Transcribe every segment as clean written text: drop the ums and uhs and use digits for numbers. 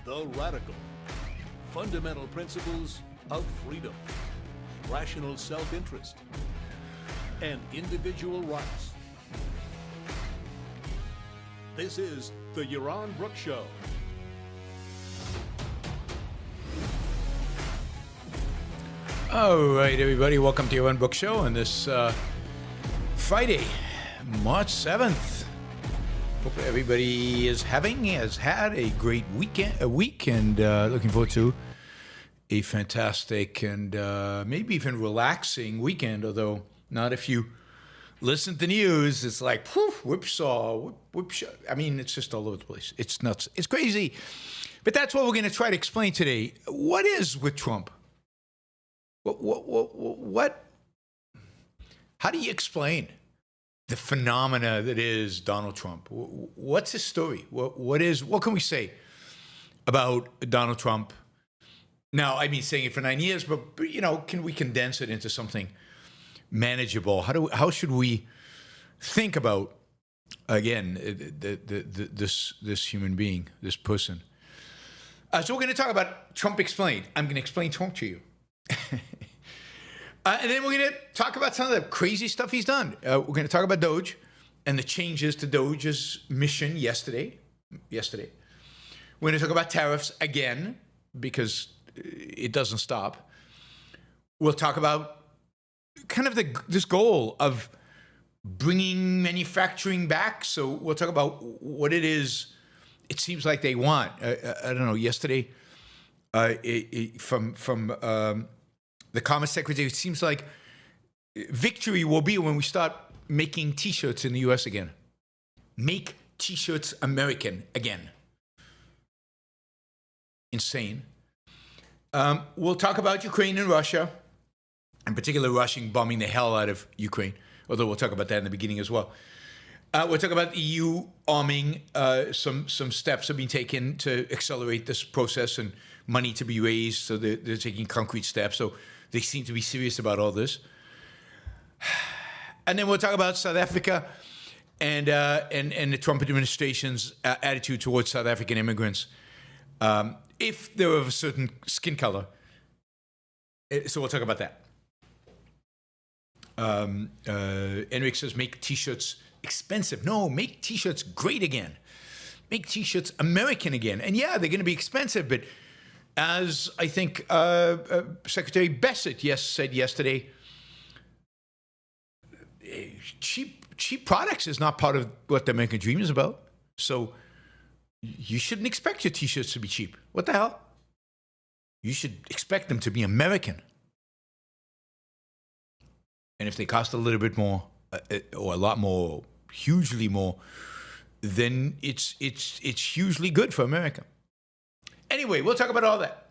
the radical, fundamental principles of freedom, rational self-interest, and individual rights. This is the Yaron Brook Show. All right, everybody, welcome to Yaron Brook Show on this Friday, March 7th. Hope everybody has had a great week, and looking forward to a fantastic and maybe even relaxing weekend, although not if you listen to the news. It's like, poof, whipsaw, whipsaw. I mean, it's just all over the place. It's nuts. It's crazy. But that's what we're going to try to explain today. What is with Trump? What? How do you explain the phenomena that is Donald Trump? What's his story? What can we say about Donald Trump? Now, I've been saying it for 9 years, but you know, can we condense it into something manageable? How should we think about, again, this human being, this person? So we're going to talk about Trump explained. I'm going to explain Trump to you. And then we're going to talk about some of the crazy stuff he's done. We're going to talk about DOGE and the changes to DOGE's mission yesterday. We're going to talk about tariffs again, because it doesn't stop. We'll talk about kind of this goal of bringing manufacturing back. So we'll talk about what it is it seems like they want. I don't know, yesterday from the Commerce Secretary, it seems like victory will be when we start making T-shirts in the U.S. again. Make T-shirts American again. Insane. We'll talk about Ukraine and Russia, in particular Russia bombing the hell out of Ukraine, although we'll talk about that in the beginning as well. We'll talk about the EU arming. Some steps have been taken to accelerate this process and money to be raised, so they're taking concrete steps. So they seem to be serious about all this. And then we'll talk about South Africa and the Trump administration's attitude towards South African immigrants, if they're of a certain skin color. So we'll talk about that. Enric says, make T-shirts expensive. No, make T-shirts great again. Make T-shirts American again. And yeah, they're going to be expensive, but as I think Secretary Bessent said yesterday, cheap products is not part of what the American dream is about. So you shouldn't expect your T-shirts to be cheap. What the hell? You should expect them to be American. And if they cost a little bit more, or a lot more, hugely more, then it's hugely good for America. Anyway, we'll talk about all that.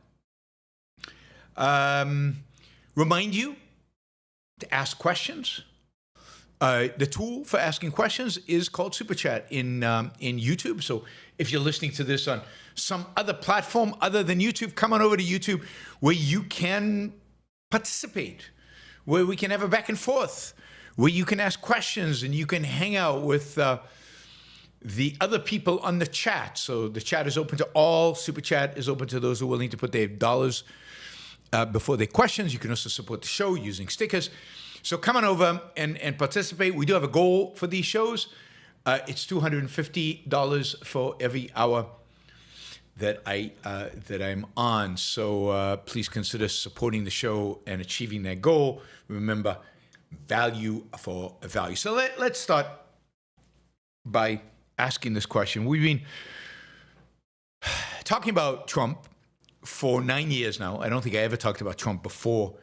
Remind you to ask questions. The tool for asking questions is called Super Chat in YouTube. So if you're listening to this on some other platform other than YouTube, come on over to YouTube, where you can participate, where we can have a back and forth, where you can ask questions and you can hang out with the other people on the chat. So the chat is open to all. Super Chat is open to those who are willing to put their dollars before their questions. You can also support the show using stickers. So come on over and participate. We do have a goal for these shows. It's $250 for every hour that I'm on. So please consider supporting the show and achieving that goal. Remember, value for value. So let's start by asking this question. We've been talking about Trump for 9 years now. I don't think I ever talked about Trump before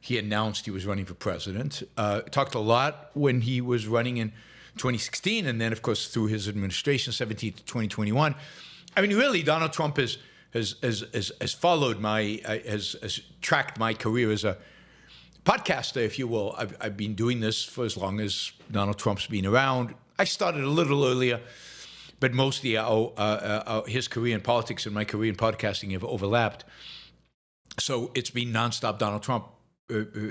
he announced he was running for president. Talked a lot when he was running in 2016, and then, of course, through his administration, 17 to 2021. I mean, really, Donald Trump has followed has tracked my career as a podcaster, if you will. I've been doing this for as long as Donald Trump's been around. I started a little earlier, but mostly his career in politics and my career in podcasting have overlapped. So it's been nonstop Donald Trump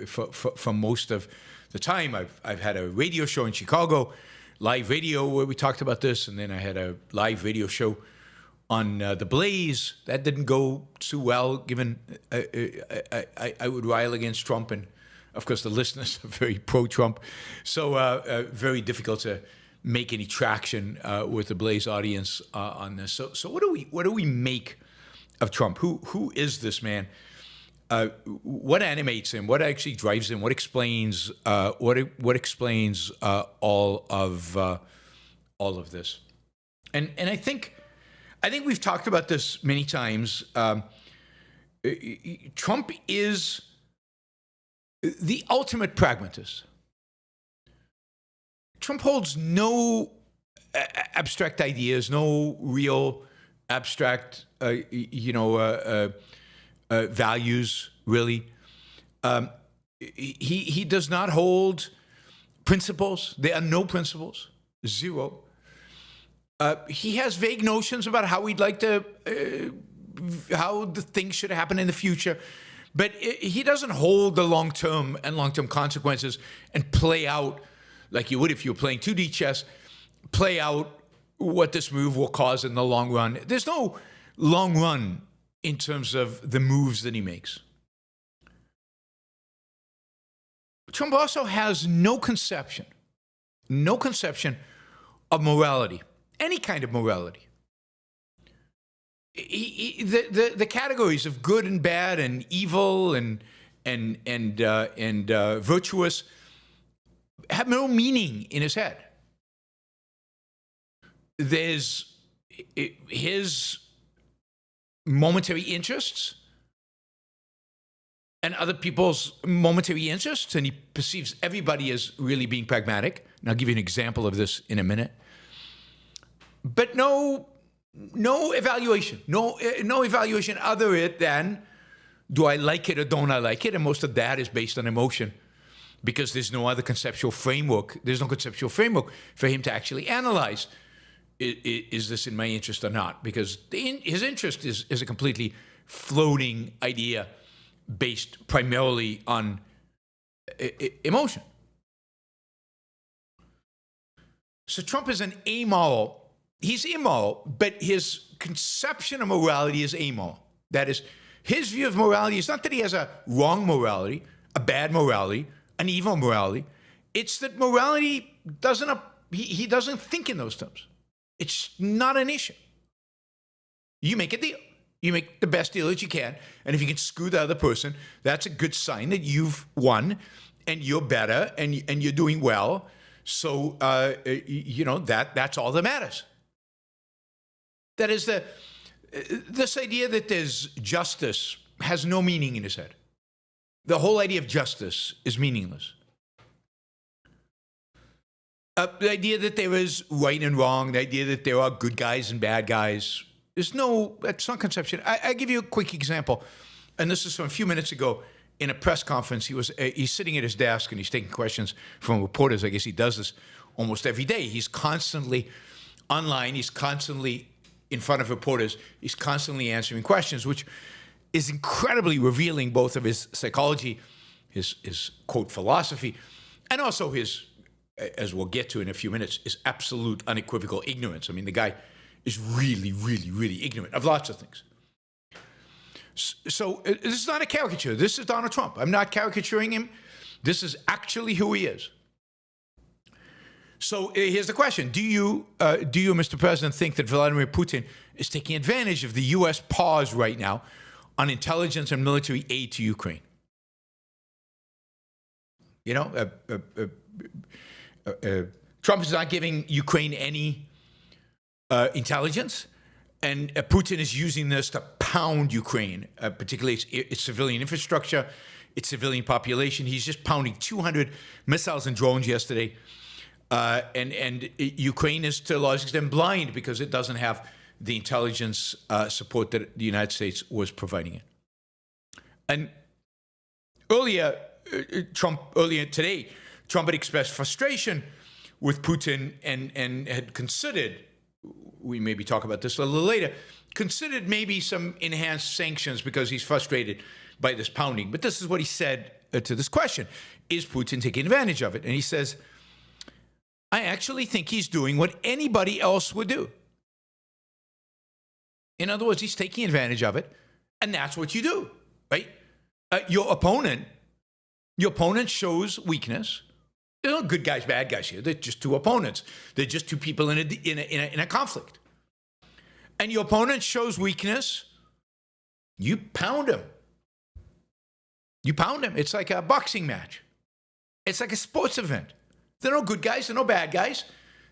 for most of the time. I've had a radio show in Chicago, live radio, where we talked about this, and then I had a live radio show the Blaze. That didn't go too well, given I would rile against Trump, and of course the listeners are very pro-Trump, so very difficult to make any traction with the Blaze audience on this. So what do we make of Trump? Who is this man? What animates him? What actually drives him? What explains what explains all of this? And I think we've talked about this many times. Trump is the ultimate pragmatist. Trump holds no abstract ideas, no real abstract, values, really. He does not hold principles. There are no principles, zero. He has vague notions about how we'd like to, how the things should happen in the future, but he doesn't hold the long-term consequences and play out like you would if you were playing 2D chess, play out what this move will cause in the long run. There's no long run in terms of the moves that he makes. Trump also has no conception of morality, any kind of morality. The categories of good and bad and evil and virtuous have no meaning in his head. There's his momentary interests and other people's momentary interests, and he perceives everybody as really being pragmatic. And I'll give you an example of this in a minute. But no evaluation, no evaluation other than, do I like it or don't I like it? And most of that is based on emotion, because there's no other conceptual framework. There's no conceptual framework for him to actually analyze, is this in my interest or not? Because his interest is a completely floating idea based primarily on emotion. So Trump is an amoral. He's immoral, but his conception of morality is amoral. That is, his view of morality is not that he has a wrong morality, a bad morality, an evil morality. It's that morality he doesn't think in those terms. It's not an issue. You make a deal. You make the best deal that you can, and if you can screw the other person, that's a good sign that you've won, and you're better, and you're doing well. So that's all that matters. That is this idea that there's justice has no meaning in his head. The whole idea of justice is meaningless. The idea that there is right and wrong, the idea that there are good guys and bad guys, that's not conception. I give you a quick example, and this is from a few minutes ago in a press conference. He's sitting at his desk and he's taking questions from reporters. I guess he does this almost every day. He's constantly online. He's constantly in front of reporters. He's constantly answering questions, which is incredibly revealing both of his psychology, his quote philosophy, and also his, as we'll get to in a few minutes, his absolute unequivocal ignorance. I mean, the guy is really, really, really ignorant of lots of things. So this is not a caricature. This is Donald Trump. I'm not caricaturing him. This is actually who he is. So here's the question. Do you, Mr. President, think that Vladimir Putin is taking advantage of the U.S. pause right now on intelligence and military aid to Ukraine? You know, Trump is not giving Ukraine any intelligence, and Putin is using this to pound Ukraine, particularly its civilian infrastructure, its civilian population. He's just pounding 200 missiles and drones yesterday. And Ukraine is to a large extent blind because it doesn't have the intelligence support that the United States was providing it. And earlier today, Trump had expressed frustration with Putin and had considered, we maybe talk about this a little later, considered maybe some enhanced sanctions because he's frustrated by this pounding. But this is what he said to this question. Is Putin taking advantage of it? And he says, I actually think he's doing what anybody else would do. In other words, he's taking advantage of it, and that's what you do, right? Your opponent shows weakness. There are no good guys, bad guys here. They're just two opponents. They're just two people in a conflict. And your opponent shows weakness, you pound him. You pound him. It's like a boxing match. It's like a sports event. There are no good guys, there are no bad guys.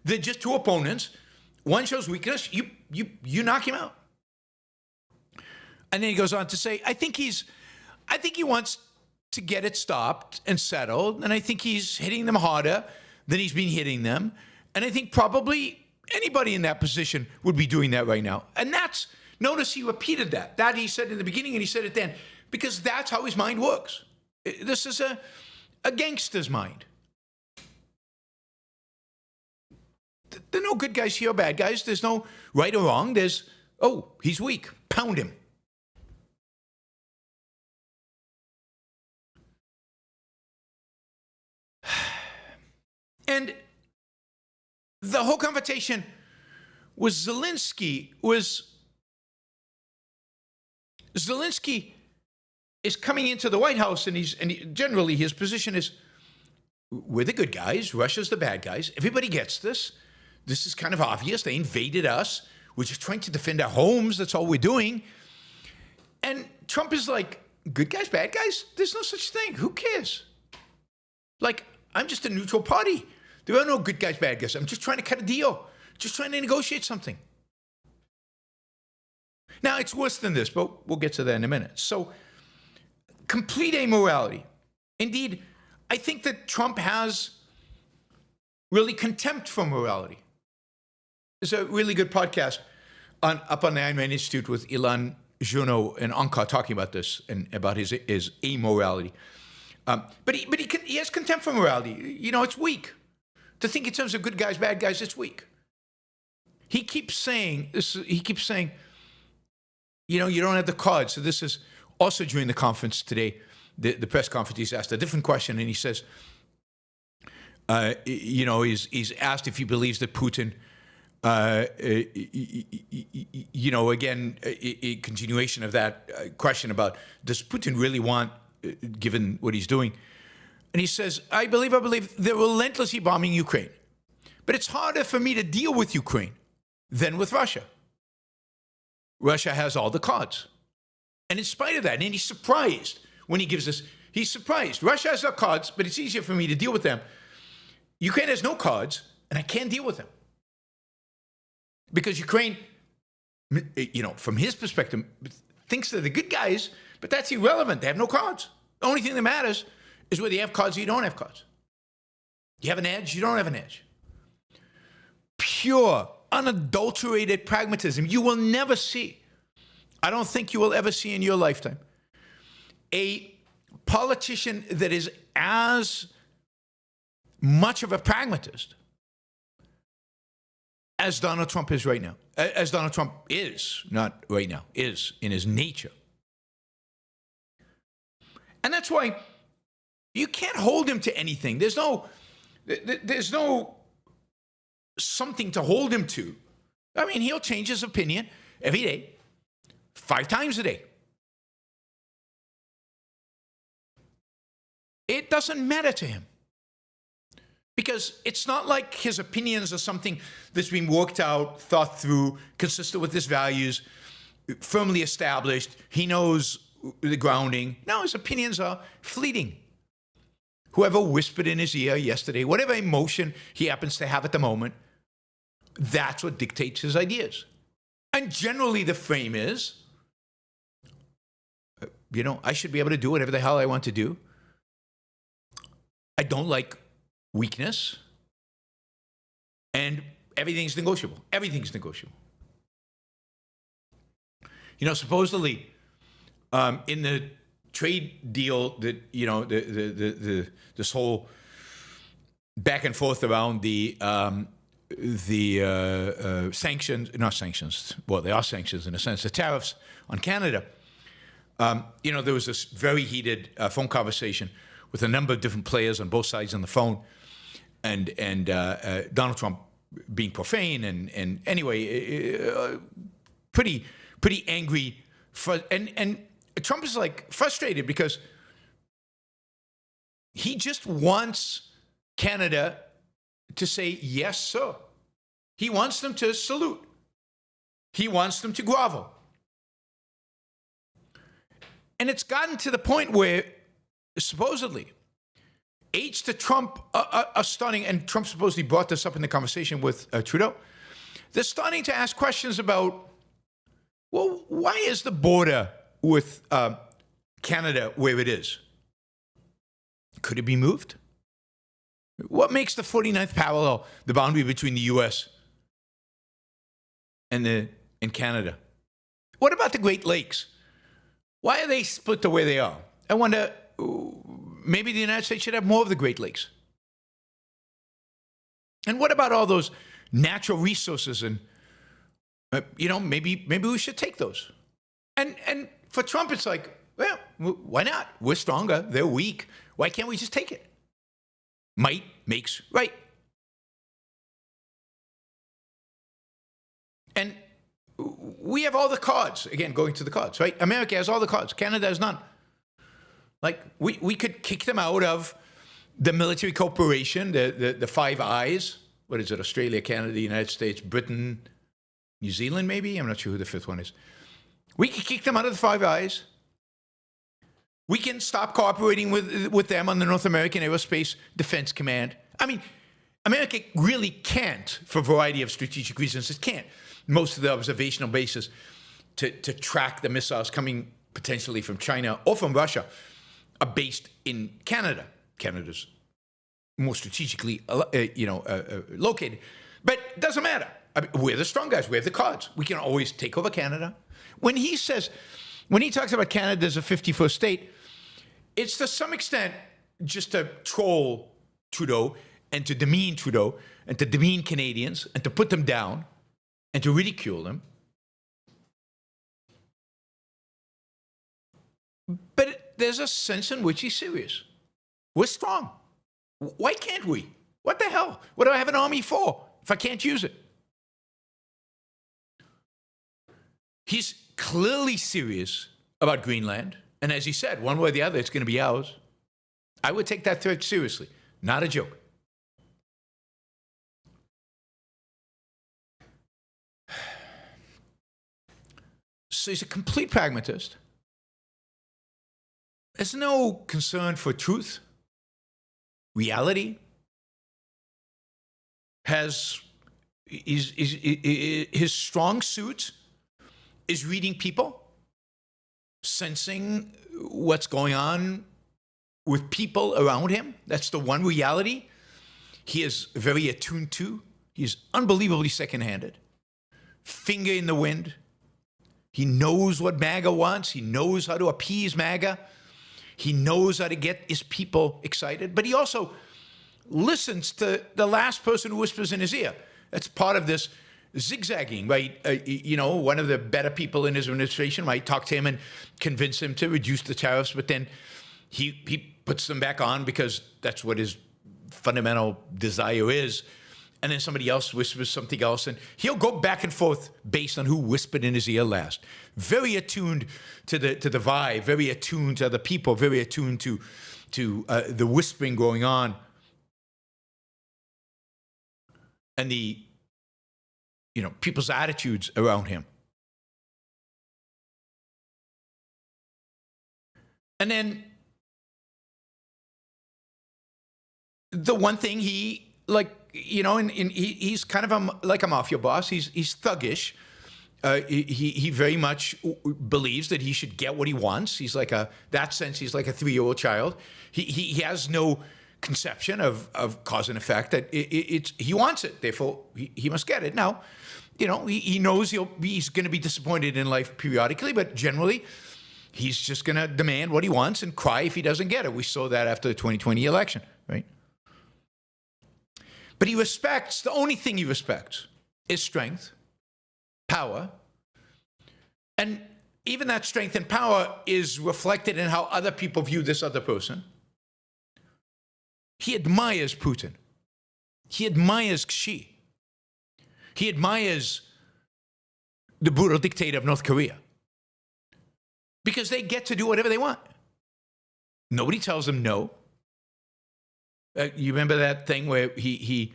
They're just two opponents. One shows weakness, you knock him out. And then he goes on to say, I think he wants to get it stopped and settled, and I think he's hitting them harder than he's been hitting them. And I think probably anybody in that position would be doing that right now. And notice he repeated that. That he said in the beginning and he said it then, because that's how his mind works. This is a gangster's mind. There are no good guys here or bad guys. There's no right or wrong. There's, oh, he's weak. Pound him. And the whole conversation with Zelensky is coming into the White House, and generally his position is, we're the good guys, Russia's the bad guys. Everybody gets this. This is kind of obvious. They invaded us. We're just trying to defend our homes. That's all we're doing. And Trump is like, good guys, bad guys? There's no such thing. Who cares? Like, I'm just a neutral party. There are no good guys, bad guys. I'm just trying to cut a deal. Just trying to negotiate something. Now, it's worse than this, but we'll get to that in a minute. So, complete amorality. Indeed, I think that Trump has really contempt for morality. There's a really good podcast up on the Ayn Rand Institute with Elon Musk and Anka talking about this and about his amorality. But he has contempt for morality. You know, it's weak. To think in terms of good guys, bad guys, it's weak. He keeps saying, you know, you don't have the cards. So this is also during the conference today, the press conference, he's asked a different question, and he says, you know, he's asked if he believes that Putin, you know, again, a continuation of that question about, does Putin really want, given what he's doing? And he says, I believe they're relentlessly bombing Ukraine. But it's harder for me to deal with Ukraine than with Russia. Russia has all the cards. And in spite of that, and he's surprised when he gives us, he's surprised. Russia has the cards, but it's easier for me to deal with them. Ukraine has no cards, and I can't deal with them. Because Ukraine, you know, from his perspective, thinks they're the good guys, but that's irrelevant. They have no cards. The only thing that matters is whether you have cards or you don't have cards. You have an edge, you don't have an edge. Pure, unadulterated pragmatism. You will never see, I don't think you will ever see in your lifetime, a politician that is as much of a pragmatist as Donald Trump is right now. As Donald Trump is, not right now, is in his nature. And that's why you can't hold him to anything. There's no something to hold him to. I mean, he'll change his opinion every day, 5 times a day. It doesn't matter to him. Because it's not like his opinions are something that's been worked out, thought through, consistent with his values, firmly established. He knows the grounding. No, his opinions are fleeting. Whoever whispered in his ear yesterday, whatever emotion he happens to have at the moment, that's what dictates his ideas. And generally the frame is, you know, I should be able to do whatever the hell I want to do. I don't like weakness. And everything's negotiable. Everything's negotiable. You know, supposedly, in the trade deal that, you know, this whole back and forth around the sanctions, not sanctions, well, they are sanctions in a sense, the tariffs on Canada. You know, there was this very heated phone conversation with a number of different players on both sides on the phone, and Donald Trump being profane, and anyway, pretty pretty angry. And Trump is like frustrated because he just wants Canada to say, yes, sir. He wants them to salute. He wants them to grovel. And it's gotten to the point where, supposedly, aides to Trump are starting, and Trump supposedly brought this up in the conversation with Trudeau, they're starting to ask questions about, well, why is the border with Canada where it is? Could it be moved? What makes the 49th parallel the boundary between the U.S. and Canada? What about the Great Lakes? Why are they split the way they are? I wonder, maybe the United States should have more of the Great Lakes. And what about all those natural resources? And, maybe we should take those. And for Trump, it's like, well, why not? We're stronger. They're weak. Why can't we just take it? Might makes right. And we have all the cards. Again, going to the cards, right? America has all the cards. Canada has none. Like, we could kick them out of the military cooperation, the Five Eyes. What is it? Australia, Canada, the United States, Britain, New Zealand, maybe? I'm not sure who the fifth one is. We could kick them out of the Five Eyes. We can stop cooperating with them on the North American Aerospace Defense Command. I mean, America really can't, for a variety of strategic reasons, it can't. Most of the observational bases to track the missiles coming potentially from China or from Russia are based in Canada. Canada's more strategically, located. But it doesn't matter. I mean, we're the strong guys. We have the cards. We can always take over Canada. When he talks about Canada as a 51st state, it's to some extent just to troll Trudeau and to demean Trudeau and to demean Canadians and to put them down and to ridicule them. But there's a sense in which he's serious. We're strong. Why can't we? What the hell? What do I have an army for if I can't use it? He's clearly serious about Greenland. And as he said, one way or the other, it's going to be ours. I would take that threat seriously. Not a joke. So he's a complete pragmatist. There's no concern for truth, reality. His strong suit is reading people, sensing what's going on with people around him. That's the one reality he is very attuned to. He's unbelievably second-handed, finger in the wind. He knows what MAGA wants. He knows how to appease MAGA. He knows how to get his people excited. But he also listens to the last person who whispers in his ear. That's part of this zigzagging, right? One of the better people in his administration might talk to him and convince him to reduce the tariffs, but then he puts them back on because that's what his fundamental desire is. And then somebody else whispers something else, and he'll go back and forth based on who whispered in his ear last. Very attuned to the vibe, very attuned to other people, very attuned to the whispering going on, and the people's attitudes around him. And then the one thing he's kind of like a mafia boss. He's thuggish. He very much believes that he should get what he wants. He's like that sense. He's like a 3-year-old child. He has no conception of cause and effect. That he wants it. Therefore, he must get it. Now, he knows he's going to be disappointed in life periodically, but generally, he's just going to demand what he wants and cry if he doesn't get it. We saw that after the 2020 election, right? But the only thing he respects is strength, power. And even that strength and power is reflected in how other people view this other person. He admires Putin. He admires Xi. He admires the brutal dictator of North Korea. Because they get to do whatever they want. Nobody tells them no. You remember that thing where he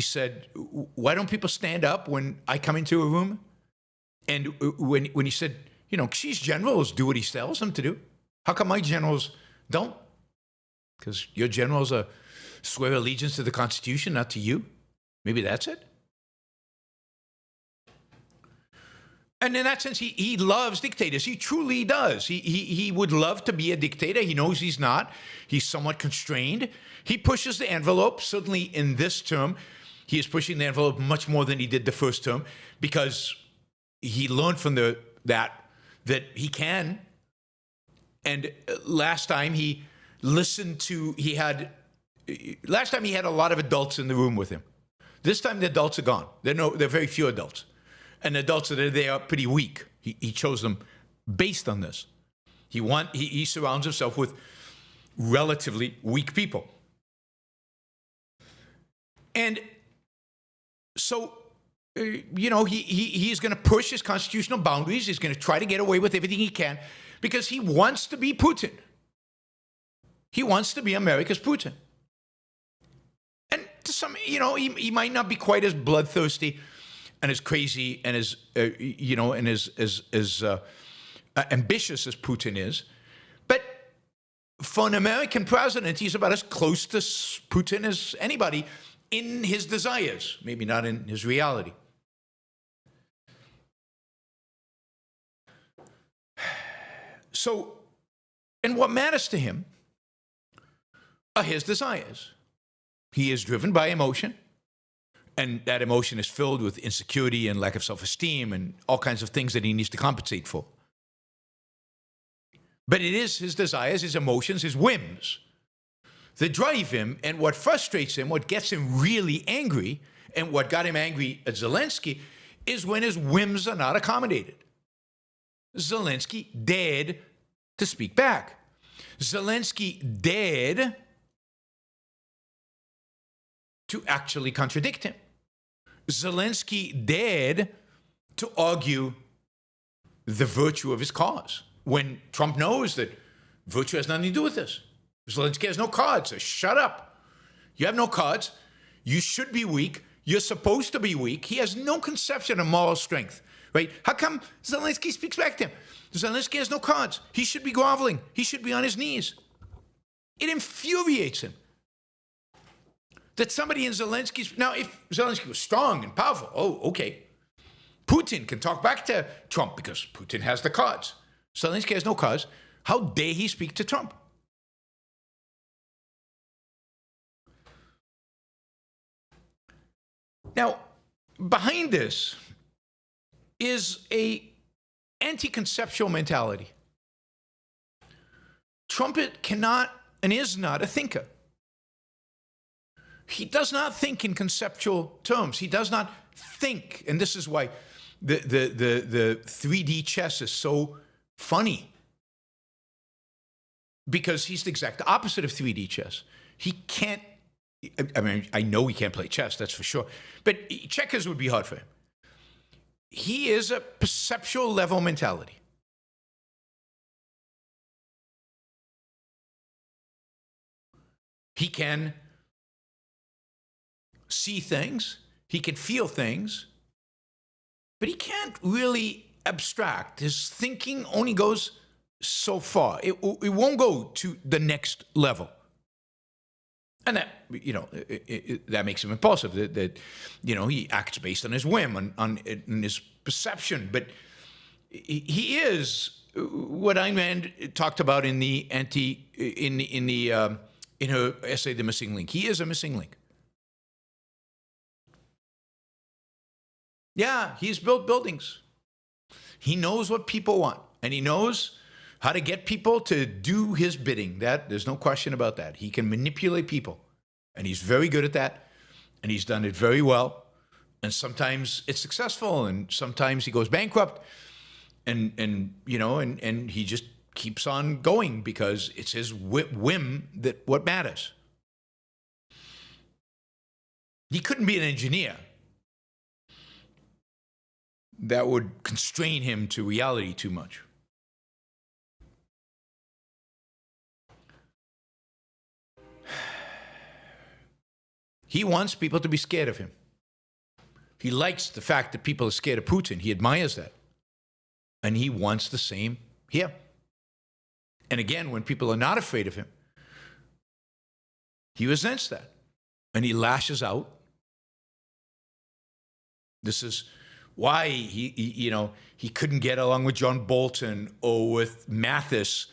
said, why don't people stand up when I come into a room? And when he said, you know, Xi's generals do what he tells them to do. How come my generals don't? Because your generals swear allegiance to the Constitution, not to you. Maybe that's it. And in that sense, he loves dictators. He truly does. He would love to be a dictator. He knows he's not. He's somewhat constrained. He pushes the envelope. Certainly in this term, he is pushing the envelope much more than he did the first term because he learned from that he can. And last time he had a lot of adults in the room with him. This time the adults are gone. There are very few adults. And the adults that are there are pretty weak. He chose them based on this. He surrounds himself with relatively weak people. And so, he's going to push his constitutional boundaries. He's going to try to get away with everything he can because he wants to be Putin. He wants to be America's Putin. And to some, he might not be quite as bloodthirsty and as crazy and as ambitious as Putin is. But for an American president, he's about as close to Putin as anybody in his desires, maybe not in his reality. So, and what matters to him are his desires. He is driven by emotion. And that emotion is filled with insecurity and lack of self-esteem and all kinds of things that he needs to compensate for. But it is his desires, his emotions, his whims that drive him. And what frustrates him, what gets him really angry, and what got him angry at Zelensky, is when his whims are not accommodated. Zelensky dared to speak back. Zelensky dared to actually contradict him. Zelensky dared to argue the virtue of his cause when Trump knows that virtue has nothing to do with this. Zelensky has no cards. Says, shut up. You have no cards. You should be weak. You're supposed to be weak. He has no conception of moral strength, right? How come Zelensky speaks back to him? Zelensky has no cards. He should be groveling. He should be on his knees. It infuriates him that somebody in Zelensky's... Now, if Zelensky was strong and powerful, okay. Putin can talk back to Trump because Putin has the cards. Zelensky has no cards. How dare he speak to Trump? Now, behind this is a anti-conceptual mentality. Trump cannot and is not a thinker. He does not think in conceptual terms. He does not think, and this is why the 3D chess is so funny, because he's the exact opposite of 3D chess. He can't, I mean, I know he can't play chess, that's for sure, but checkers would be hard for him. He is a perceptual level mentality. He can see things, he can feel things, but he can't really abstract. His thinking only goes so far. It won't go to the next level. And that, that makes him impulsive, that he acts based on his whim, on his perception. But he is what Ayn Rand talked about in her essay, The Missing Link. He is a missing link. Yeah, he's built buildings. He knows what people want, and he knows how to get people to do his bidding. There's no question about that. He can manipulate people, and he's very good at that, and he's done it very well. And sometimes it's successful, and sometimes he goes bankrupt, and he just keeps on going because it's his whim that what matters. He couldn't be an engineer. that would constrain him to reality too much. He wants people to be scared of him. He likes the fact that people are scared of Putin. He admires that. And he wants the same here. And again, when people are not afraid of him, he resents that. And he lashes out. This is why he couldn't get along with John Bolton or with Mathis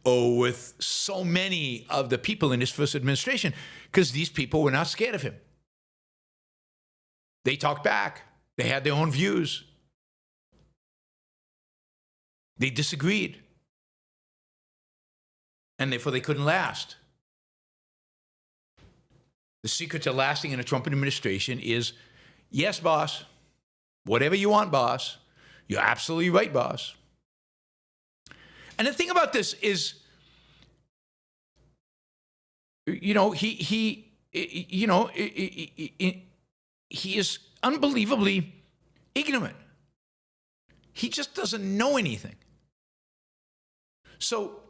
or with so many of the people in his first administration, because these people were not scared of him. They talked back. They had their own views. They disagreed. And therefore they couldn't last. The secret to lasting in a Trump administration is, yes, boss. Whatever you want, boss. You're absolutely right, boss. And the thing about this is, he is unbelievably ignorant. He just doesn't know anything. So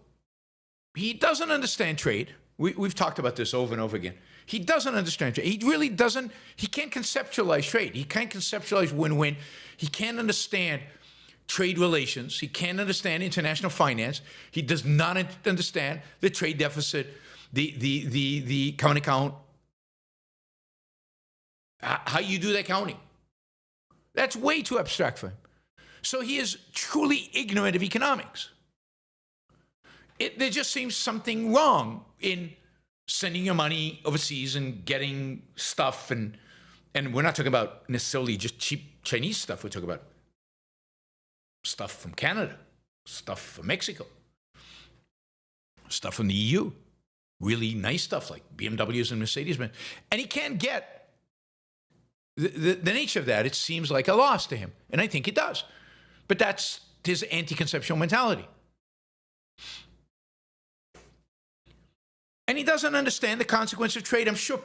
he doesn't understand trade. We've talked about this over and over again. He doesn't understand trade. He really doesn't. He can't conceptualize trade. He can't conceptualize win-win. He can't understand trade relations. He can't understand international finance. He does not understand the trade deficit, the current account, how you do that counting. That's way too abstract for him. So he is truly ignorant of economics. There just seems something wrong in sending your money overseas and getting stuff, and we're not talking about necessarily just cheap Chinese stuff. We're talking about stuff from Canada, stuff from Mexico, stuff from the EU, really nice stuff like BMWs and Mercedes-Benz. And he can't get the nature of that. It seems like a loss to him, and I think it does. But that's his anti-conceptual mentality. And he doesn't understand the consequence of trade. I'm sure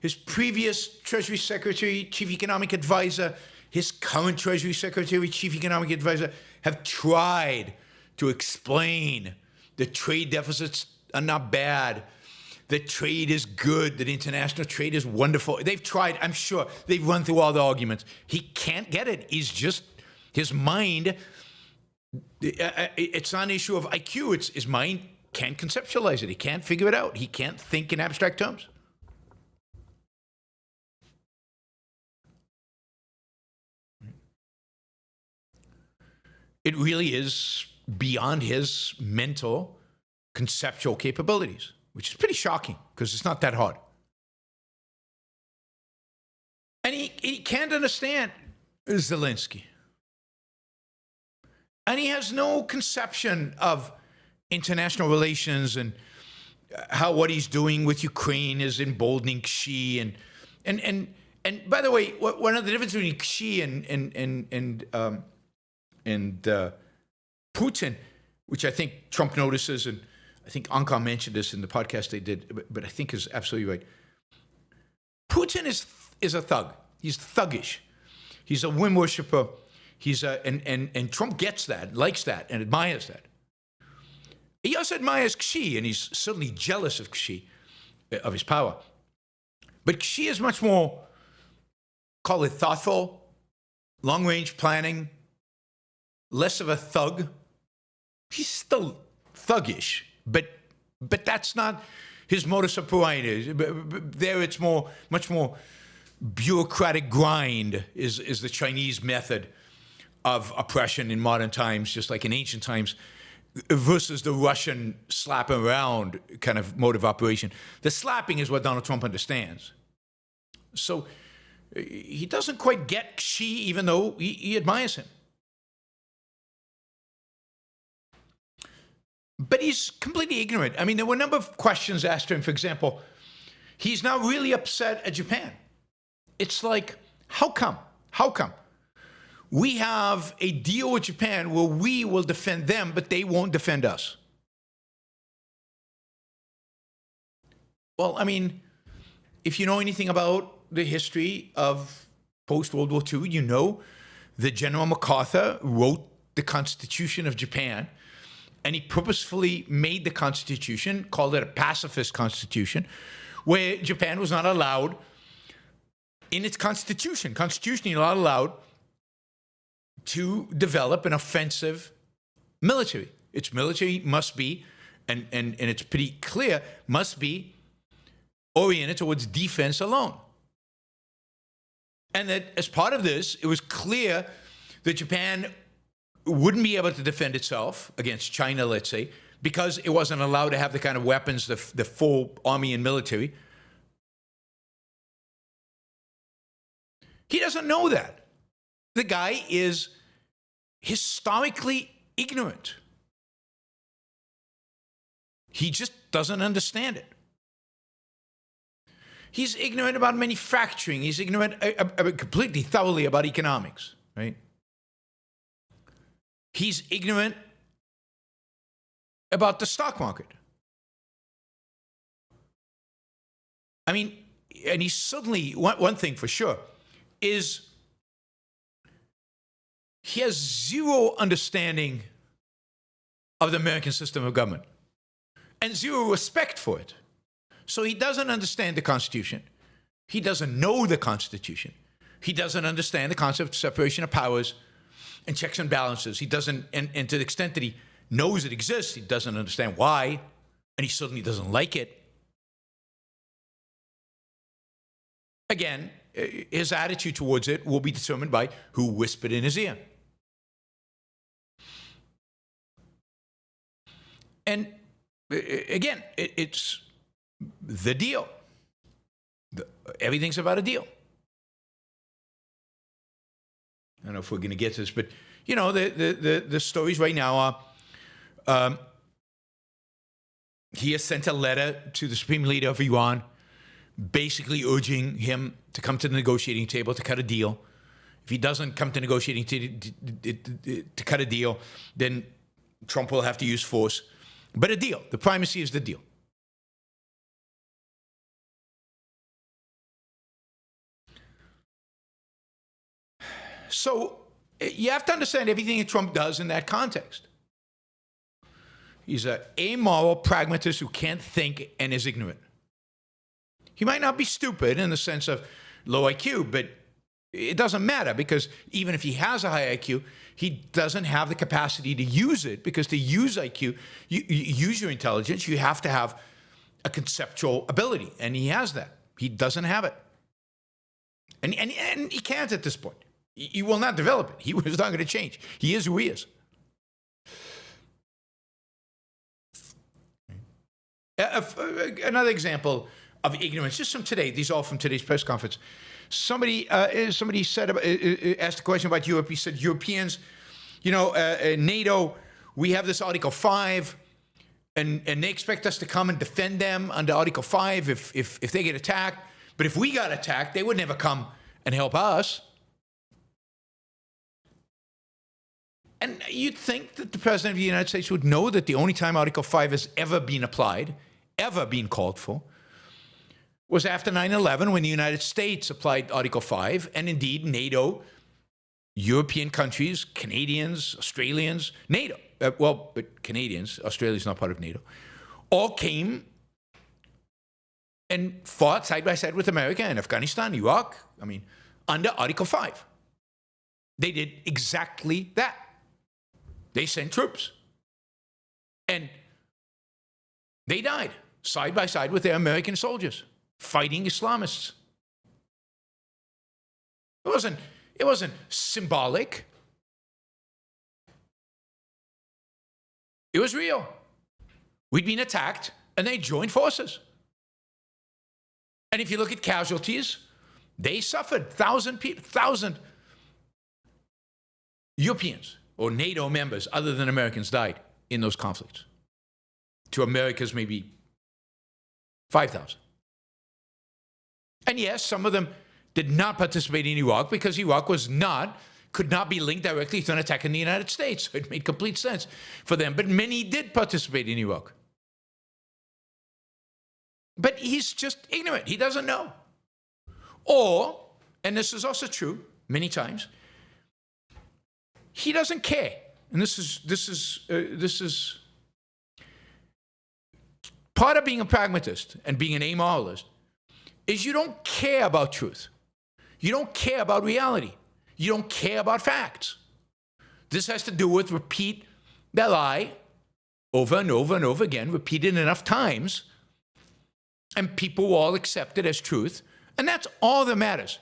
his previous Treasury Secretary, Chief Economic Advisor, his current Treasury Secretary, Chief Economic Advisor, have tried to explain that trade deficits are not bad, that trade is good, that international trade is wonderful. They've tried, I'm sure. They've run through all the arguments. He can't get it. His mind, it's not an issue of IQ. It's his mind can't conceptualize it. He can't figure it out. He can't think in abstract terms. It really is beyond his mental, conceptual capabilities, which is pretty shocking because it's not that hard. And he can't understand Zelensky. And he has no conception of international relations and how what he's doing with Ukraine is emboldening Xi. And by the way, one of the difference between Xi and Putin, which I think Trump notices, and I think Ankar mentioned this in the podcast they did, but I think is absolutely right. Putin is a thug. He's thuggish. He's a whim worshiper. And Trump gets that, likes that, and admires that. He also admires Xi, and he's certainly jealous of Xi, of his power. But Xi is much more, call it thoughtful, long-range planning, less of a thug. He's still thuggish, but that's not his modus operandi. There it's much more bureaucratic grind is the Chinese method of oppression in modern times, just like in ancient times, versus the Russian slap around kind of mode of operation. The slapping is what Donald Trump understands. So he doesn't quite get Xi, even though he admires him. But he's completely ignorant. I mean, there were a number of questions asked to him. For example, he's now really upset at Japan. It's like, how come? How come? We have a deal with Japan where we will defend them, but they won't defend us. Well, I mean, if you know anything about the history of post-World War II, you know that General MacArthur wrote the Constitution of Japan, and he purposefully made the Constitution, called it a pacifist constitution, where Japan was not allowed, in its constitutionally not allowed to develop an offensive military. Its military must be, and it's pretty clear, must be oriented towards defense alone. And that as part of this, it was clear that Japan wouldn't be able to defend itself against China, let's say, because it wasn't allowed to have the kind of weapons, the full army and military. He doesn't know that. The guy is historically ignorant. He just doesn't understand it. He's ignorant about manufacturing. He's ignorant completely, thoroughly about economics, right? He's ignorant about the stock market. I mean, and he's suddenly, one thing for sure, is he has zero understanding of the American system of government and zero respect for it. So he doesn't understand the Constitution. He doesn't know the Constitution. He doesn't understand the concept of separation of powers and checks and balances. He doesn't, and to the extent that he knows it exists, he doesn't understand why, and he certainly doesn't like it. Again, his attitude towards it will be determined by who whispered in his ear. And again, it's the deal. Everything's about a deal. I don't know if we're going to get to this, but you know, the stories right now are he has sent a letter to the supreme leader of Iran, basically urging him to come to the negotiating table to cut a deal. If he doesn't come to negotiating to cut a deal, then Trump will have to use force. But a deal. The primacy is the deal. So you have to understand everything that Trump does in that context. He's an amoral pragmatist who can't think and is ignorant. He might not be stupid in the sense of low IQ, but it doesn't matter because even if he has a high IQ, he doesn't have the capacity to use it because to use IQ, you use your intelligence, you have to have a conceptual ability, and he has that. He doesn't have it. And he can't at this point. He will not develop it. He was not going to change. He is who he is. Another example of ignorance, just from today. These are all from today's press conference. Somebody said, asked a question about Europe. He said, Europeans, you know, NATO, we have this Article 5, and they expect us to come and defend them under Article 5 if they get attacked. But if we got attacked, they would never come and help us. And you'd think that the President of the United States would know that the only time Article 5 has ever been applied, ever been called for, was after 9/11 when the United States applied Article 5, and indeed NATO, European countries, Canadians, Australians, NATO, but Canadians, Australia's not part of NATO, all came and fought side by side with America in Afghanistan, Iraq, under Article 5. They did exactly that. They sent troops. And they died side by side with their American soldiers fighting Islamists. It wasn't symbolic. It was real. We'd been attacked and they joined forces. And if you look at casualties, they suffered 1,000 Europeans or NATO members other than Americans died in those conflicts. To America's maybe 5,000. And yes, some of them did not participate in Iraq because Iraq could not be linked directly to an attack in the United States. It made complete sense for them. But many did participate in Iraq. But he's just ignorant. He doesn't know. Or, and this is also true many times, he doesn't care. And this is part of being a pragmatist and being an amoralist is you don't care about truth. You don't care about reality. You don't care about facts. This has to do with repeat that lie over and over and over again, repeated enough times, and people will all accept it as truth. And that's all that matters.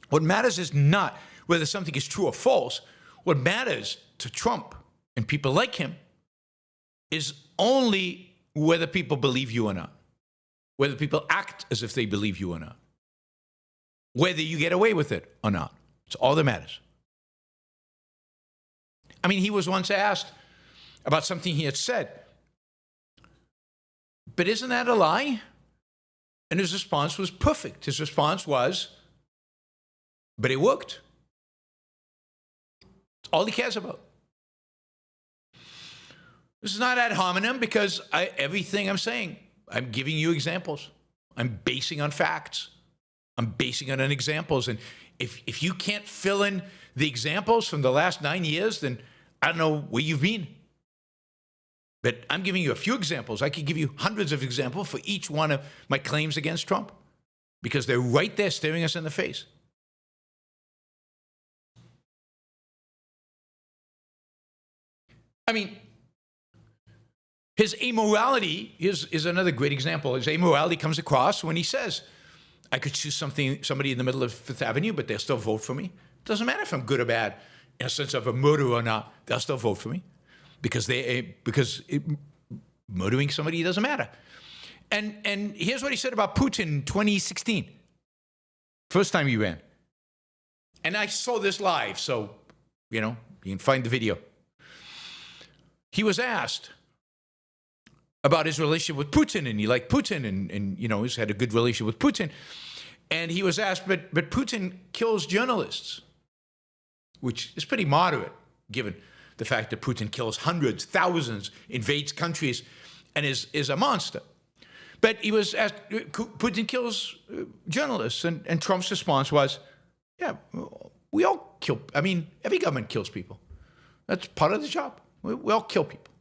What matters is not whether something is true or false. What matters to Trump and people like him is only whether people believe you or not, whether people act as if they believe you or not, whether you get away with it or not. It's all that matters. I mean, he was once asked about something he had said, but isn't that a lie? And his response was perfect. His response was, but it worked. It's all he cares about. This is not ad hominem because everything I'm saying, I'm giving you examples. I'm basing on facts. I'm basing it on examples. And if you can't fill in the examples from the last 9 years, then I don't know where you've been. But I'm giving you a few examples. I could give you hundreds of examples for each one of my claims against Trump because they're right there staring us in the face. I mean, his amorality is another great example. His amorality comes across when he says, I could choose somebody in the middle of Fifth Avenue, but they'll still vote for me. It doesn't matter if I'm good or bad in a sense of a murderer or not. They'll still vote for me because murdering somebody doesn't matter. And here's what he said about Putin in 2016, first time he ran. And I saw this live, so, you can find the video. He was asked about his relationship with Putin, and he liked Putin, and he's had a good relationship with Putin. And he was asked, but Putin kills journalists, which is pretty moderate, given the fact that Putin kills hundreds, thousands, invades countries, and is a monster. But he was asked, Putin kills journalists, and Trump's response was, yeah, we all kill, every government kills people. That's part of the job. We all kill people.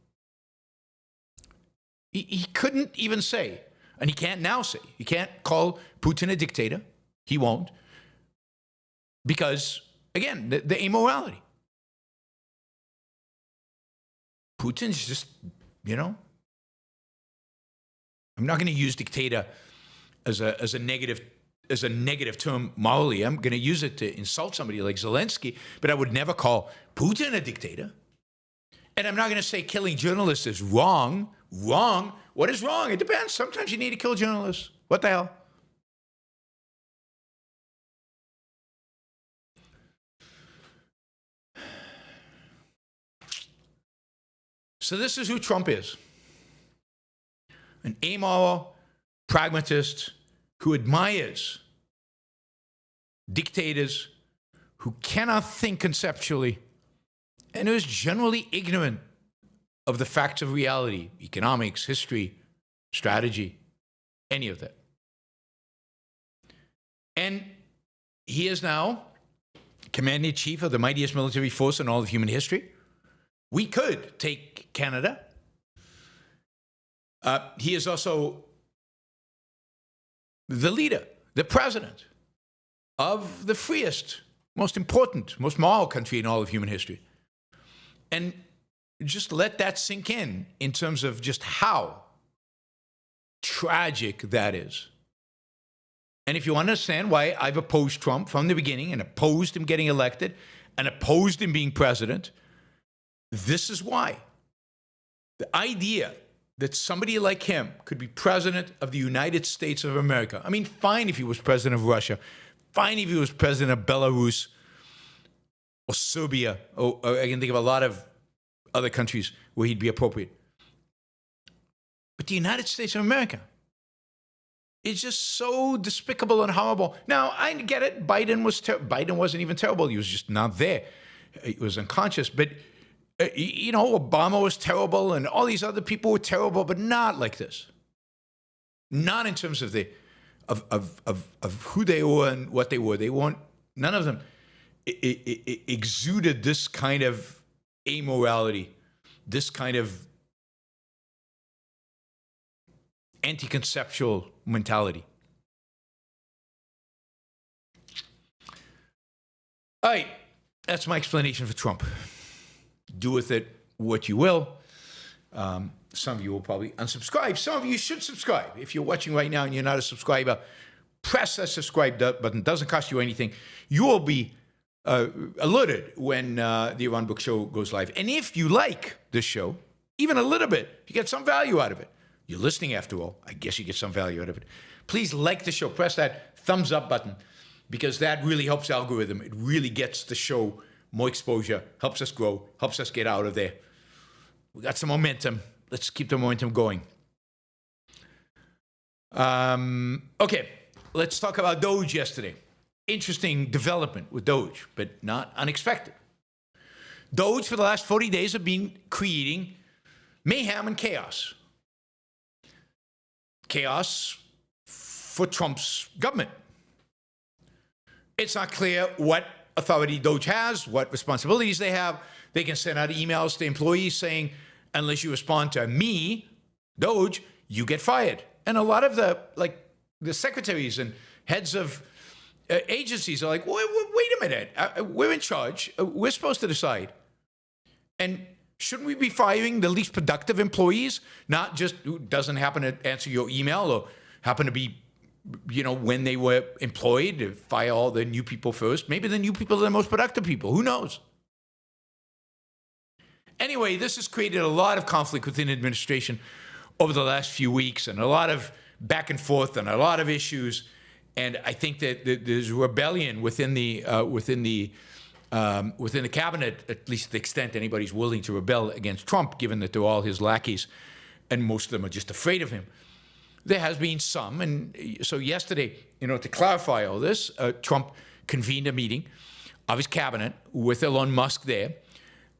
He couldn't even say, and he can't now say, he can't call Putin a dictator. He won't. Because, again, the amorality. Putin's just, I'm not going to use dictator as a negative term morally. I'm going to use it to insult somebody like Zelensky, but I would never call Putin a dictator. And I'm not going to say killing journalists is wrong. Wrong? What is wrong? It depends. Sometimes you need to kill journalists. What the hell? So this is who Trump is. An amoral pragmatist who admires dictators, who cannot think conceptually, and who is generally ignorant of the facts of reality, economics, history, strategy, any of that. And he is now commander-in-chief of the mightiest military force in all of human history. We could take Canada. He is also the leader, the president of the freest, most important, most moral country in all of human history. And just let that sink in terms of just how tragic that is. And if you understand why I've opposed Trump from the beginning and opposed him getting elected and opposed him being president, this is why. The idea that somebody like him could be president of the United States of America. Fine if he was president of Russia. Fine if he was president of Belarus or Serbia. Or I can think of a lot of other countries where he'd be appropriate. But the United States of America is just so despicable and horrible. Now, I get it. Biden wasn't even terrible. He was just not there. He was unconscious. But, Obama was terrible and all these other people were terrible, but not like this. Not in terms of of who they were and what they were. They weren't None of them exuded this kind of amorality, this kind of anti-conceptual mentality. All right, that's my explanation for Trump. Do with it what you will. Some of you will probably unsubscribe. Some of you should subscribe. If you're watching right now and you're not a subscriber, press that subscribe button. It doesn't cost you anything. You will be alerted when the Yaron Brook Show goes live. And if you like this show, even a little bit, you get some value out of it. You're listening after all. I guess you get some value out of it. Please like the show. Press that thumbs up button because that really helps the algorithm. It really gets the show more exposure, helps us grow, helps us get out of there. We got some momentum. Let's keep the momentum going. Okay, let's talk about DOGE yesterday. Interesting development with DOGE, but not unexpected. DOGE for the last 40 days have been creating mayhem and chaos. Chaos for Trump's government. It's not clear what authority DOGE has, what responsibilities they have. They can send out emails to employees saying, unless you respond to me, DOGE, you get fired. And a lot of the secretaries and heads of agencies are like, wait a minute, we're in charge. We're supposed to decide. And shouldn't we be firing the least productive employees, not just who doesn't happen to answer your email or happen to be, when they were employed, to fire all the new people first? Maybe the new people are the most productive people. Who knows? Anyway, this has created a lot of conflict within the administration over the last few weeks and a lot of back and forth and a lot of issues. And I think that there's rebellion within the cabinet, at least to the extent anybody's willing to rebel against Trump, given that they're all his lackeys and most of them are just afraid of him. There has been some. And so yesterday, to clarify all this, Trump convened a meeting of his cabinet with Elon Musk there.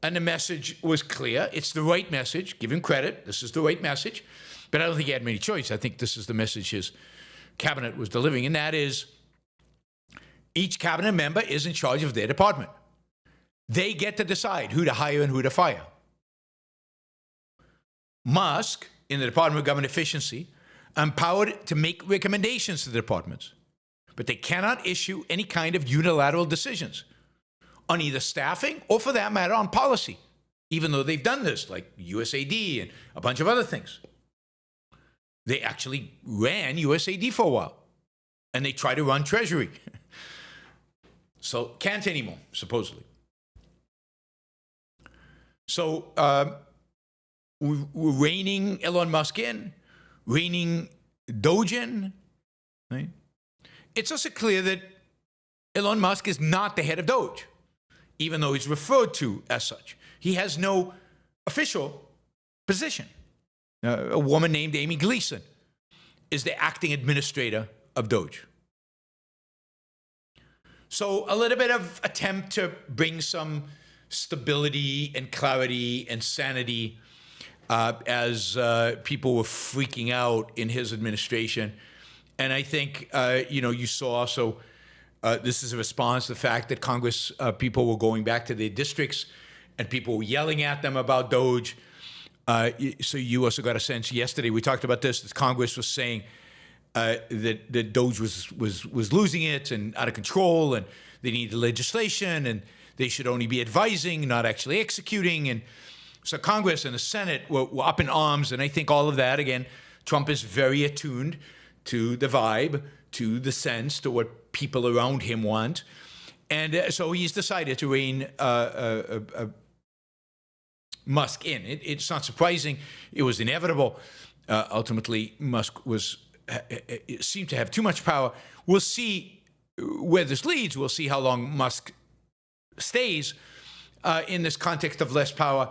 And the message was clear. It's the right message. Give him credit. This is the right message. But I don't think he had many choice. I think this is the message his cabinet was delivering. And that is, each cabinet member is in charge of their department. They get to decide who to hire and who to fire. Musk, in the Department of Government Efficiency, empowered to make recommendations to the departments. But they cannot issue any kind of unilateral decisions on either staffing or, for that matter, on policy, even though they've done this, like USAID and a bunch of other things. They actually ran USAID for a while, and they try to run Treasury. So can't anymore, supposedly. So we're reining Elon Musk in, reining DOGE in, right? It's also clear that Elon Musk is not the head of DOGE, even though he's referred to as such. He has no official position. A woman named Amy Gleason is the acting administrator of DOGE. So a little bit of attempt to bring some stability and clarity and sanity as people were freaking out in his administration. And I think, you saw also, this is a response to the fact that Congress people were going back to their districts and people were yelling at them about DOGE. So you also got a sense yesterday, we talked about this, that Congress was saying that DOGE was losing it and out of control and they needed legislation and they should only be advising, not actually executing. And so Congress and the Senate were up in arms. And I think all of that, again, Trump is very attuned to the vibe, to the sense, to what people around him want. And so he's decided to rein Musk in. It's not surprising. It was inevitable. Ultimately, Musk seemed to have too much power. We'll see where this leads. We'll see how long Musk stays in this context of less power.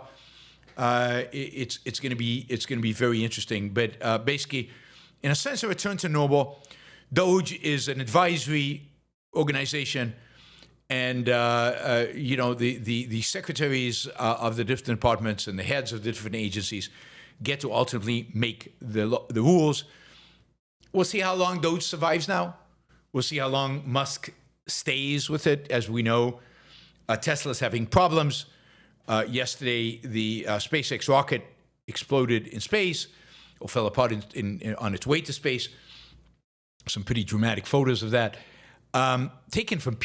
It's going to be very interesting. But basically, in a sense, a return to normal. DOGE is an advisory organization. And, the secretaries of the different departments and the heads of the different agencies get to ultimately make the rules. We'll see how long DOGE survives now. We'll see how long Musk stays with it. As we know, Tesla's having problems. Yesterday, the SpaceX rocket exploded in space or fell apart on its way to space. Some pretty dramatic photos of that. Taken from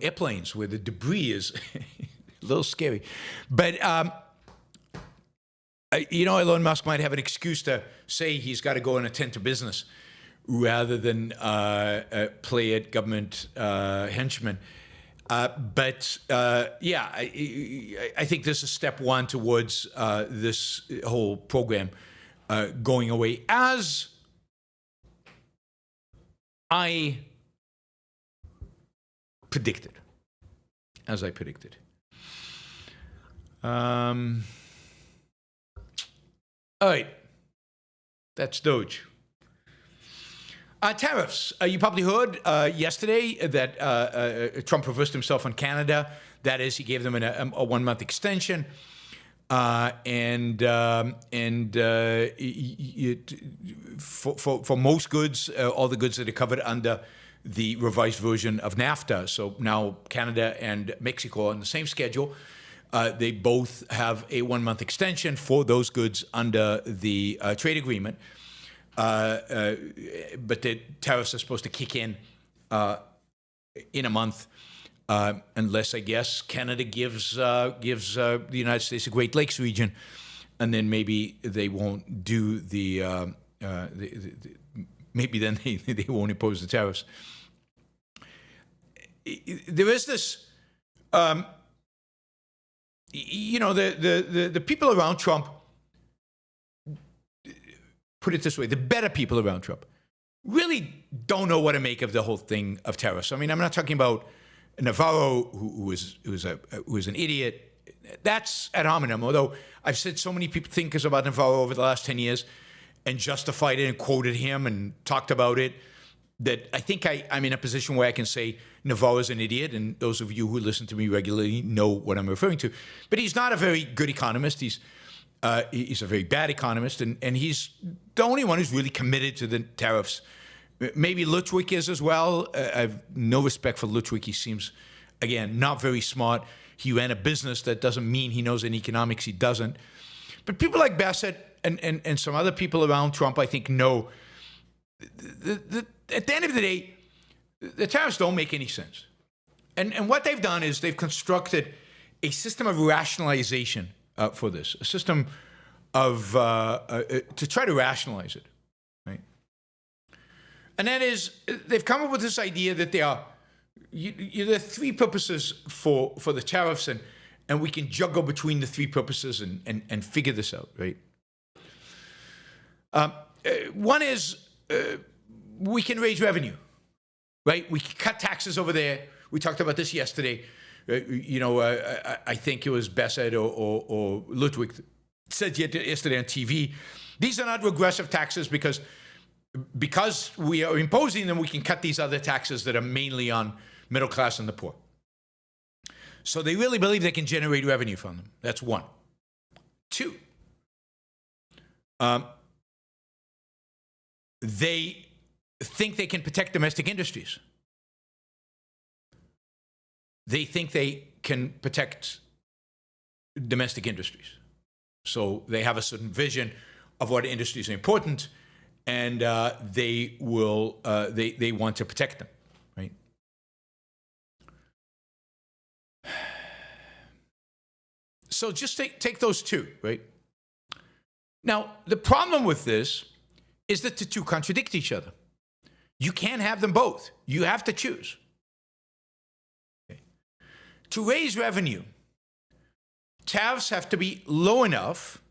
airplanes where the debris is a little scary. But, Elon Musk might have an excuse to say he's got to go and attend to business rather than play at government henchman. I think this is step one towards this whole program going away, as I predicted. All right, that's DOGE. Tariffs. You probably heard yesterday that Trump reversed himself on Canada. That is, he gave them a 1 month extension, for most goods, all the goods that are covered under the revised version of NAFTA. So now Canada and Mexico are on the same schedule. They both have a 1 month extension for those goods under the trade agreement. But the tariffs are supposed to kick in a month, unless, I guess, Canada gives the United States a Great Lakes region, and then maybe they won't do maybe then they won't impose the tariffs. There is this, the people around Trump, put it this way, the better people around Trump really don't know what to make of the whole thing of tariffs. I mean, I'm not talking about Navarro, who was an idiot. That's ad hominem, although I've said so many thinkers about Navarro over the last 10 years and justified it and quoted him and talked about it, that I think I'm in a position where I can say Navarro's an idiot, and those of you who listen to me regularly know what I'm referring to. But he's not a very good economist. He's a very bad economist, and he's the only one who's really committed to the tariffs. Maybe Lutwik is as well. I have no respect for Lutwik. He seems, again, not very smart. He ran a business. That doesn't mean he knows any economics. He doesn't. But people like Bassett and some other people around Trump, I think, know at the end of the day, the tariffs don't make any sense. And what they've done is they've constructed a system of rationalization for this, a system of to try to rationalize it, right? And that is, they've come up with this idea that there are three purposes for the tariffs, and we can juggle between the three purposes and figure this out, right? One is we can raise revenue, right? We can cut taxes over there. We talked about this yesterday. I think it was Bassett or Lutwik said yesterday on TV, these are not regressive taxes because we are imposing them, we can cut these other taxes that are mainly on middle class and the poor. So they really believe they can generate revenue from them. That's one. Two, they think they can protect domestic industries. They think they can protect domestic industries. So they have a certain vision of what industries are important, and they want to protect them, right? So just take those two, right? Now, the problem with this is that the two contradict each other. You can't have them both. You have to choose. Okay. To raise revenue, tariffs have to be low enough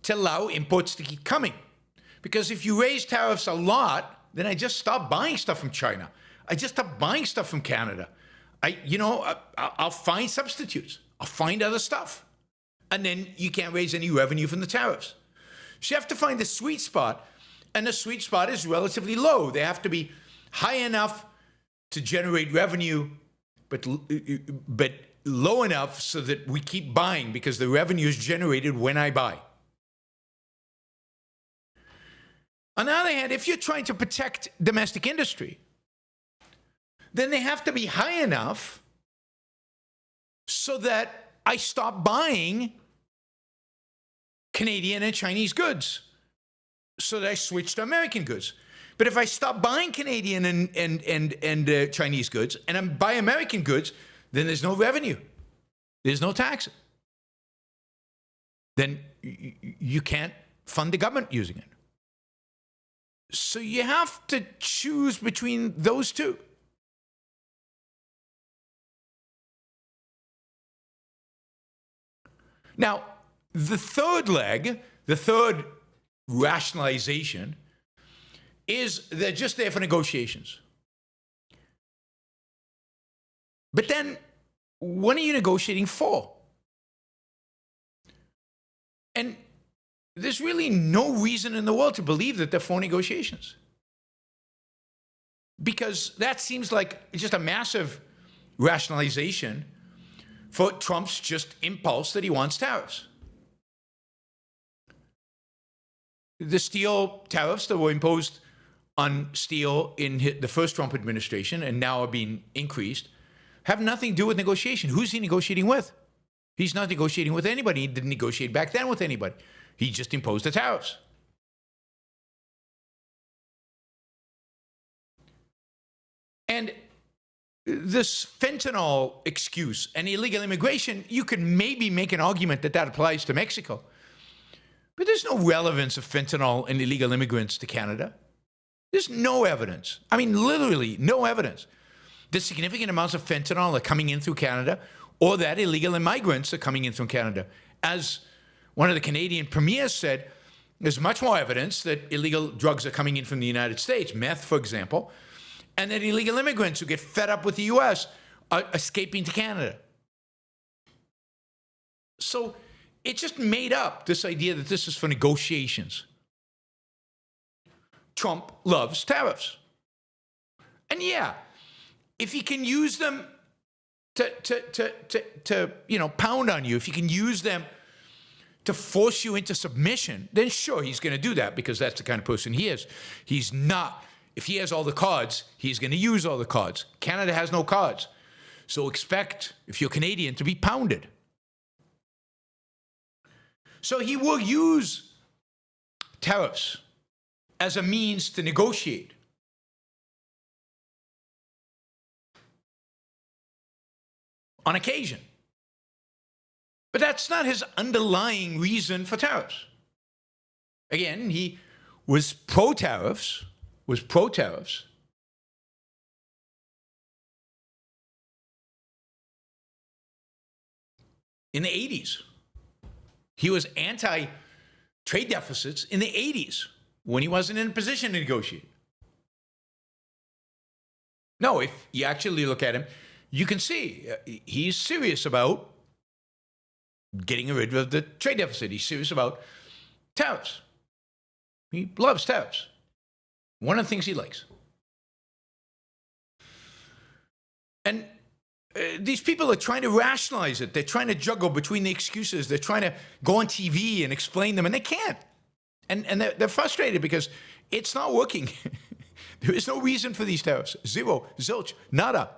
to allow imports to keep coming. Because if you raise tariffs a lot, then I just stop buying stuff from China. I just stop buying stuff from Canada. I'll find substitutes. I'll find other stuff. And then you can't raise any revenue from the tariffs. So you have to find the sweet spot, and the sweet spot is relatively low. They have to be high enough to generate revenue, but low enough so that we keep buying because the revenue is generated when I buy. On the other hand, if you're trying to protect domestic industry, then they have to be high enough so that I stop buying Canadian and Chinese goods, so that I switch to American goods. But if I stop buying Canadian and Chinese goods and I buy American goods, then there's no revenue. There's no tax. Then you can't fund the government using it. So you have to choose between those two. Now, the third leg, the third rationalization, is they're just there for negotiations. But then, what are you negotiating for? And there's really no reason in the world to believe that they're for negotiations. Because that seems like just a massive rationalization for Trump's just impulse that he wants tariffs. The steel tariffs that were imposed on steel in the first Trump administration and now are being increased have nothing to do with negotiation. Who's he negotiating with? He's not negotiating with anybody. He didn't negotiate back then with anybody. He just imposed the tariffs. And this fentanyl excuse and illegal immigration, you could maybe make an argument that that applies to Mexico. But there's no relevance of fentanyl and illegal immigrants to Canada. There's no evidence. I mean, literally no evidence. The significant amounts of fentanyl are coming in through Canada, or that illegal immigrants are coming in from Canada. As one of the Canadian premiers said, there's much more evidence that illegal drugs are coming in from the United States, meth, for example, and that illegal immigrants who get fed up with the U.S. are escaping to Canada. So it just made up this idea that this is for negotiations. Trump loves tariffs. And yeah, if he can use them to pound on you, if he can use them to force you into submission, then sure, he's going to do that because that's the kind of person he is. He's not, if he has all the cards, he's going to use all the cards. Canada has no cards. So expect, if you're Canadian, to be pounded. So he will use tariffs as a means to negotiate. On occasion. But that's not his underlying reason for tariffs. Again, he was pro-tariffs, in the 80s. He was anti-trade deficits in the 80s when he wasn't in a position to negotiate. No, if you actually look at him, you can see he's serious about getting rid of the trade deficit. He's serious about tariffs. He loves tariffs. One of the things he likes. And these people are trying to rationalize it. They're trying to juggle between the excuses. They're trying to go on TV and explain them, and they can't. And they're frustrated because it's not working. There is no reason for these tariffs. Zero, zilch, nada.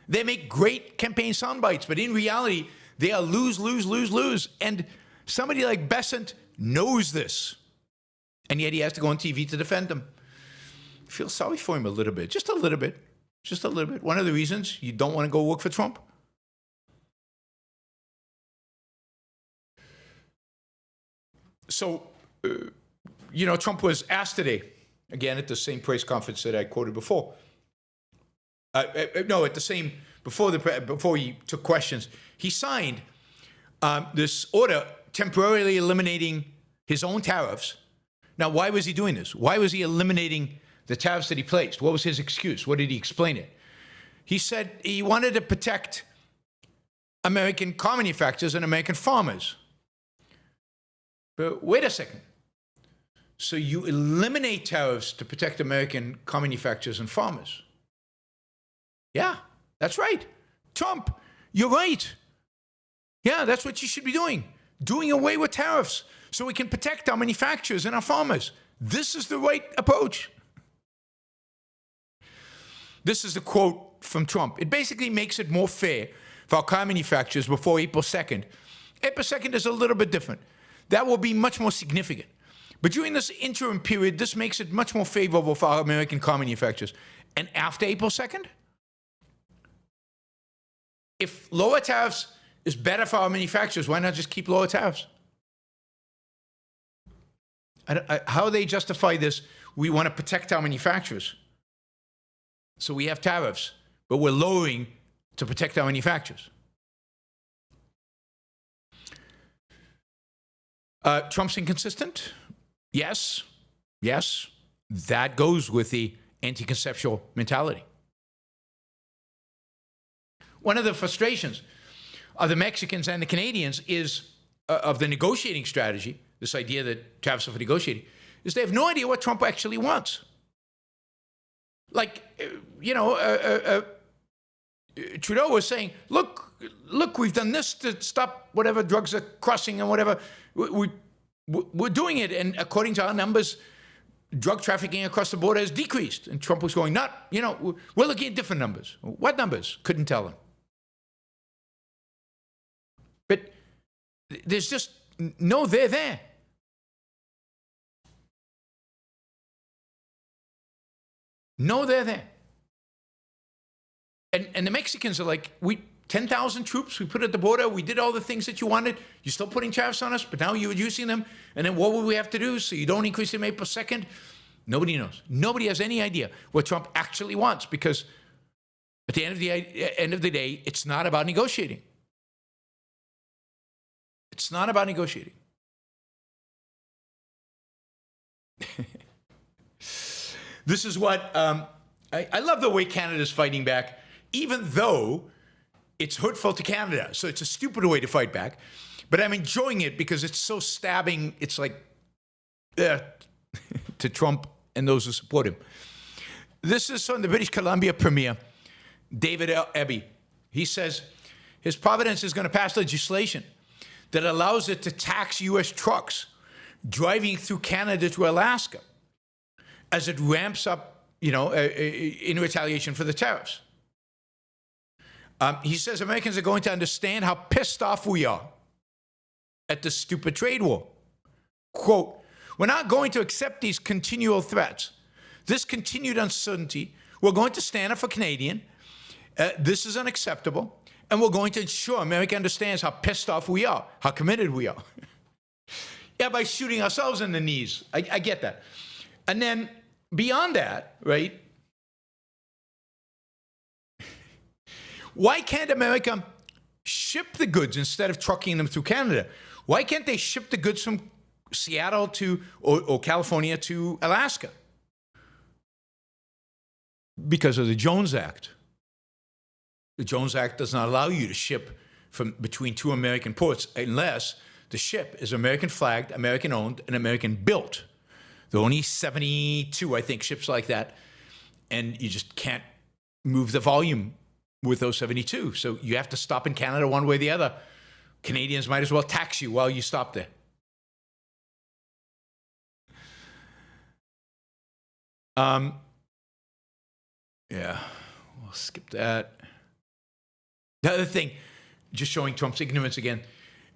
They make great campaign sound bites, but in reality, they are lose, lose, lose, lose. And somebody like Besant knows this. And yet he has to go on TV to defend them. I feel sorry for him a little bit, just a little bit. Just a little bit. One of the reasons you don't want to go work for Trump. So, Trump was asked today, again, at the same press conference that I quoted before. Before he took questions, he signed this order temporarily eliminating his own tariffs. Now, why was he doing this? Why was he eliminating the tariffs that he placed? What was his excuse? What did he explain it? He said he wanted to protect American car manufacturers and American farmers. But wait a second. So you eliminate tariffs to protect American car manufacturers and farmers? Yeah, that's right. Trump, you're right. Yeah, that's what you should be doing. Doing away with tariffs so we can protect our manufacturers and our farmers. This is the right approach. This is a quote from Trump. It basically makes it more fair for our car manufacturers before April 2nd. April 2nd is a little bit different. That will be much more significant. But during this interim period, this makes it much more favorable for our American car manufacturers. And after April 2nd, if lower tariffs is better for our manufacturers, why not just keep lower tariffs? How they justify this, we want to protect our manufacturers. So we have tariffs, but we're lowering to protect our manufacturers. Trump's inconsistent? Yes. Yes. That goes with the anti-conceptual mentality. One of the frustrations of the Mexicans and the Canadians is of the negotiating strategy, this idea that tariffs are for negotiating, is they have no idea what Trump actually wants. Like, Trudeau was saying, look, we've done this to stop whatever drugs are crossing and whatever. We're doing it. And according to our numbers, drug trafficking across the border has decreased. And Trump was going, we're looking at different numbers. What numbers? Couldn't tell him. But there's just no there there. No there there. And the Mexicans are like, 10,000 troops we put at the border. We did all the things that you wanted. You're still putting tariffs on us, but now you're reducing them. And then what will we have to do so you don't increase them April 2nd? Nobody knows. Nobody has any idea what Trump actually wants, because at the end of the day, it's not about negotiating. It's not about negotiating. This is what I love the way Canada's fighting back, even though it's hurtful to Canada. So it's a stupid way to fight back. But I'm enjoying it because it's so stabbing. It's like to Trump and those who support him. This is from the British Columbia Premier, David Eby. He says his Providence is going to pass legislation that allows it to tax U.S. trucks driving through Canada to Alaska as it ramps up, in retaliation for the tariffs. He says Americans are going to understand how pissed off we are at this stupid trade war. Quote, we're not going to accept these continual threats. This continued uncertainty, we're going to stand up for Canadian. This is unacceptable. And we're going to ensure America understands how pissed off we are, how committed we are. Yeah, by shooting ourselves in the knees. I get that. And then beyond that, right? Why can't America ship the goods instead of trucking them through Canada? Why can't they ship the goods from Seattle to or California to Alaska? Because of the Jones Act. The Jones Act does not allow you to ship from between two American ports unless the ship is American flagged, American owned, and American built. There are only 72, I think, ships like that. And you just can't move the volume with those 72. So you have to stop in Canada one way or the other. Canadians might as well tax you while you stop there. Yeah, we'll skip that. The other thing, just showing Trump's ignorance again,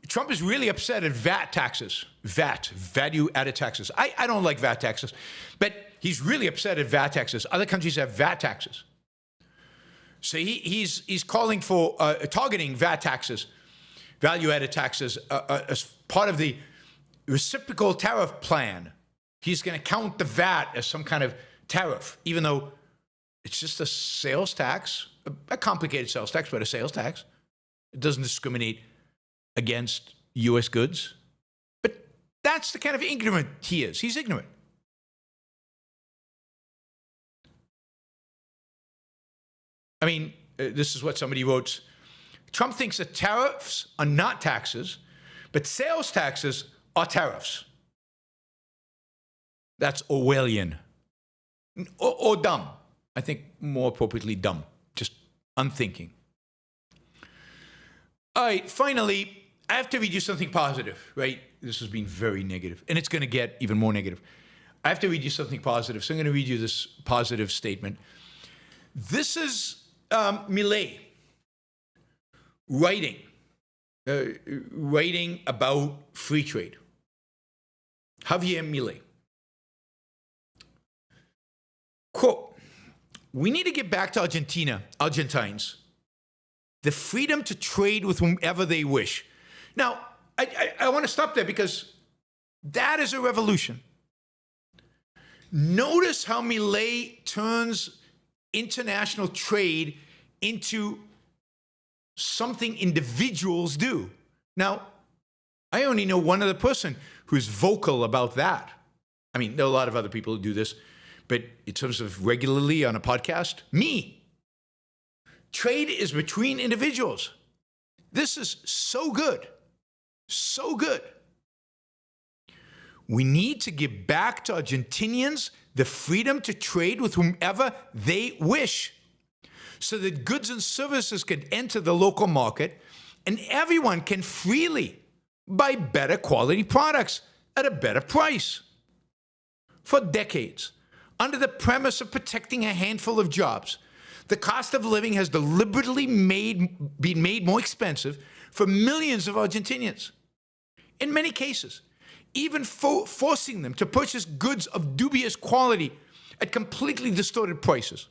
Trump is really upset at VAT taxes. VAT, value-added taxes. I don't like VAT taxes, but he's really upset at VAT taxes. Other countries have VAT taxes. So he's calling for targeting VAT taxes, value-added taxes, as part of the reciprocal tariff plan. He's going to count the VAT as some kind of tariff, even though it's just a sales tax, a complicated sales tax, but a sales tax. It doesn't discriminate against U.S. goods. But that's the kind of ignorant he is. He's ignorant. I mean, this is what somebody wrote. Trump thinks that tariffs are not taxes, but sales taxes are tariffs. That's Orwellian. Or dumb. I think more appropriately dumb. Just unthinking. All right, finally, I have to read you something positive, right? This has been very negative, and it's going to get even more negative. I have to read you something positive, so I'm going to read you this positive statement. This is Milei writing about free trade. Javier Milei. Quote, "We need to get back to Argentines, the freedom to trade with whomever they wish." Now, I want to stop there because that is a revolution. Notice how Milei turns international trade into something individuals do. Now, I only know one other person who's vocal about that. I mean, there are a lot of other people who do this, but in terms of regularly on a podcast, me. Trade is between individuals. This is so good. So good. We need to give back to Argentinians the freedom to trade with whomever they wish, so that goods and services can enter the local market and everyone can freely buy better quality products at a better price. For decades, under the premise of protecting a handful of jobs, the cost of living has deliberately been made more expensive for millions of Argentinians. In many cases, even forcing them to purchase goods of dubious quality at completely distorted prices.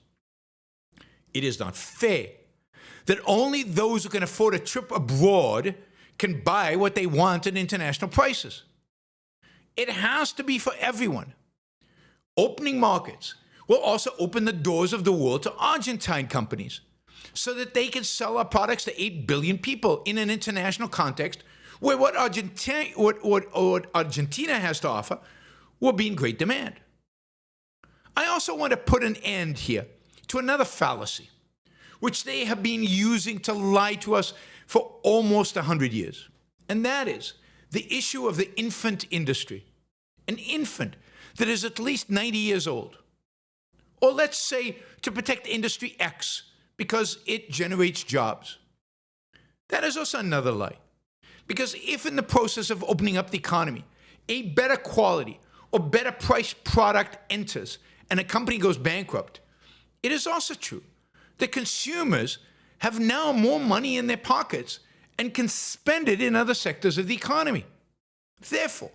It is not fair that only those who can afford a trip abroad can buy what they want at international prices. It has to be for everyone. Opening markets will also open the doors of the world to Argentine companies so that they can sell our products to 8 billion people in an international context where what Argentina has to offer will be in great demand. I also want to put an end here to another fallacy, which they have been using to lie to us for almost 100 years, and that is the issue of the infant industry. An infant that is at least 90 years old. Or let's say to protect industry X because it generates jobs. That is also another lie. Because if in the process of opening up the economy, a better quality or better priced product enters and a company goes bankrupt, it is also true that consumers have now more money in their pockets and can spend it in other sectors of the economy. Therefore,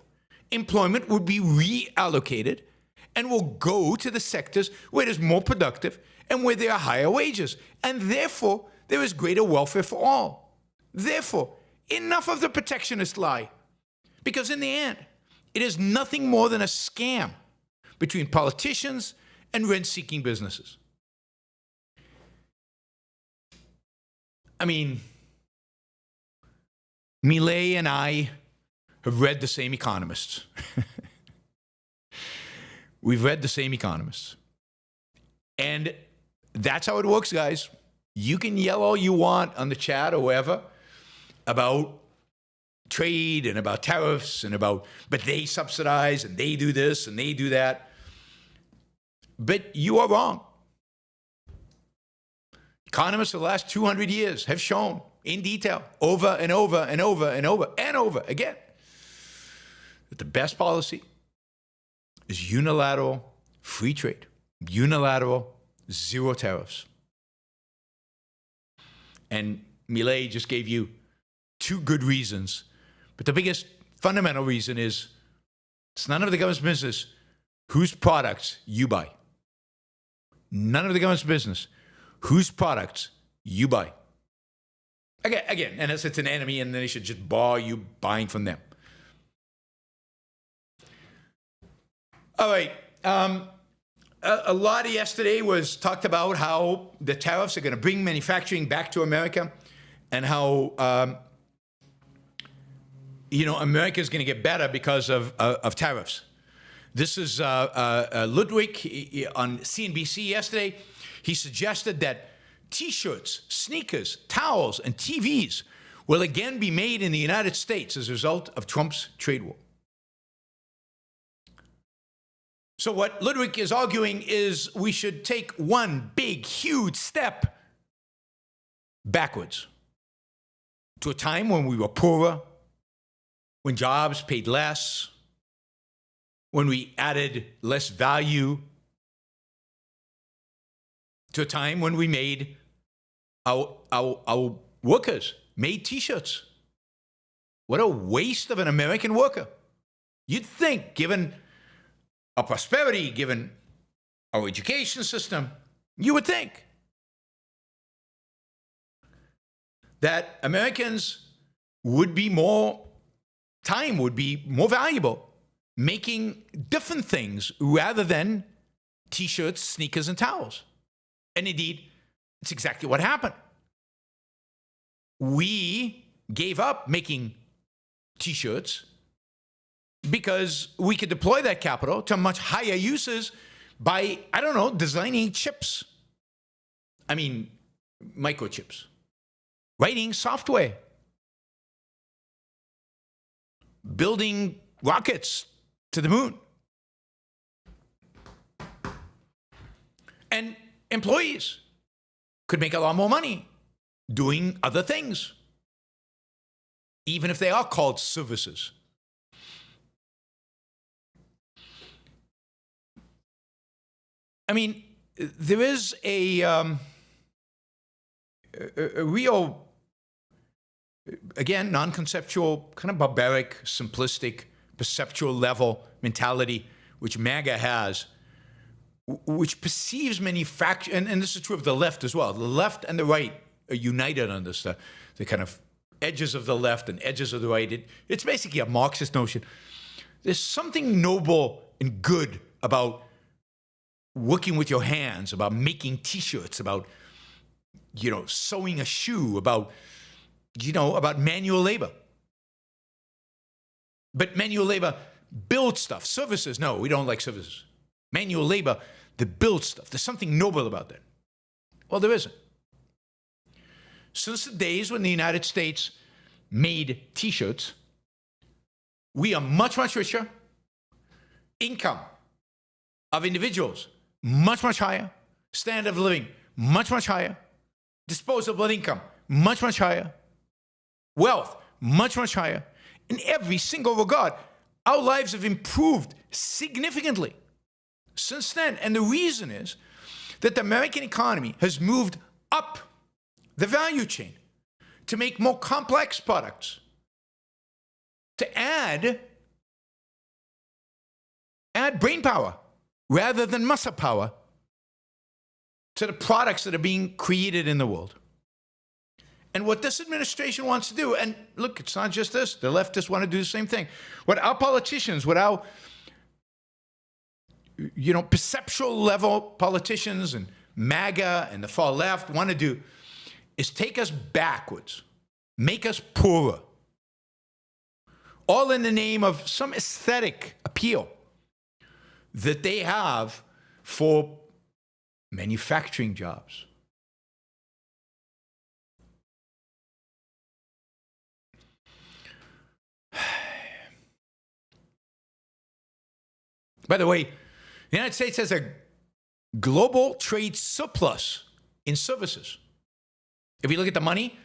employment would be reallocated and will go to the sectors where it is more productive and where there are higher wages. And therefore, there is greater welfare for all. Therefore, enough of the protectionist lie. Because in the end, it is nothing more than a scam between politicians and rent-seeking businesses. I mean, Milei and I have read the same economists. We've read the same economists. And that's how it works, guys. You can yell all you want on the chat or wherever about trade and about tariffs and about, but they subsidize and they do this and they do that. But you are wrong. Economists for the last 200 years have shown in detail over and over and over and over and over again that the best policy is unilateral free trade, unilateral zero tariffs. And Milei just gave you two good reasons. But the biggest fundamental reason is it's none of the government's business whose products you buy. None of the government's business whose products you buy. Again, unless it's an enemy and then they should just bar you buying from them. All right. A lot yesterday was talked about how the tariffs are going to bring manufacturing back to America and how, America is going to get better because of tariffs. This is Ludwig on CNBC yesterday. He suggested that T-shirts, sneakers, towels, and TVs will again be made in the United States as a result of Trump's trade war. So what Ludwig is arguing is we should take one big, huge step backwards to a time when we were poorer, when jobs paid less, when we added less value to a time when we made our workers made T-shirts. What a waste of an American worker. You'd think, given our prosperity, given our education system, you would think that Americans would be more, time would be more valuable making different things rather than T-shirts, sneakers, and towels. And indeed, it's exactly what happened. We gave up making T-shirts because we could deploy that capital to much higher uses by, I don't know, designing chips. I mean, microchips. Writing software. Building rockets to the moon. And employees could make a lot more money doing other things, even if they are called services. I mean, there is a real, again, non-conceptual, kind of barbaric, simplistic, perceptual level mentality, which MAGA has, which perceives manufacture, and this is true of the left as well. The left and the right are united on this, the kind of edges of the left and edges of the right. It's basically a Marxist notion. There's something noble and good about working with your hands, about making T-shirts, about, sewing a shoe, about manual labor. But manual labor builds stuff. Services, no, we don't like services. Manual labor, they build stuff. There's something noble about that. Well, there isn't. Since the days when the United States made T-shirts, we are much, much richer. Income of individuals, much, much higher. Standard of living, much, much higher. Disposable income, much, much higher. Wealth, much, much higher. In every single regard, our lives have improved significantly since then. And the reason is that the American economy has moved up the value chain to make more complex products, to add brain power rather than muscle power to the products that are being created in the world. And what this administration wants to do, and look, it's not just this, the leftists want to do the same thing. What our politicians, what our perceptual level politicians and MAGA and the far left want to do is take us backwards, make us poorer, all in the name of some aesthetic appeal that they have for manufacturing jobs. By the way, the United States has a global trade surplus in services. If you look at the money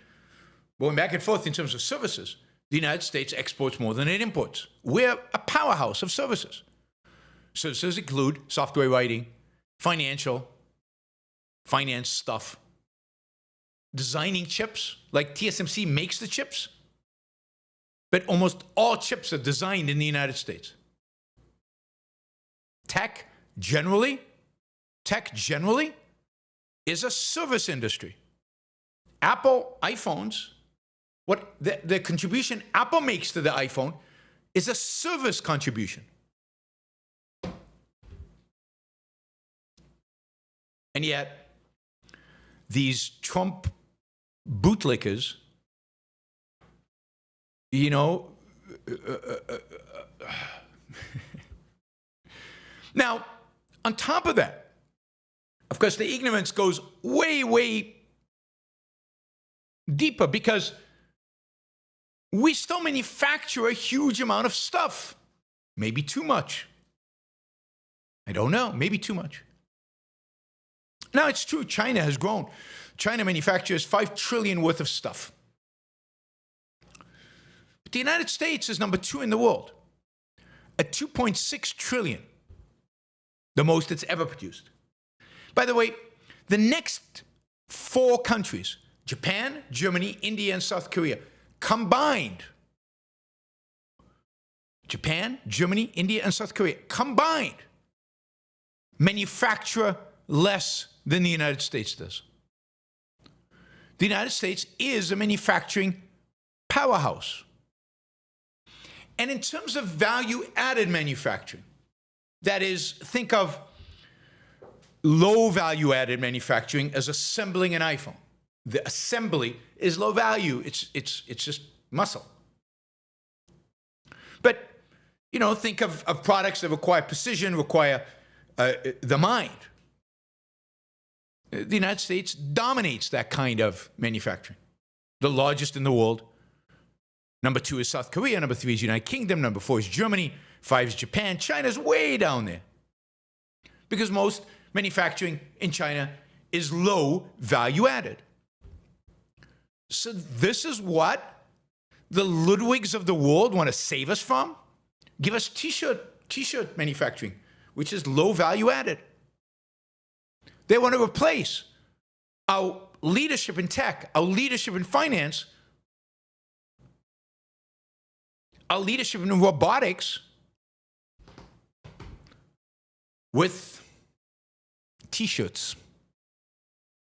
going back and forth in terms of services, the United States exports more than it imports. We're a powerhouse of services. Services include software writing, finance stuff, designing chips, like TSMC makes the chips, but almost all chips are designed in the United States. Tech generally is a service industry. Apple iPhones, what the contribution Apple makes to the iPhone is a service contribution. And yet, these Trump bootlickers, now, on top of that, of course, the ignorance goes way, way deeper because we still manufacture a huge amount of stuff. Maybe too much. I don't know, maybe too much. Now, it's true, China has grown. China manufactures $5 trillion worth of stuff. But the United States is number 2 in the world at $2.6 trillion, the most it's ever produced. By the way, The next 4 countries, Japan, Germany, India, and South Korea, combined, Japan, Germany, India, and South Korea combined manufacture less than the United States does. The United States is a manufacturing powerhouse. And in terms of value-added manufacturing, that is, think of low value-added manufacturing as assembling an iPhone. The assembly is low value. It's just muscle. But, you know, think of products that require precision, require the mind. The United States dominates that kind of manufacturing. The largest in the world. Number 2 is South Korea. Number 3 is United Kingdom. Number 4 is Germany. 5 is Japan. China's way down there. Because most manufacturing in China is low value added. So this is what the Ludwigs of the world want to save us from? Give us t-shirt manufacturing, which is low value added. They want to replace our leadership in tech, our leadership in finance, our leadership in robotics with t-shirts.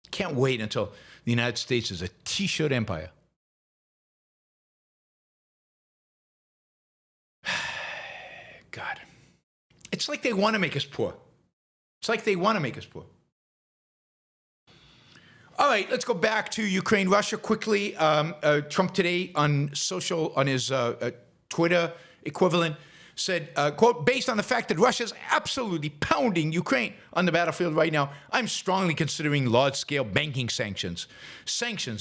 Can't wait until the United States is a t-shirt empire. God. It's like they want to make us poor. It's like they want to make us poor. All right, let's go back to Ukraine, Russia quickly. Trump today on his Twitter equivalent said, quote, based on the fact that Russia is absolutely pounding Ukraine on the battlefield right now, I'm strongly considering large-scale banking sanctions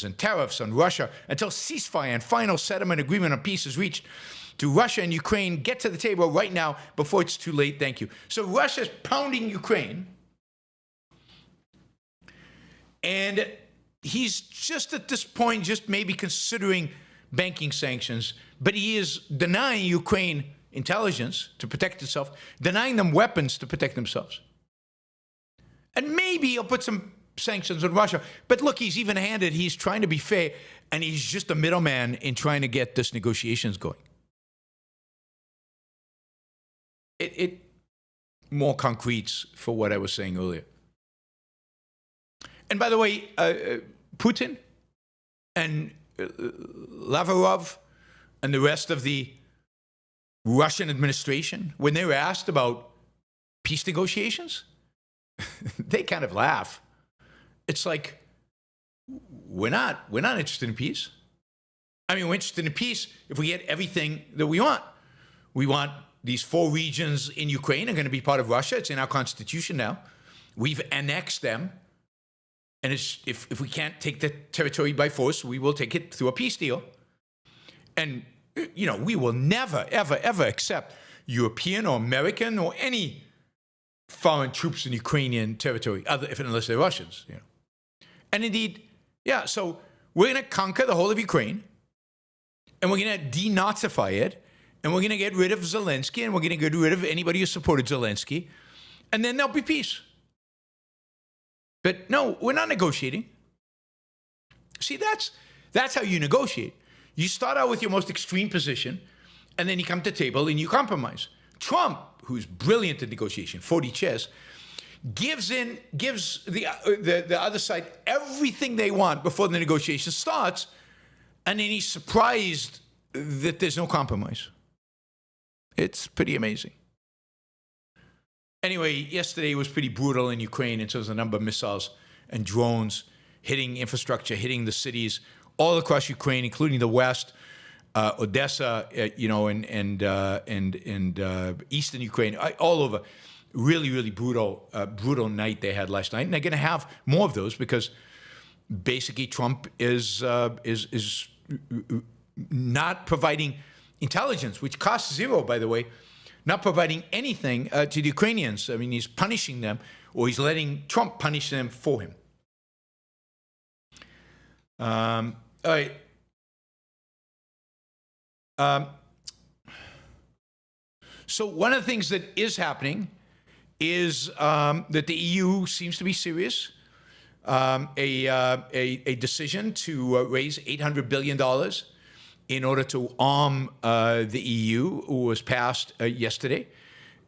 and tariffs on Russia until ceasefire and final settlement agreement on peace is reached. To Russia and Ukraine, get to the table right now before it's too late. Thank you. So Russia's pounding Ukraine. And he's just at this point just maybe considering banking sanctions, but he is denying Ukraine intelligence to protect itself, denying them weapons to protect themselves. And maybe he'll put some sanctions on Russia. But look, he's even-handed. He's trying to be fair, and he's just a middleman in trying to get this negotiations going. It more concretes for what I was saying earlier. And by the way, Putin and Lavrov and the rest of the Russian administration, when they were asked about peace negotiations, they kind of laugh. It's like, we're not interested in peace. I mean, we're interested in peace if we get everything that we want. We want these 4 regions in Ukraine are going to be part of Russia. It's in our constitution now. We've annexed them. And if we can't take the territory by force, we will take it through a peace deal. And, you know, we will never, ever, ever accept European or American or any foreign troops in Ukrainian territory, unless they're Russians. You know. And indeed, yeah, so we're going to conquer the whole of Ukraine, and we're going to denazify it, and we're going to get rid of Zelensky, and we're going to get rid of anybody who supported Zelensky, and then there'll be peace. But no, we're not negotiating. See, that's how you negotiate. You start out with your most extreme position, and then you come to the table and you compromise. Trump, who's brilliant at negotiation, 40 chess, gives the other side everything they want before the negotiation starts, and then he's surprised that there's no compromise. It's pretty amazing. Anyway, yesterday was pretty brutal in Ukraine in terms of the number of missiles and drones hitting infrastructure, hitting the cities all across Ukraine, including the west, Odessa, and eastern Ukraine, all over. Really, really brutal night they had last night, and they're going to have more of those because basically Trump is not providing intelligence, which costs zero, by the way. Not providing anything to the Ukrainians. I mean, he's punishing them, or he's letting Trump punish them for him. All right. So one of the things that is happening is that the EU seems to be serious a decision to raise $800 billion in order to arm the EU, who was passed yesterday.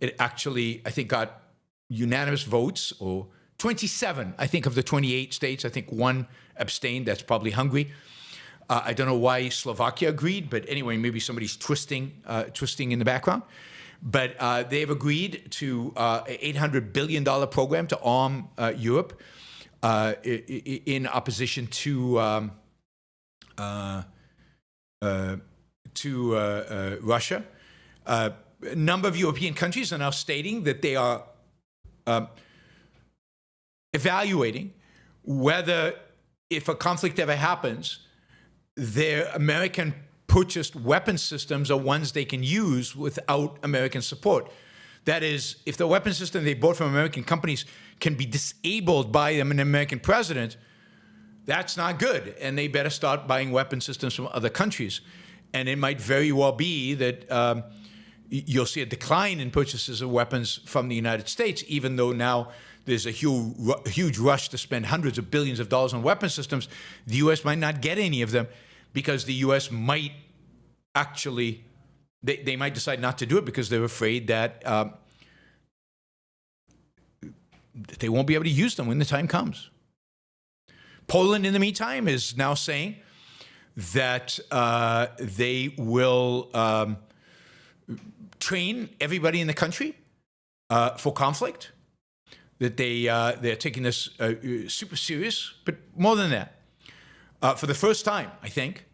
It actually, I think, got unanimous votes, or 27, I think, of the 28 states. I think one abstained. That's probably Hungary. I don't know why Slovakia agreed, but anyway, maybe somebody's twisting in the background. But they've agreed to an $800 billion program to arm Europe in opposition to Russia. A number of European countries are now stating that they are evaluating whether, if a conflict ever happens, their American purchased weapon systems are ones they can use without American support. That is, if the weapon system they bought from American companies can be disabled by an American president, that's not good. And they better start buying weapon systems from other countries. And it might very well be that you'll see a decline in purchases of weapons from the United States, even though now there's a huge rush to spend hundreds of billions of dollars on weapon systems. The U.S. might not get any of them because the U.S. might actually, they might decide not to do it because they're afraid that they won't be able to use them when the time comes. Poland, in the meantime, is now saying that they will train everybody in the country for conflict, that they're taking this super serious, but more than that. For the first time, I think,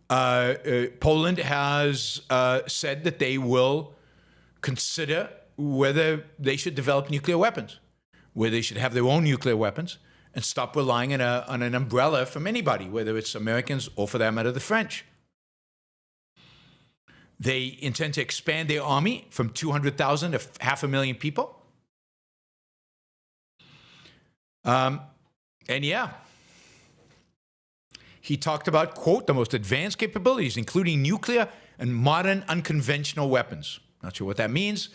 Poland has said that they will consider whether they should develop nuclear weapons, whether they should have their own nuclear weapons and stop relying on an umbrella from anybody, whether it's Americans or, for that matter, the French. They intend to expand their army from 200,000 to 500,000 people. And yeah, he talked about, quote, the most advanced capabilities, including nuclear and modern unconventional weapons. Not sure what that means,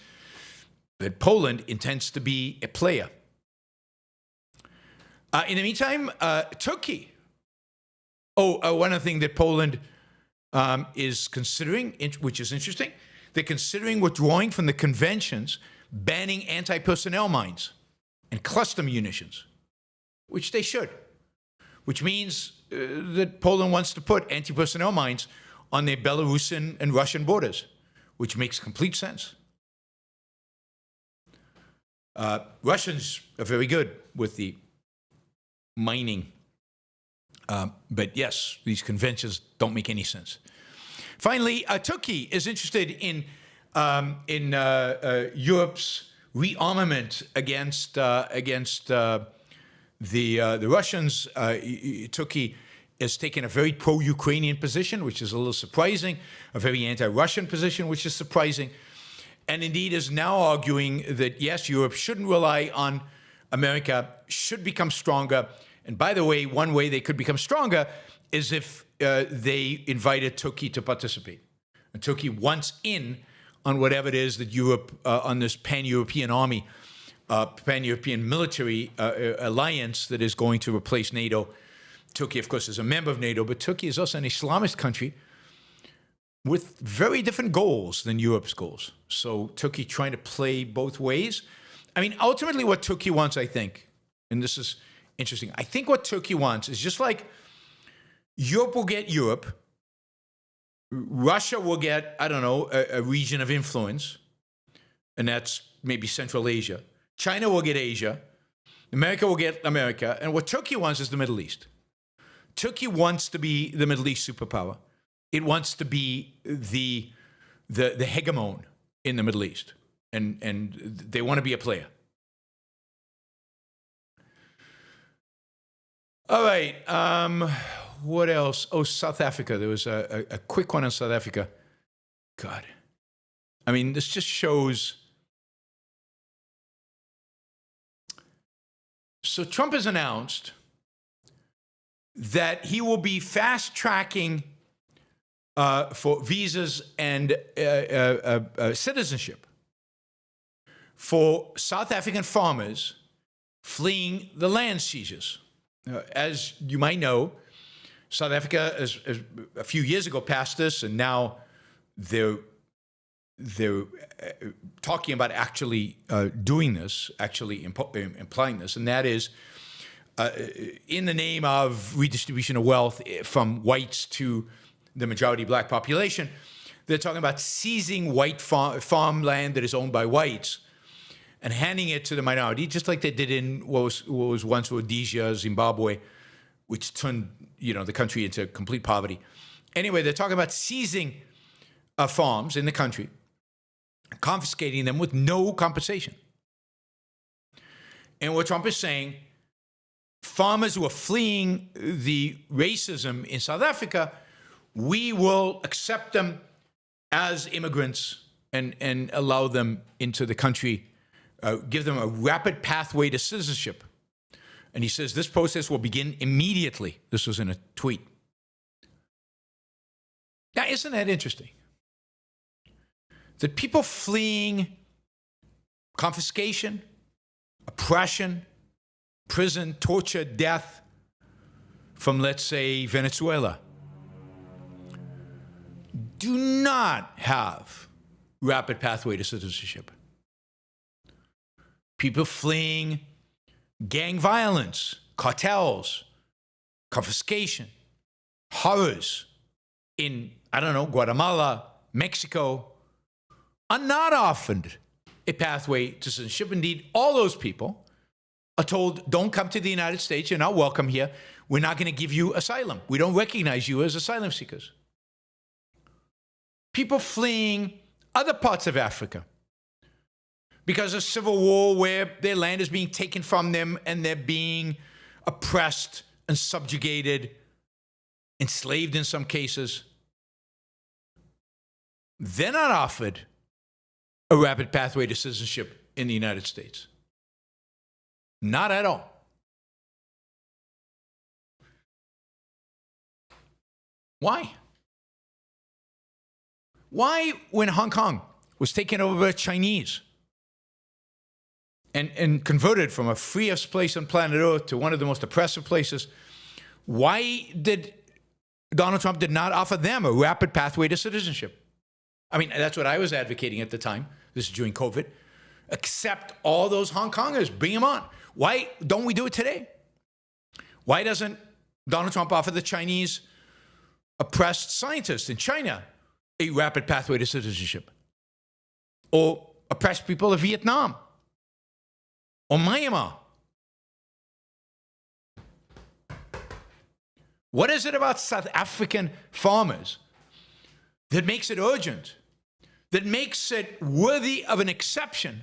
but Poland intends to be a player. In the meantime, Turkey. One other thing that Poland is considering, which is interesting, they're considering withdrawing from the conventions banning anti-personnel mines and cluster munitions, which they should, which means that Poland wants to put anti-personnel mines on their Belarusian and Russian borders, which makes complete sense. Russians are very good with the mining. But yes, these conventions don't make any sense. Finally, Turkey is interested in Europe's rearmament against the Russians. Turkey has taken a very pro-Ukrainian position, which is a little surprising, a very anti-Russian position, which is surprising, and indeed is now arguing that, yes, Europe shouldn't rely on America, should become stronger. And by the way, one way they could become stronger is if they invited Turkey to participate. And Turkey wants in on whatever it is that Europe, on this pan-European army, pan-European military alliance that is going to replace NATO. Turkey, of course, is a member of NATO, but Turkey is also an Islamist country with very different goals than Europe's goals. So Turkey trying to play both ways. I mean, ultimately what Turkey wants, I think, and this is interesting, I think what Turkey wants is just like Europe will get Europe, Russia will get, I don't know, a region of influence, and that's maybe Central Asia. China will get Asia, America will get America, and what Turkey wants is the Middle East. Turkey wants to be the Middle East superpower. It wants to be the hegemon in the Middle East, and they want to be a player. All right, what else? Oh, South Africa. There was a quick one on South Africa. God. I mean, this just shows. So Trump has announced that he will be fast-tracking for visas and citizenship for South African farmers fleeing the land seizures. as you might know, South Africa, a few years ago, passed this, and now they're talking about actually doing this, actually implying this, and that is in the name of redistribution of wealth from whites to the majority black population. They're talking about seizing white farmland that is owned by whites and handing it to the minority, just like they did in what was once Rhodesia, Zimbabwe, which turned the country into complete poverty. Anyway, they're talking about seizing farms in the country, confiscating them with no compensation. And what Trump is saying, farmers who are fleeing the racism in South Africa, we will accept them as immigrants and allow them into the country, give them a rapid pathway to citizenship. And he says this process will begin immediately. This was in a tweet. Now, isn't that interesting? That people fleeing confiscation, oppression, prison, torture, death from, let's say, Venezuela, do not have rapid pathway to citizenship. People fleeing gang violence, cartels, confiscation, horrors in, Guatemala, Mexico, are not offered a pathway to citizenship. Indeed, all those people are told, don't come to the United States, you're not welcome here, we're not going to give you asylum. We don't recognize you as asylum seekers. People fleeing other parts of Africa because of civil war where their land is being taken from them and they're being oppressed and subjugated, enslaved in some cases. They're not offered a rapid pathway to citizenship in the United States. Not at all. Why? Why, when Hong Kong was taken over by Chinese and converted from a freest place on planet Earth to one of the most oppressive places, why did Donald Trump did not offer them a rapid pathway to citizenship? I mean, that's what I was advocating at the time. This is during COVID. Accept all those Hong Kongers, bring them on. Why don't we do it today? Why doesn't Donald Trump offer the Chinese oppressed scientists in China a rapid pathway to citizenship? Or oppressed people of Vietnam? Or Myanmar? What is it about South African farmers that makes it urgent, that makes it worthy of an exception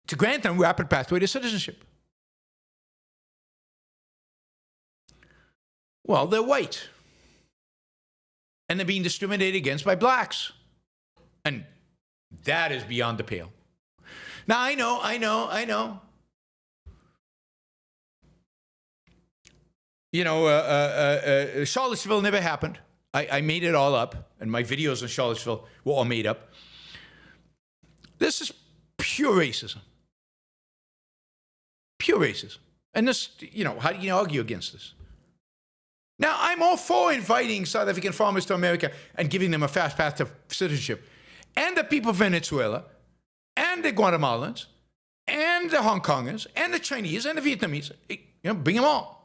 to grant them rapid pathway to citizenship? Well, they're white. And they're being discriminated against by blacks. And that is beyond the pale. Now, I know. Charlottesville never happened. I made it all up, and my videos on Charlottesville were all made up. This is pure racism. Pure racism. And this, how do you argue against this? Now, I'm all for inviting South African farmers to America and giving them a fast path to citizenship. And the people of Venezuela, and the Guatemalans, and the Hong Kongers, and the Chinese, and the Vietnamese. Bring them all.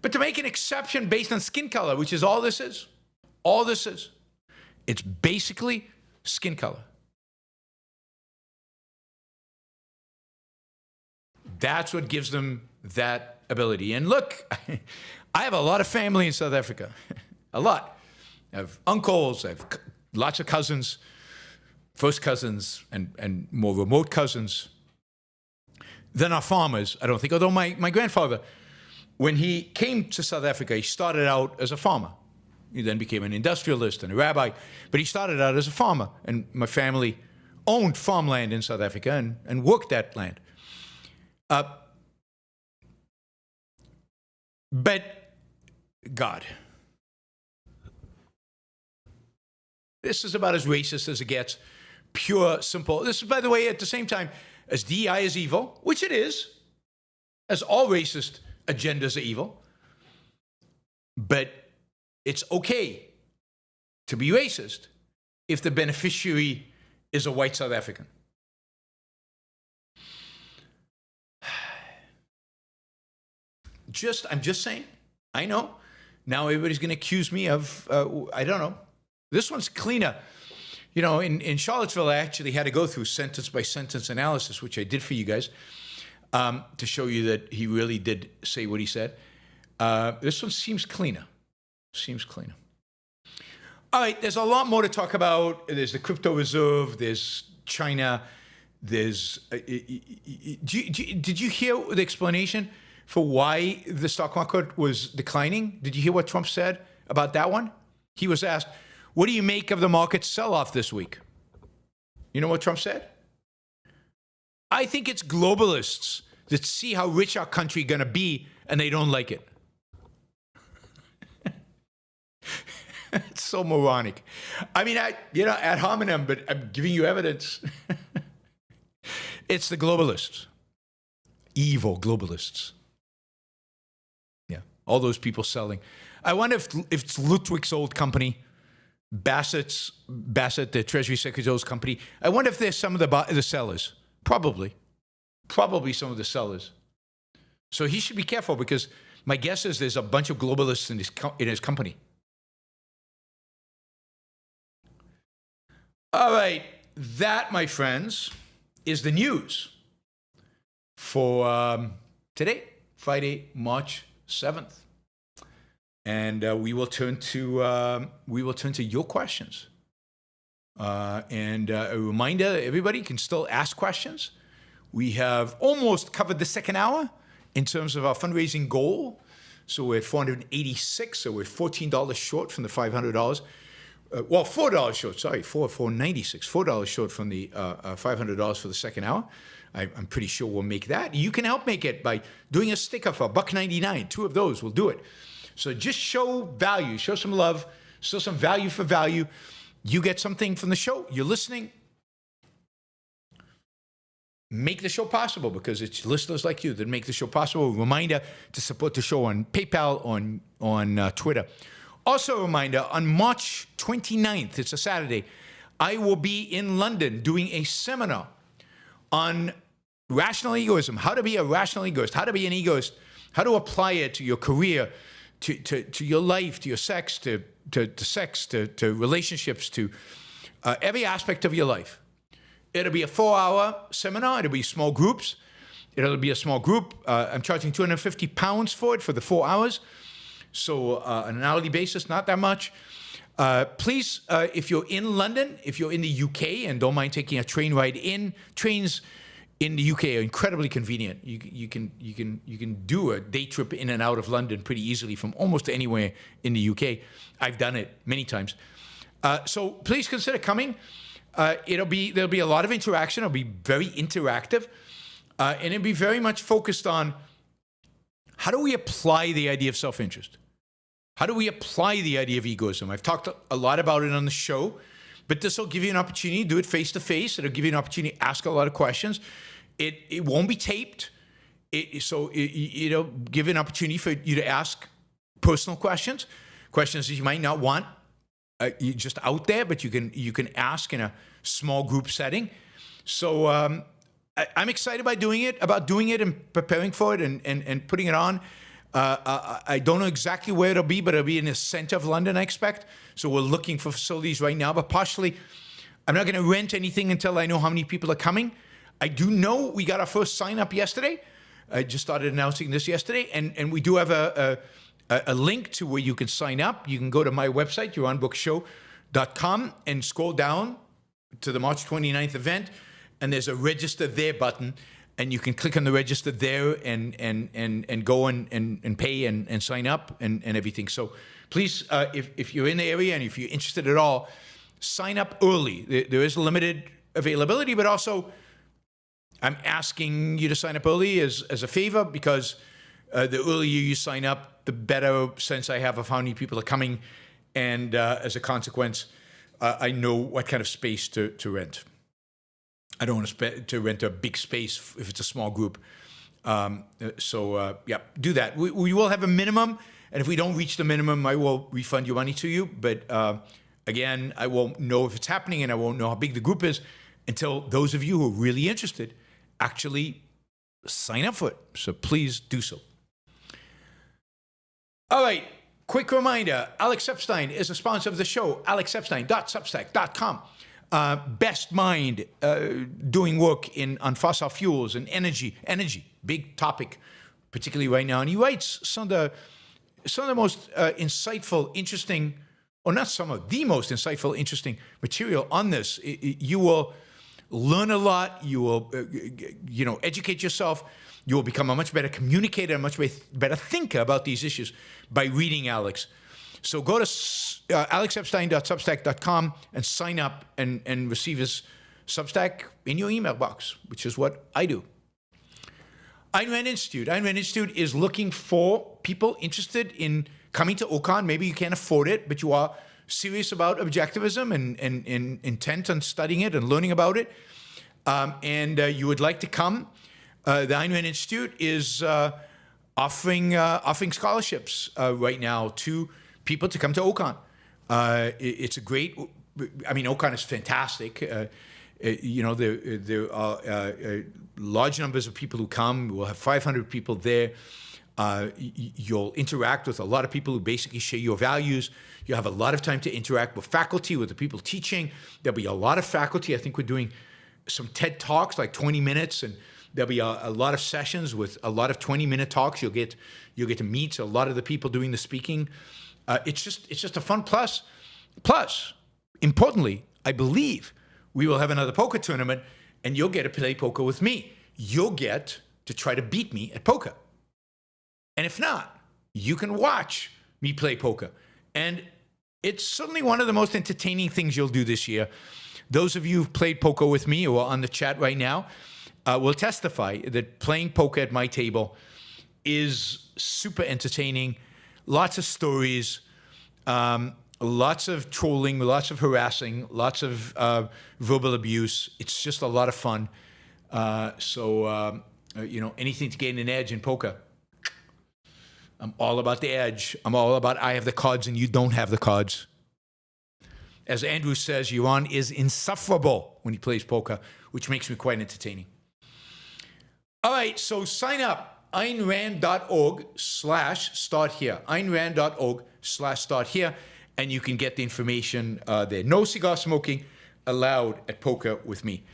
But to make an exception based on skin color, which is all this is, it's basically skin color. That's what gives them that ability. And look, I have a lot of family in South Africa. A lot. I have uncles, I have lots of cousins, first cousins, and more remote cousins. They're not farmers, I don't think, although my grandfather, when he came to South Africa, he started out as a farmer. He then became an industrialist and a rabbi, but he started out as a farmer. And my family owned farmland in South Africa and worked that land. But God, this is about as racist as it gets. Pure, simple. This is, by the way, at the same time, as DEI is evil, which it is. as all racist agendas are evil, but it's okay to be racist if the beneficiary is a white South African. I'm just saying. I know. Now everybody's going to accuse me of, I don't know. This one's cleaner. You know, in Charlottesville, I actually had to go through sentence by sentence analysis, which I did for you guys, to show you that he really did say what he said. This one seems cleaner. Seems cleaner. All right, there's a lot more to talk about. There's the crypto reserve. There's China. There's. Did you hear the explanation for why the stock market was declining? Did you hear what Trump said about that one? He was asked, "What do you make of the market sell-off this week?" You know what Trump said? "I think it's globalists that see how rich our country going to be and they don't like it." It's so moronic. I mean, ad hominem, but I'm giving you evidence. It's the globalists. Evil globalists. Yeah, all those people selling. I wonder if it's Ludwig's old company, Bassett, the Treasury Secretary's company. I wonder if there's some of the sellers. Probably some of the sellers. So he should be careful, because my guess is there's a bunch of globalists in his company. All right, that, my friends, is the news for today, Friday, March 7th. And we will turn to your questions. And a reminder, everybody can still ask questions. We have almost covered the second hour in terms of our fundraising goal. So we're at $486, so we're $14 short from the $500. Well, $4 short, sorry, $496, $4 short from the $500 for the second hour. I'm pretty sure we'll make that. You can help make it by doing a sticker for $1.99. 2 of those will do it. So just show value, show some love, show some value for value. You get something from the show. You're listening. Make the show possible, because it's listeners like you that make the show possible. Reminder to support the show on PayPal, on Twitter. Also a reminder, on March 29th, it's a Saturday, I will be in London doing a seminar on rational egoism, how to be a rational egoist, how to be an egoist, how to apply it to your career, to your life, to your sex, to relationships, to every aspect of your life. It'll be a 4-hour seminar. It'll be small groups. It'll be a small group. I'm charging £250 for it for the 4 hours. So on an hourly basis, not that much. Please, if you're in London, if you're in the UK and don't mind taking a train ride in, trains in the UK are incredibly convenient. You can do a day trip in and out of London pretty easily from almost anywhere in the UK. I've done it many times. So please consider coming. There'll be a lot of interaction. It'll be very interactive, and it'll be very much focused on how do we apply the idea of self-interest? How do we apply the idea of egoism? I've talked a lot about it on the show, but this will give you an opportunity to do it face-to-face. It'll give you an opportunity to ask a lot of questions. It won't be taped, so it'll give an opportunity for you to ask personal questions that you might not want just out there, but you can ask in a small group setting. So I'm excited about doing it and preparing for it and putting it on. I don't know exactly where it'll be, but it'll be in the center of London, I expect. So we're looking for facilities right now, but partially, I'm not going to rent anything until I know how many people are coming. I do know we got our first sign up yesterday. I just started announcing this yesterday, and we do have a link to where you can sign up. You can go to my website, yaronbrookshow.com, and scroll down to the March 29th event, and there's a register there button, and you can click on the register there and go and pay and sign up and everything. So please, if you're in the area and if you're interested at all, sign up early. There is limited availability, but also I'm asking you to sign up early as a favor, because the earlier you sign up, the better sense I have of how many people are coming. And as a consequence, I know what kind of space to rent. I don't want to rent a big space if it's a small group. Yeah, do that. We will have a minimum, and if we don't reach the minimum, I will refund your money to you. But again, I won't know if it's happening, and I won't know how big the group is until those of you who are really interested actually sign up for it. So please do so. All right, quick reminder, Alex Epstein is a sponsor of the show, alexepstein.substack.com. Best mind doing work on fossil fuels and energy, big topic, particularly right now. And he writes some of the most insightful, interesting, or not some of the most insightful, interesting material on this. You will learn a lot. You will, educate yourself. You will become a much better communicator, a much better thinker about these issues by reading Alex. So go to alexepstein.substack.com and sign up and receive his Substack in your email box, which is what I do. Ayn Rand Institute. Ayn Rand Institute is looking for people interested in coming to OCON. Maybe you can't afford it, but you are serious about objectivism and intent on studying it and learning about it, and you would like to come. The Ayn Rand Institute is offering scholarships right now to people to come to OCON. It's a great, OCON is fantastic. There are large numbers of people who come. We'll have 500 people there. You'll interact with a lot of people who basically share your values. You'll have a lot of time to interact with faculty, with the people teaching. There'll be a lot of faculty. I think we're doing some TED Talks, like 20 minutes, and there'll be a lot of sessions with a lot of 20-minute talks. You'll get to meet a lot of the people doing the speaking. It's just a fun plus. Plus, importantly, I believe we will have another poker tournament, and you'll get to play poker with me. You'll get to try to beat me at poker. And if not, you can watch me play poker. And it's certainly one of the most entertaining things you'll do this year. Those of you who've played poker with me or are on the chat right now will testify that playing poker at my table is super entertaining. Lots of stories, lots of trolling, lots of harassing, lots of verbal abuse. It's just a lot of fun. Anything to gain an edge in poker. I'm all about the edge. I'm all about I have the cards and you don't have the cards. As Andrew says, Yaron is insufferable when he plays poker, which makes me quite entertaining. All right, so sign up. AynRand.org/start here. AynRand.org/start here, and you can get the information there. No cigar smoking allowed at poker with me.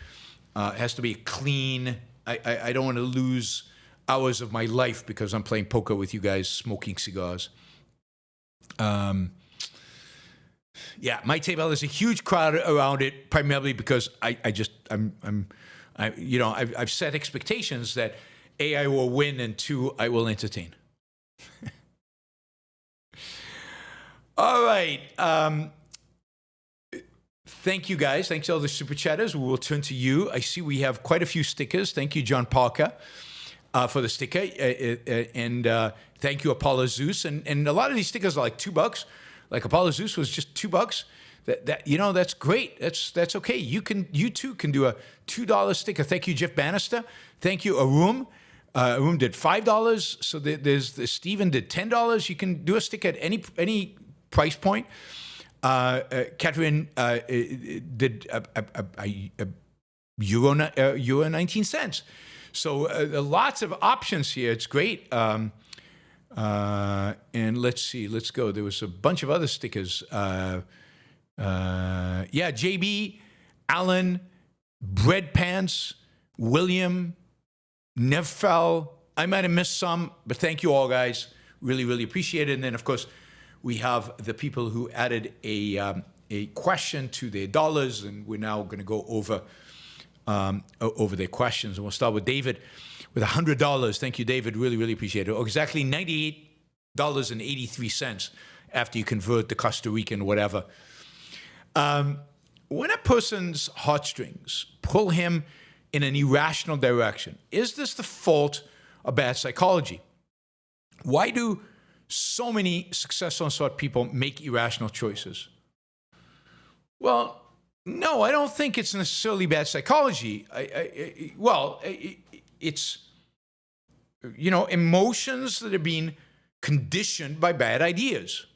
It has to be clean. I don't want to lose hours of my life because I'm playing poker with you guys smoking cigars. My table has a huge crowd around it, primarily because I've set expectations that A, I will win, and 2, I will entertain. All right. Thank you, guys. Thanks to all the super chatters. We will turn to you. I see we have quite a few stickers. Thank you, John Parker, for the sticker. And thank you, Apollo Zeus. And a lot of these stickers are like $2. Like Apollo Zeus was just $2. That's great. That's okay. You too can do a $2 sticker. Thank you, Jeff Bannister. Thank you, Arum. Arum did $5. So there's Stephen did $10. You can do a sticker at any price point. Catherine did a euro 19 cents. So lots of options here. It's great. And let's see. Let's go. There was a bunch of other stickers. JB, Alan, Bread Pants, William, Nevfell. I might have missed some, but thank you all, guys. Really, really appreciate it. And then, of course, we have the people who added a question to their dollars, and we're now going to go over their questions. And we'll start with David with $100. Thank you, David. Really, really appreciate it. Or exactly $98.83 after you convert the Costa Rican whatever. When a person's heartstrings pull him in an irrational direction, is this the fault of bad psychology? Why do so many successful and smart people make irrational choices? Well, no, I don't think it's necessarily bad psychology. It's emotions that have been conditioned by bad ideas,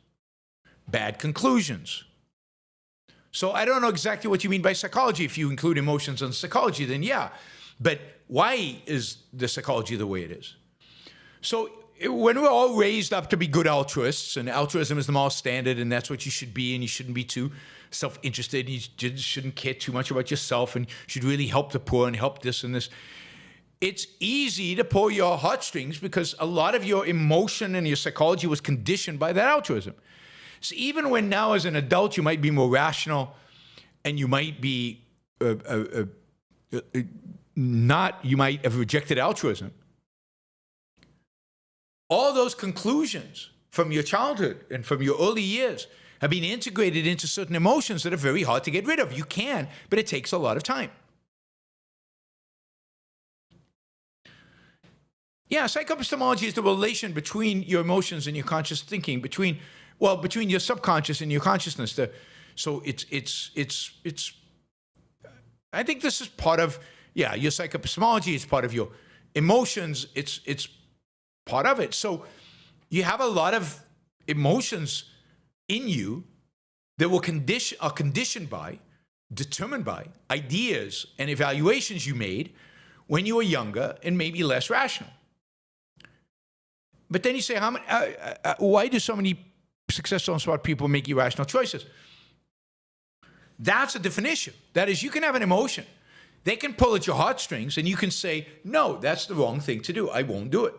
bad conclusions. So I don't know exactly what you mean by psychology. If you include emotions in psychology, then yeah. But why is the psychology the way it is? So when we're all raised up to be good altruists, and altruism is the moral standard, and that's what you should be, and you shouldn't be too self-interested, and you shouldn't care too much about yourself, and you should really help the poor and help this and this. It's easy to pull your heartstrings because a lot of your emotion and your psychology was conditioned by that altruism. So even when now as an adult you might be more rational and you might be you might have rejected altruism, all those conclusions from your childhood and from your early years have been integrated into certain emotions that are very hard to get rid of. You can, but it takes a lot of time. Yeah, psychoepistemology is the relation between your emotions and your conscious thinking, between your subconscious and your consciousness. So it's. I think this is part of your psychoepistemology. It's part of your emotions. It's part of it. So you have a lot of emotions in you that are conditioned by, determined by ideas and evaluations you made when you were younger and maybe less rational. But then you say, why do so many successful and smart people make irrational choices? That's a different issue. That is, you can have an emotion. They can pull at your heartstrings and you can say, no, that's the wrong thing to do. I won't do it.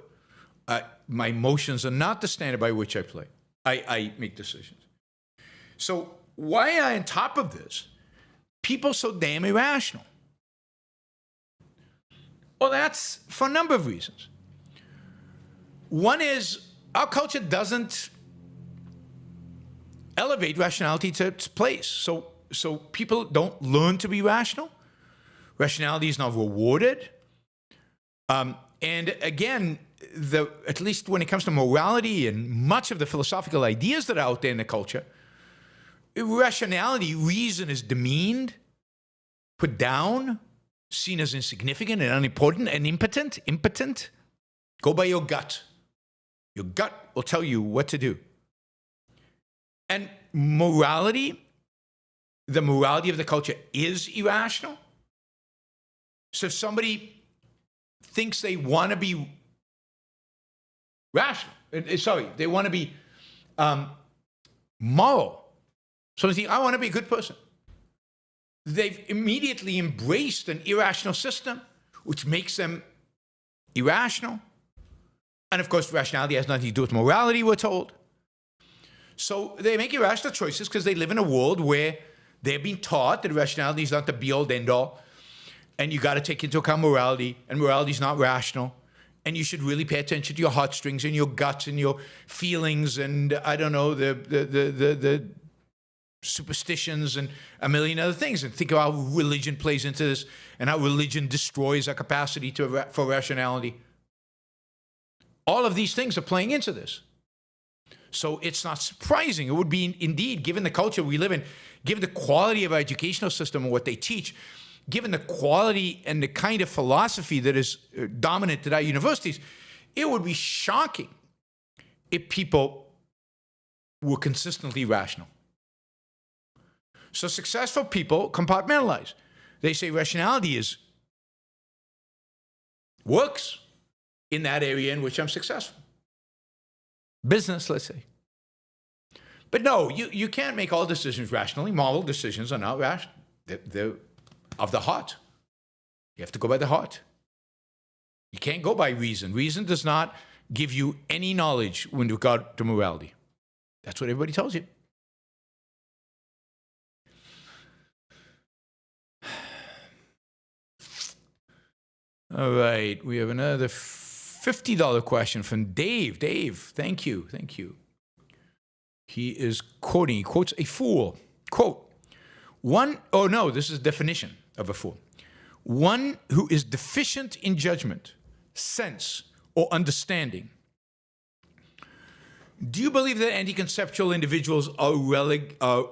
My emotions are not the standard by which I play. I make decisions. So why are on top of this people so damn irrational? Well, that's for a number of reasons. One is our culture doesn't elevate rationality to its place. So people don't learn to be rational. Rationality is not rewarded. And again, at least when it comes to morality and much of the philosophical ideas that are out there in the culture, irrationality, reason is demeaned, put down, seen as insignificant and unimportant and impotent. Go by your gut. Your gut will tell you what to do. And morality, the morality of the culture is irrational. So if somebody thinks they want to be rational, they want to be moral. So they think, I want to be a good person. They've immediately embraced an irrational system, which makes them irrational. And of course, rationality has nothing to do with morality, we're told. So they make irrational choices because they live in a world where they're being taught that rationality is not the be-all, end-all, and you got to take into account morality, and morality is not rational, and you should really pay attention to your heartstrings and your guts and your feelings and, I don't know, the superstitions and a million other things, and think of how religion plays into this and how religion destroys our capacity for rationality. All of these things are playing into this. So it's not surprising. It would be, indeed, given the culture we live in, given the quality of our educational system and what they teach, given the quality and the kind of philosophy that is dominant at our universities, it would be shocking if people were consistently rational. So successful people compartmentalize. They say rationality works in that area in which I'm successful. Business, let's say. But no, you can't make all decisions rationally. Moral decisions are not rational. They're of the heart. You have to go by the heart. You can't go by reason. Reason does not give you any knowledge with regard to morality. That's what everybody tells you. All right, we have another $50 question from Dave. Dave, thank you. He is quoting, he quotes a fool. Quote, this is a definition of a fool. One who is deficient in judgment, sense, or understanding. Do you believe that anti-conceptual individuals are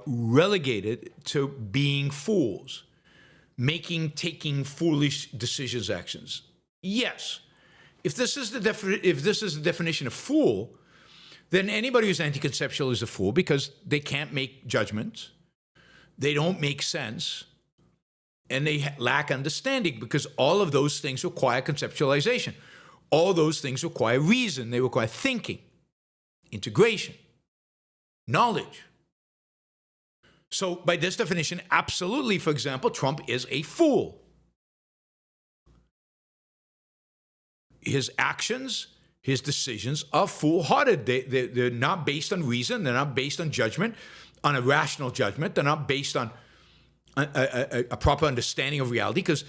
relegated to being fools, taking foolish decisions, actions? Yes. if this is the definition of fool, then anybody who's anti-conceptual is a fool because they can't make judgments, they don't make sense, and they lack understanding because all of those things require conceptualization. All those things require reason. They require thinking, integration, knowledge. So by this definition, absolutely, for example, Trump is a fool. His actions, his decisions are foolhardy. They're not based on reason. They're not based on judgment, on a rational judgment. They're not based on a proper understanding of reality, because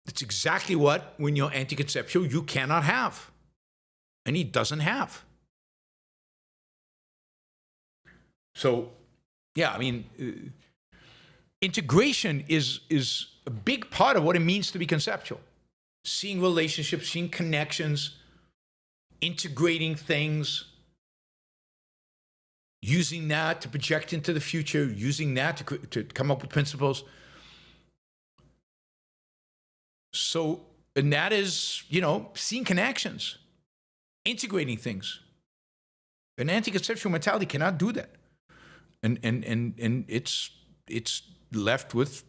it's exactly what, when you're anti-conceptual, you cannot have. And he doesn't have. So, yeah, I mean, integration is a big part of what it means to be conceptual. Seeing relationships, seeing connections, integrating things, using that to project into the future, using that to come up with principles. So, and that is, seeing connections, integrating things. An anti-conceptual mentality cannot do that. And it's left with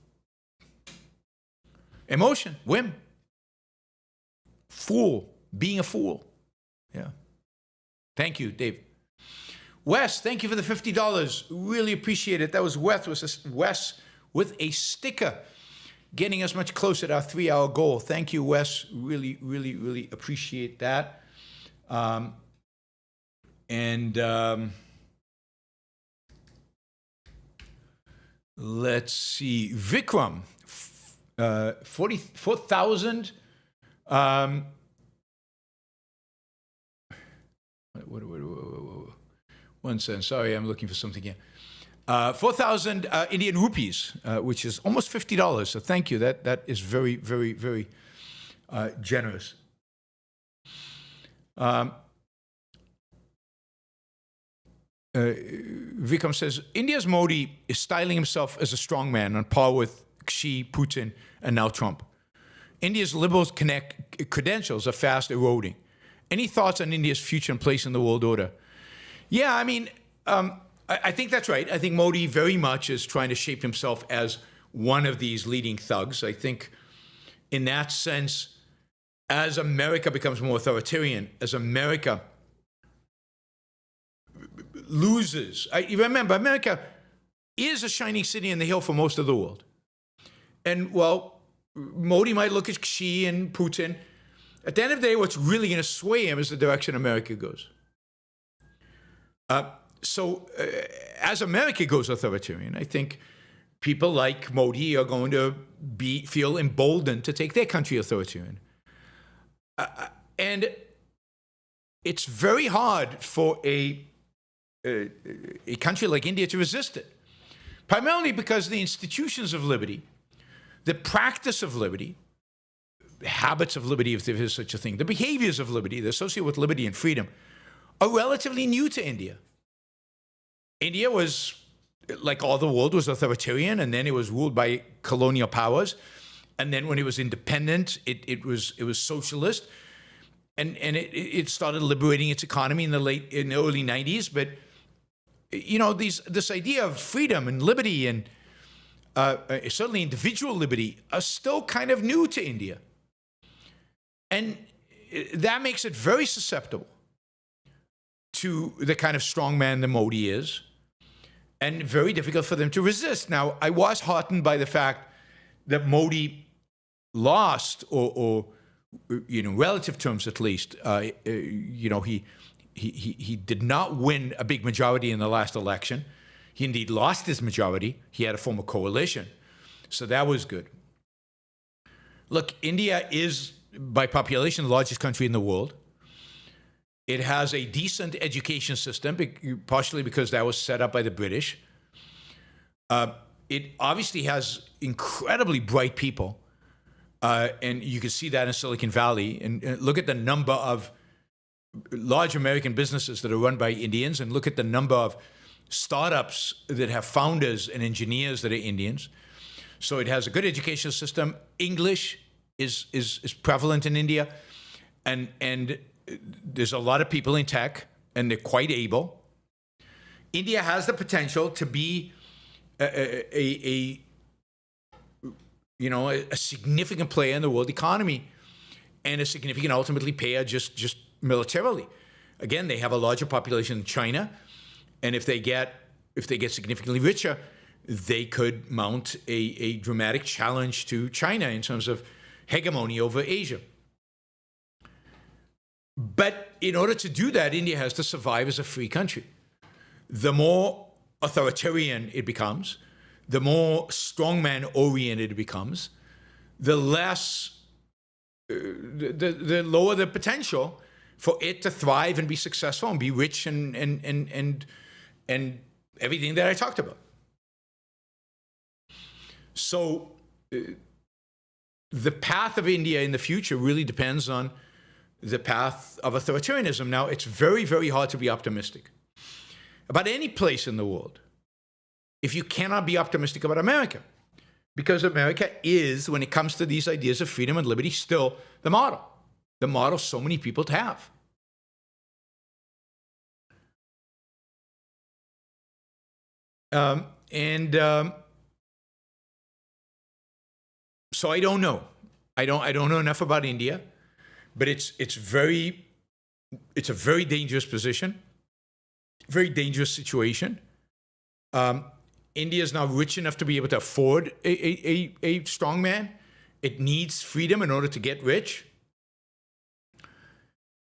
emotion, whim, fool, being a fool. Yeah. Thank you, Dave. Wes, thank you for the $50. Really appreciate it. That was Wes with a sticker, getting us much closer to our 3-hour goal. Thank you, Wes. Really, really, really appreciate that. Let's see. Vikram, 44,000. One cent. Sorry, I'm looking for something here. 4,000 Indian rupees, which is almost $50. So thank you. That is very, very, very generous. Vikram says, India's Modi is styling himself as a strongman on par with Xi, Putin, and now Trump. India's liberal credentials are fast eroding. Any thoughts on India's future and place in the world order? Yeah, I mean, I think that's right. I think Modi very much is trying to shape himself as one of these leading thugs. I think in that sense, as America becomes more authoritarian, as America loses, you remember, America is a shining city in the hill for most of the world. And, well, Modi might look at Xi and Putin. At the end of the day, what's really going to sway him is the direction America goes. So as America goes authoritarian, I think people like Modi are going to feel emboldened to take their country authoritarian. And it's very hard for a country like India to resist it, primarily because the institutions of liberty, the practice of liberty, the habits of liberty, if there is such a thing, the behaviors of liberty, the associated with liberty and freedom, are relatively new to India. India was, like all the world, was authoritarian, and then it was ruled by colonial powers. And then when it was independent, it was socialist. And it started liberating its economy in the early 90s. But, this idea of freedom and liberty and certainly individual liberty are still kind of new to India. And that makes it very susceptible to the kind of strongman that Modi is, and very difficult for them to resist. Now, I was heartened by the fact that Modi lost, or relative terms at least, he did not win a big majority in the last election. He indeed lost his majority. He had to form a coalition. So that was good. Look, India is, by population, the largest country in the world. It has a decent education system, partially because that was set up by the British. It obviously has incredibly bright people, and you can see that in Silicon Valley. And look at the number of large American businesses that are run by Indians, and look at the number of startups that have founders and engineers that are Indians. So it has a good education system. English is prevalent in India. and there's a lot of people in tech, and they're quite able. India has the potential to be a significant player in the world economy, and a significant ultimately payer just militarily. Again, they have a larger population than China, and if they get significantly richer, they could mount a dramatic challenge to China in terms of hegemony over Asia. But in order to do that, India has to survive as a free country. The more authoritarian it becomes, the more strongman-oriented it becomes, the less, the lower the potential for it to thrive and be successful and be rich and everything that I talked about. So the path of India in the future really depends on the path of authoritarianism. Now, it's very, very hard to be optimistic about any place in the world if you cannot be optimistic about America, because America is, when it comes to these ideas of freedom and liberty, still the model so many people have. So I don't know. I don't know enough about India, but it's a very dangerous position, very dangerous situation. India is now rich enough to be able to afford a strong man. It needs freedom in order to get rich.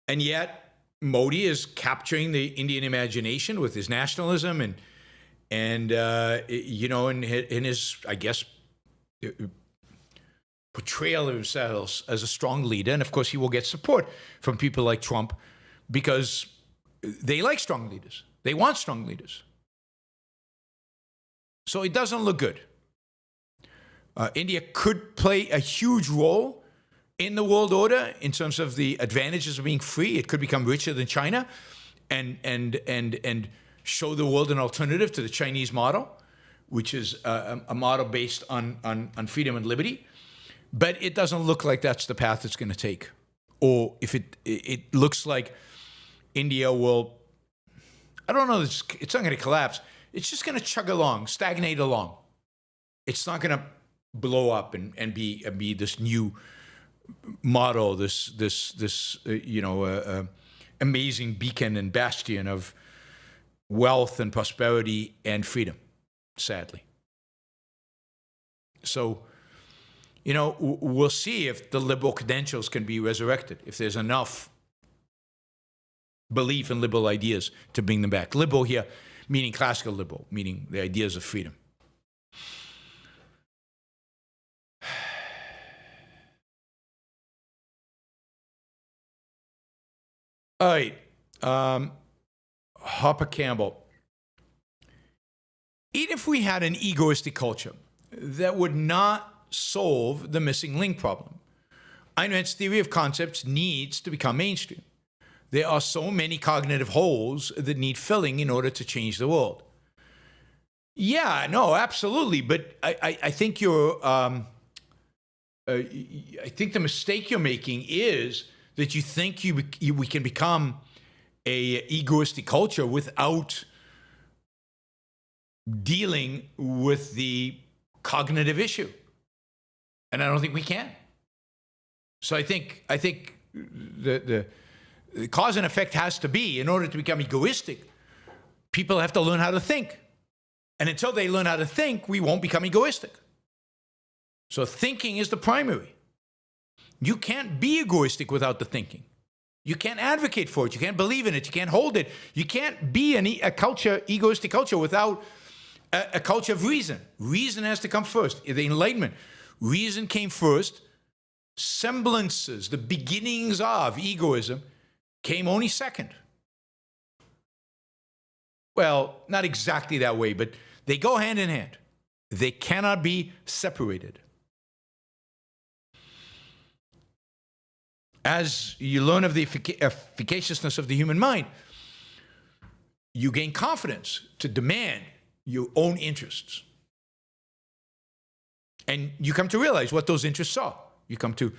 And yet Modi is capturing the Indian imagination with his nationalism and in his, I guess, portrayal of himself as a strong leader. And of course, he will get support from people like Trump because they like strong leaders. They want strong leaders. So it doesn't look good. India could play a huge role in the world order in terms of the advantages of being free. It could become richer than China and show the world an alternative to the Chinese model, which is a model based on freedom and liberty. But it doesn't look like that's the path it's going to take. Or if it looks like India will, I don't know, it's not going to collapse. It's just going to chug along, stagnate along. It's not going to blow up and be this new model, this amazing beacon and bastion of wealth and prosperity and freedom, sadly. So, we'll see if the liberal credentials can be resurrected, if there's enough belief in liberal ideas to bring them back. Liberal here, meaning classical liberal, meaning the ideas of freedom. All right. Harper Campbell. Even if we had an egoistic culture, that would not solve the missing link problem. Ayn Rand's theory of concepts needs to become mainstream. There are so many cognitive holes that need filling in order to change the world. Yeah, no, absolutely. But I think I think the mistake you're making is that you think we can become a egoistic culture without dealing with the cognitive issue. And I don't think we can. So I think the cause and effect has to be, in order to become egoistic, people have to learn how to think. And until they learn how to think, we won't become egoistic. So thinking is the primary. You can't be egoistic without the thinking. You can't advocate for it. You can't believe in it. You can't hold it. You can't be a culture, egoistic culture, without a culture of reason. Reason has to come first. The Enlightenment. Reason came first. Semblances, the beginnings of egoism, came only second. Well, not exactly that way, but they go hand in hand. They cannot be separated. As you learn of the efficaciousness of the human mind, you gain confidence to demand your own interests. And you come to realize what those interests are. You come to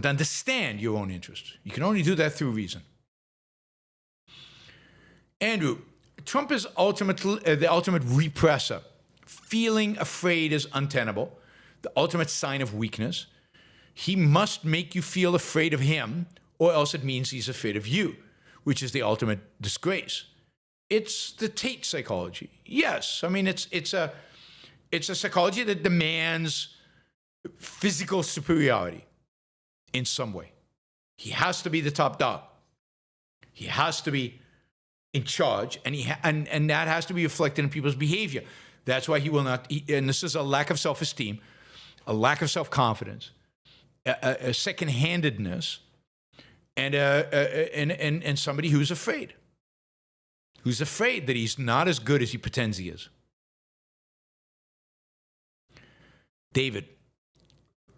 understand your own interests. You can only do that through reason. Andrew, Trump is ultimately the ultimate represser. Feeling afraid is untenable, the ultimate sign of weakness. He must make you feel afraid of him, or else it means he's afraid of you, which is the ultimate disgrace. It's the Tate psychology. Yes, I mean it's a psychology that demands physical superiority in some way. He has to be the top dog. He has to be in charge, and that has to be reflected in people's behavior. That's why he will not. And this is a lack of self-esteem, a lack of self-confidence, a second-handedness, and somebody who's afraid that he's not as good as he pretends he is. David,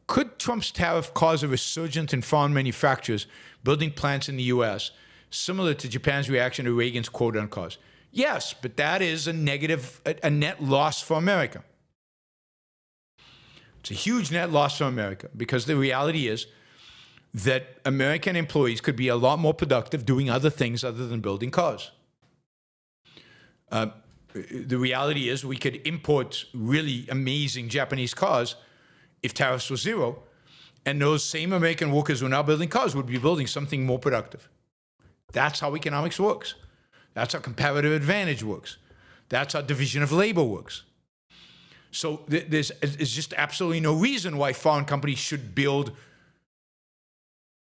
could Trump's tariff cause a resurgence in foreign manufacturers building plants in the U.S., similar to Japan's reaction to Reagan's quota on cars? Yes, but that is a net loss for America. It's a huge net loss for America, because the reality is that American employees could be a lot more productive doing other things other than building cars. The reality is we could import really amazing Japanese cars if tariffs were zero, and those same American workers who are now building cars would be building something more productive. That's how economics works. That's how comparative advantage works. That's how division of labor works. So there's just absolutely no reason why foreign companies should build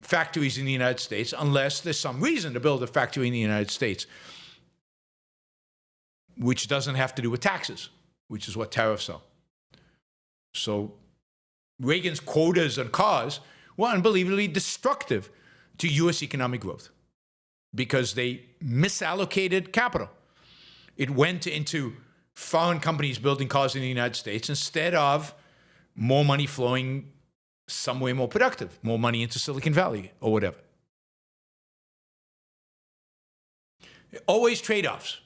factories in the United States unless there's some reason to build a factory in the United States, which doesn't have to do with taxes, which is what tariffs are. So Reagan's quotas on cars were unbelievably destructive to U.S. economic growth because they misallocated capital. It went into foreign companies building cars in the United States instead of more money flowing somewhere more productive, more money into Silicon Valley or whatever. Always trade-offs.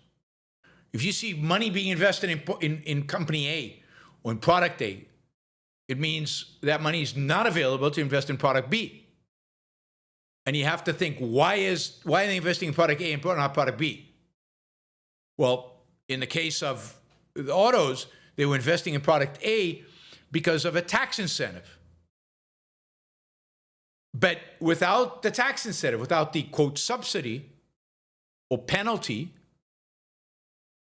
If you see money being invested in company A or in product A, it means that money is not available to invest in product B. And you have to think, why are they investing in product A and not product B? Well, in the case of the autos, they were investing in product A because of a tax incentive. But without the tax incentive, without the, quote, subsidy or penalty,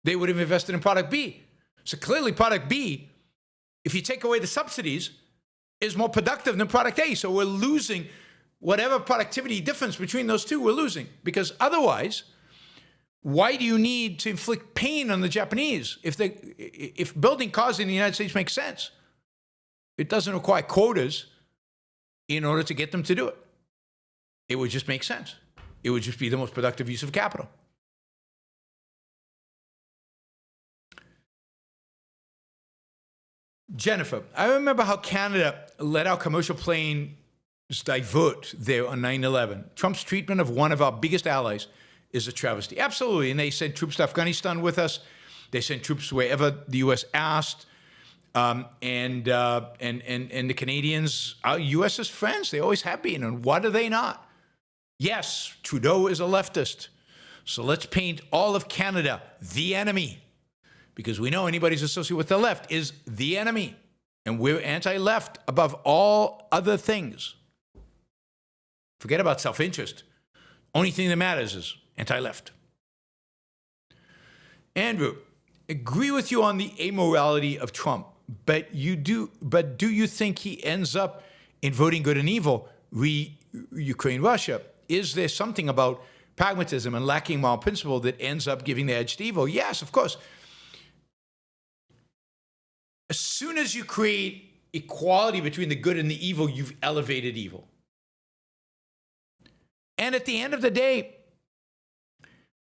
they would have invested in product B. So clearly product B, if you take away the subsidies, is more productive than product A. So we're losing whatever productivity difference between those two, we're losing. Because otherwise, why do you need to inflict pain on the Japanese? If building cars in the United States makes sense, it doesn't require quotas in order to get them to do it. It would just make sense. It would just be the most productive use of capital. Jennifer, I remember how Canada let our commercial planes divert there on 9/11. Trump's treatment of one of our biggest allies is a travesty. Absolutely. And they sent troops to Afghanistan with us. They sent troops wherever the U.S. asked. And the Canadians are U.S.'s friends. They always have been. And what are they not? Yes, Trudeau is a leftist. So let's paint all of Canada the enemy. Because we know anybody who's associated with the left is the enemy. And we're anti-left above all other things. Forget about self-interest. Only thing that matters is anti-left. Andrew, agree with you on the amorality of Trump, but do you think he ends up inverting good and evil, Ukraine, Russia? Is there something about pragmatism and lacking moral principle that ends up giving the edge to evil? Yes, of course. As soon as you create equality between the good and the evil, you've elevated evil. And at the end of the day,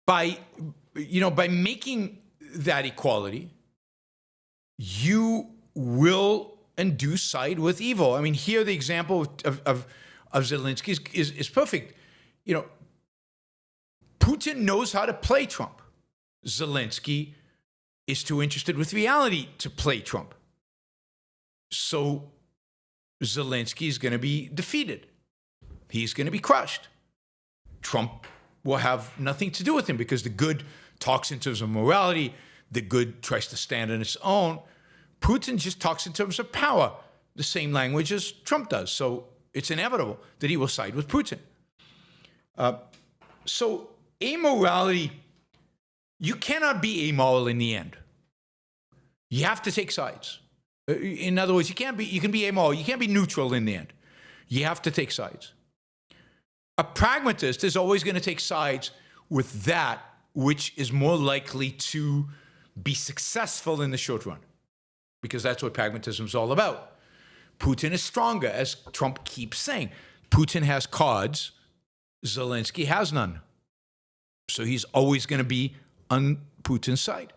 by making that equality, you will and do side with evil. I mean, here the example of Zelensky is perfect. You know, Putin knows how to play Trump. Zelensky is too interested with reality to play Trump. So Zelensky is going to be defeated. He's going to be crushed. Trump will have nothing to do with him because the good talks in terms of morality, the good tries to stand on its own. Putin just talks in terms of power, the same language as Trump does. So it's inevitable that he will side with Putin. So amorality, you cannot be amoral in the end. You have to take sides. In other words, you can be amoral. You can't be neutral in the end. You have to take sides. A pragmatist is always going to take sides with that which is more likely to be successful in the short run, because that's what pragmatism is all about. Putin is stronger, as Trump keeps saying. Putin has cards, Zelensky has none. So he's always going to be on Putin's side.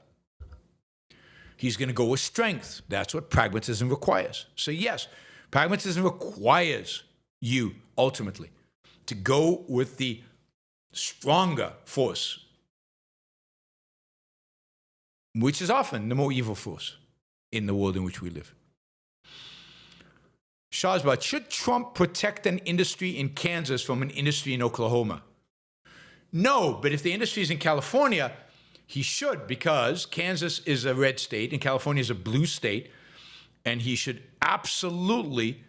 He's going to go with strength. That's what pragmatism requires. So yes, pragmatism requires you, ultimately, to go with the stronger force, which is often the more evil force in the world in which we live. Shahbaz, should Trump protect an industry in Kansas from an industry in Oklahoma? No, but if the industry is in California, he should, because Kansas is a red state and California is a blue state, and he should absolutely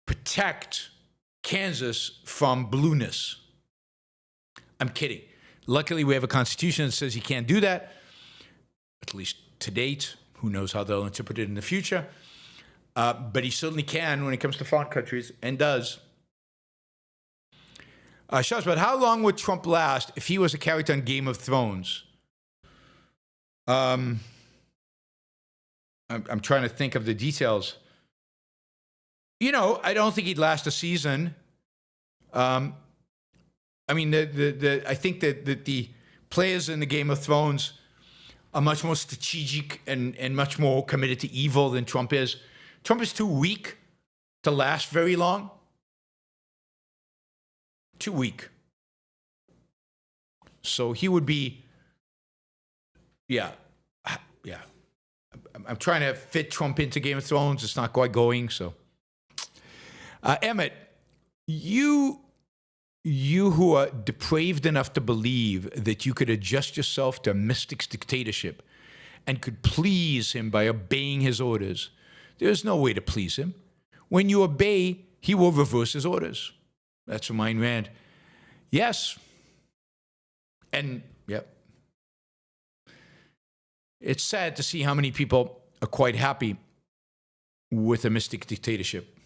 protect Kansas from blueness. I'm kidding. Luckily, we have a constitution that says he can't do that, at least to date. Who knows how they'll interpret it in the future. But he certainly can when it comes to foreign countries, and does. Shahbaz, how long would Trump last if he was a character on Game of Thrones? I'm trying to think of the details. You know, I don't think he'd last a season. I mean, I think that the players in the Game of Thrones are much more strategic and much more committed to evil than Trump is. Trump is too weak to last very long. Too weak. So he would be, yeah. I'm trying to fit Trump into Game of Thrones. It's not quite going, so. Emmett, you who are depraved enough to believe that you could adjust yourself to a mystic's dictatorship and could please him by obeying his orders, there's no way to please him. When you obey, he will reverse his orders. That's from Ayn Rand. Yes. And, yep. It's sad to see how many people are quite happy with a mystic dictatorship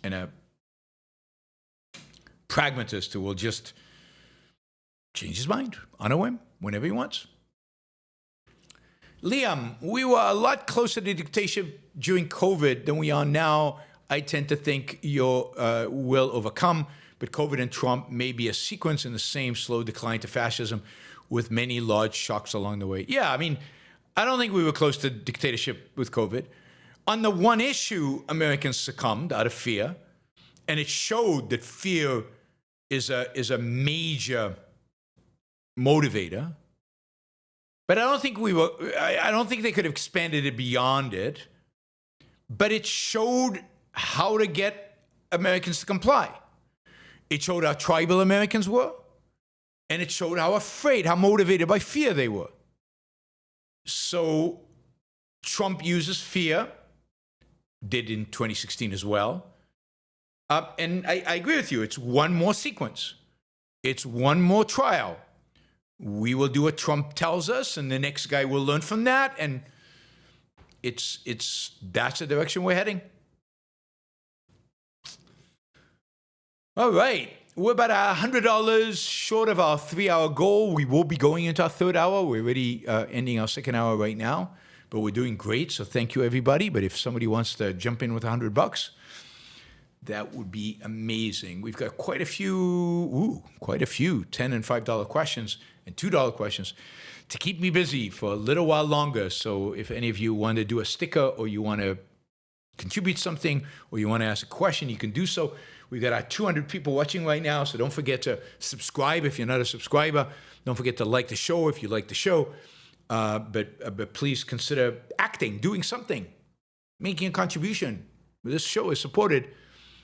and a pragmatist who will just change his mind on a whim whenever he wants. Liam, we were a lot closer to dictatorship during COVID than we are now. I tend to think your will overcome, but COVID and Trump may be a sequence in the same slow decline to fascism with many large shocks along the way. Yeah, I mean, I don't think we were close to dictatorship with COVID. On the one issue, Americans succumbed out of fear, and it showed that fear is a major motivator. But I don't think I don't think they could have expanded it beyond it. But it showed how to get Americans to comply. It showed how tribal Americans were. And it showed how afraid, how motivated by fear they were. So Trump uses fear, did in 2016 as well. And I agree with you. It's one more sequence. It's one more trial. We will do what Trump tells us, and the next guy will learn from that, and that's the direction we're heading. All right. We're about $100 short of our 3-hour goal. We will be going into our third hour. We're already ending our second hour right now, but we're doing great. So thank you, everybody. But if somebody wants to jump in with $100, that would be amazing. We've got quite a few $10 and $5 questions and $2 questions to keep me busy for a little while longer. So if any of you want to do a sticker, or you want to contribute something, or you want to ask a question, you can do so. We've got our 200 people watching right now, so don't forget to subscribe if you're not a subscriber. Don't forget to like the show if you like the show. But please consider acting, doing something. making a contribution. This show is supported,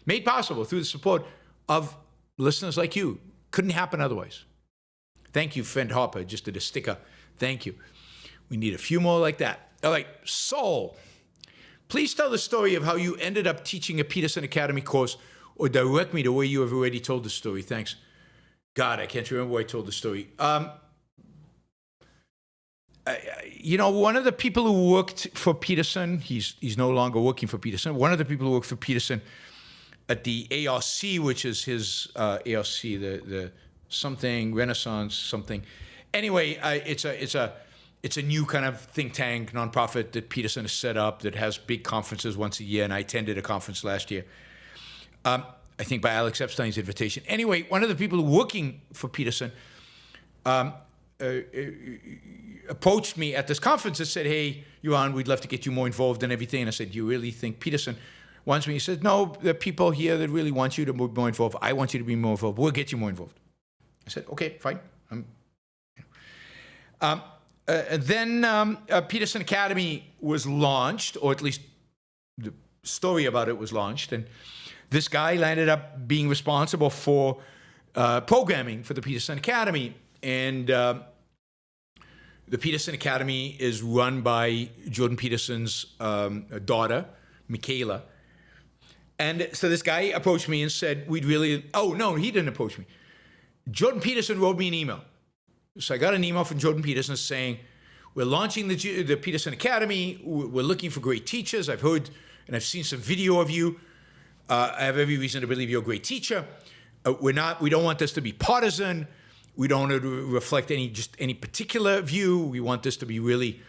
made possible through the support of listeners like you. Couldn't happen otherwise. Thank you, friend Harper. Just did a sticker. Thank you. We need a few more like that. All right, Saul, please tell the story of how you ended up teaching a Peterson Academy course, or direct me to where you have already told the story. Thanks. God, I can't remember where I told the story. One of the people who worked for Peterson, he's no longer working for Peterson. One of the people who worked for Peterson at the ARC, which is his ARC, the something Renaissance something. Anyway, it's a new kind of think tank nonprofit that Peterson has set up that has big conferences once a year, and I attended a conference last year. I think by Alex Epstein's invitation. Anyway, one of the people working for Peterson approached me at this conference and said, "Hey, Yaron, we'd love to get you more involved in everything." And I said, "You really think Peterson wants me?" He said, "No, there are people here that really want you to be more involved. I want you to be more involved. We'll get you more involved." I said, "Okay, fine." Then Peterson Academy was launched, or at least the story about it was launched, and this guy landed up being responsible for programming for the Peterson Academy. And the Peterson Academy is run by Jordan Peterson's daughter, Michaela. And so this guy approached me and said, oh, no, he didn't approach me. Jordan Peterson wrote me an email. So I got an email from Jordan Peterson saying, "We're launching the Peterson Academy. We're looking for great teachers. I've heard and I've seen some video of you. I have every reason to believe you're a great teacher. We don't want this to be partisan. We don't want to reflect any particular view. We want this to be really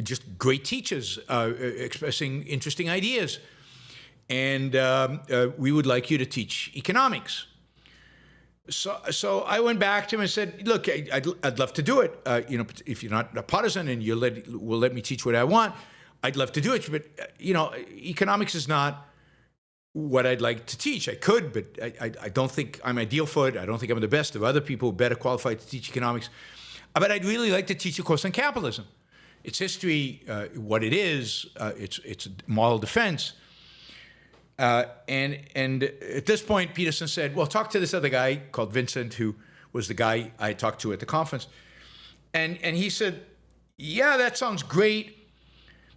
just great teachers expressing interesting ideas. And we would like you to teach economics." So I went back to him and said, "Look, I'd love to do it. If you're not a partisan and will let me teach what I want, I'd love to do it. But economics is not what I'd like to teach. I could, but I don't think I'm ideal for it. I don't think I'm the best. There are other people better qualified to teach economics. But I'd really like to teach a course on capitalism, its history, what it is, its moral defense." And at this point, Peterson said, "Well, talk to this other guy called Vincent, who was the guy I talked to at the conference." And he said, "Yeah, that sounds great.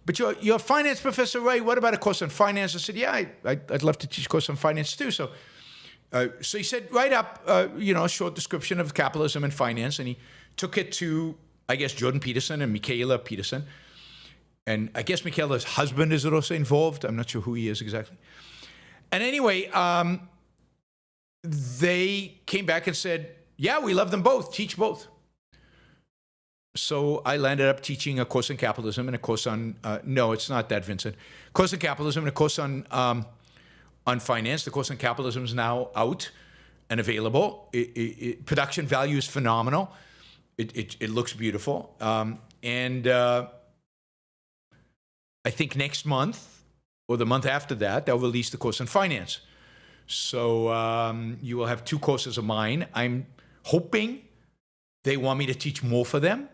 But you're a finance professor, right? What about a course on finance?" I said, "Yeah, I'd love to teach a course on finance too." So he said, "Write up, a short description of capitalism and finance." And he took it to, I guess, Jordan Peterson and Michaela Peterson. And I guess Michaela's husband is also involved. I'm not sure who he is exactly. And anyway, they came back and said, "Yeah, we love them both. Teach both." So I landed up teaching a course on capitalism and a course on, no, it's not that, Vincent. Course on capitalism and a course on finance. The course on capitalism is now out and available. Production value is phenomenal. It looks beautiful. And I think next month, or the month after that, they'll release the course on finance. So you will have 2 courses of mine. I'm hoping they want me to teach more for them.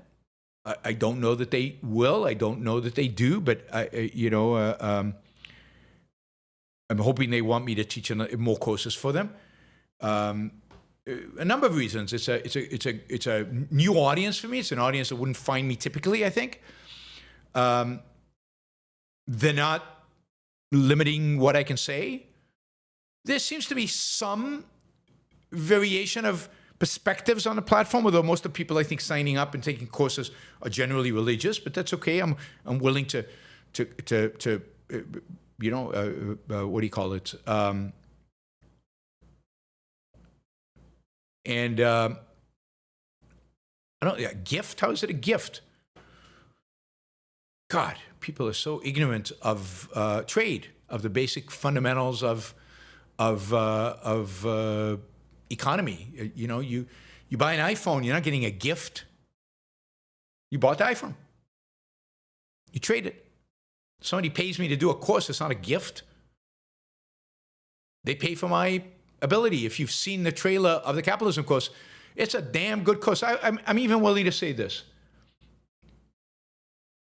I don't know that they will. I don't know that they do. But I'm hoping they want me to teach more courses for them. A number of reasons. It's a new audience for me. It's an audience that wouldn't find me typically, I think. They're not limiting what I can say. There seems to be some variation of perspectives on the platform, although most of the people I think signing up and taking courses are generally religious, but that's okay. I'm willing to what do you call it? Gift? How is it a gift? God, people are so ignorant of trade, of the basic fundamentals of economy. You buy an iPhone, you're not getting a gift. You bought the iPhone. You trade it. Somebody pays me to do a course, it's not a gift. They pay for my ability. If you've seen the trailer of the capitalism course, it's a damn good course. I'm even willing to say this.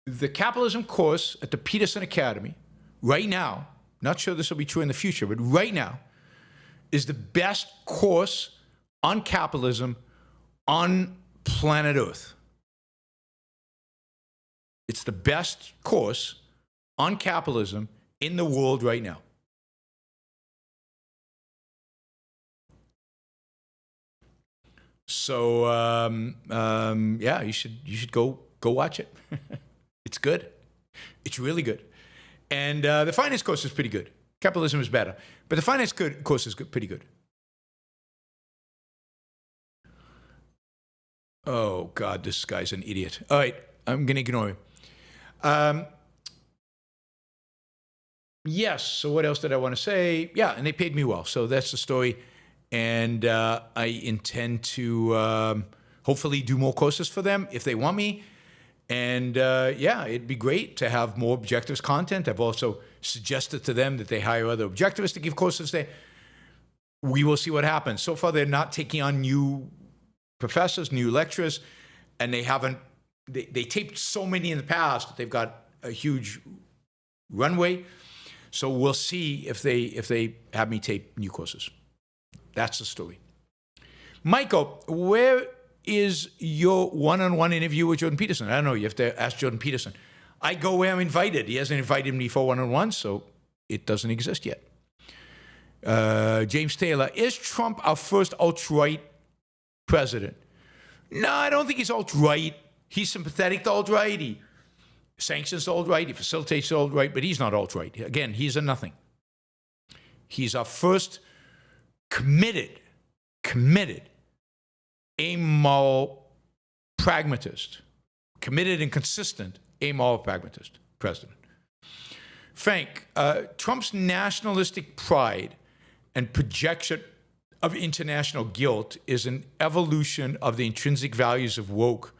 The capitalism course at the Peterson Academy right now, not sure this will be true in the future, but right now is the best course on capitalism on planet Earth. It's the best course on capitalism in the world right now. So yeah, you should go watch it. It's good. It's really good. And the finance course is pretty good. Capitalism is better, but the finance course is pretty good. Oh God, this guy's an idiot. All right, I'm gonna ignore him. Yes. So what else did I want to say? Yeah, and they paid me well. So that's the story. And I intend to hopefully do more courses for them if they want me. And yeah, it'd be great to have more objectives content. I've also suggested to them that they hire other objectivists to give courses there. We will see what happens. So far, they're not taking on new professors, new lecturers, and they haven't. They taped so many in the past that they've got a huge runway. So we'll see if they have me tape new courses. That's the story. Michael, where is your one-on-one interview with Jordan Peterson? I don't know. You have to ask Jordan Peterson. I go where I'm invited. He hasn't invited me for one-on-one, so it doesn't exist yet. James Taylor, is Trump our first alt-right president? No, I don't think he's alt-right. He's sympathetic to alt-right. He sanctions alt-right. He facilitates alt-right, but he's not alt-right. Again, he's a nothing. He's our first committed, amoral pragmatist, committed and consistent amoral pragmatist president. Frank, Trump's nationalistic pride and projection of international guilt is an evolution of the intrinsic values of woke,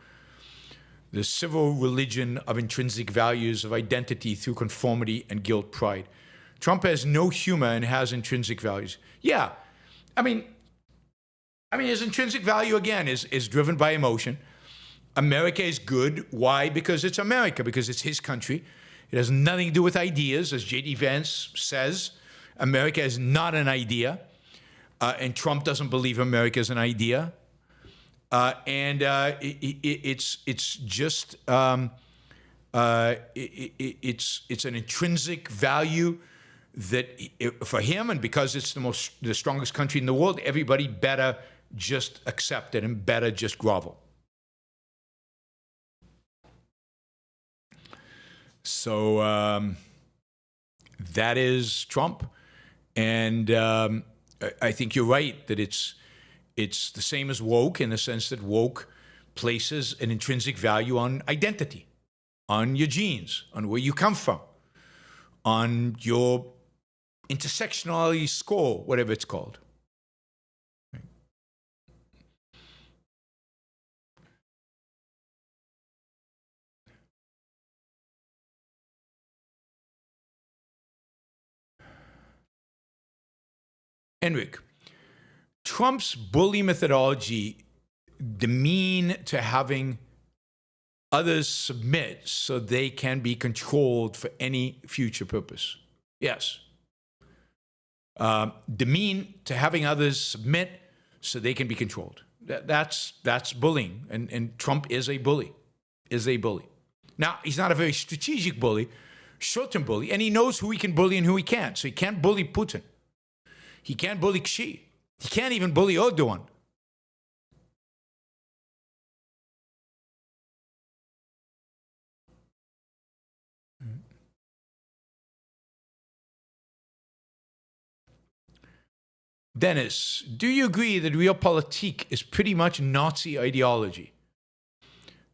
the civil religion of intrinsic values of identity through conformity and guilt pride. Trump has no humor and has intrinsic values. Yeah, I mean, his intrinsic value, again, is driven by emotion. America is good. Why? Because it's America, because it's his country. It has nothing to do with ideas. As J.D. Vance says, America is not an idea. And Trump doesn't believe America is an idea. It's just, it's an intrinsic value that for him, and because it's the strongest country in the world, everybody better just accept it and better just grovel. So that is Trump, and I think you're right that it's the same as woke in the sense that woke places an intrinsic value on identity, on your genes, on where you come from, on your intersectionality score, whatever it's called. Enric, Trump's bully methodology demean to having others submit so they can be controlled for any future purpose. Yes. Demean to having others submit so they can be controlled. That's bullying, and Trump is a bully. Now, he's not a very strategic bully, short-term bully, and he knows who he can bully and who he can't. So he can't bully Putin. He can't bully Xi. He can't even bully Erdogan. Dennis, do you agree that realpolitik is pretty much Nazi ideology?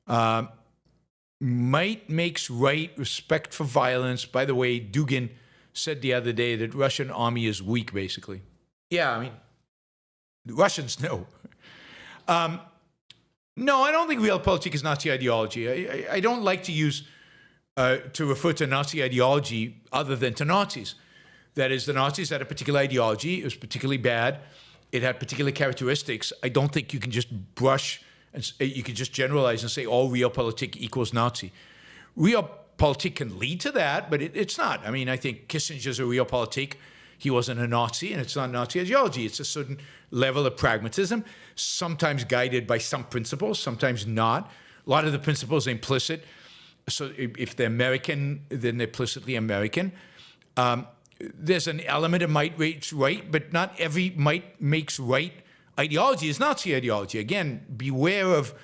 Might makes right, respect for violence. By the way, Dugin said the other day that Russian army is weak, basically. Yeah, I mean, the Russians know. No, I don't think realpolitik is Nazi ideology. I don't like to use, to refer to Nazi ideology other than to Nazis. That is, the Nazis had a particular ideology. It was particularly bad. It had particular characteristics. I don't think you can just brush, and you can just generalize and say all realpolitik equals Nazi. realpolitik can lead to that, but it's not. I mean, I think Kissinger's a realpolitik. He wasn't a Nazi, and it's not Nazi ideology. It's a certain level of pragmatism, sometimes guided by some principles, sometimes not. A lot of the principles are implicit. So if they're American, then they're implicitly American. There's an element of might makes right, but not every might makes right ideology is Nazi ideology. Again, beware of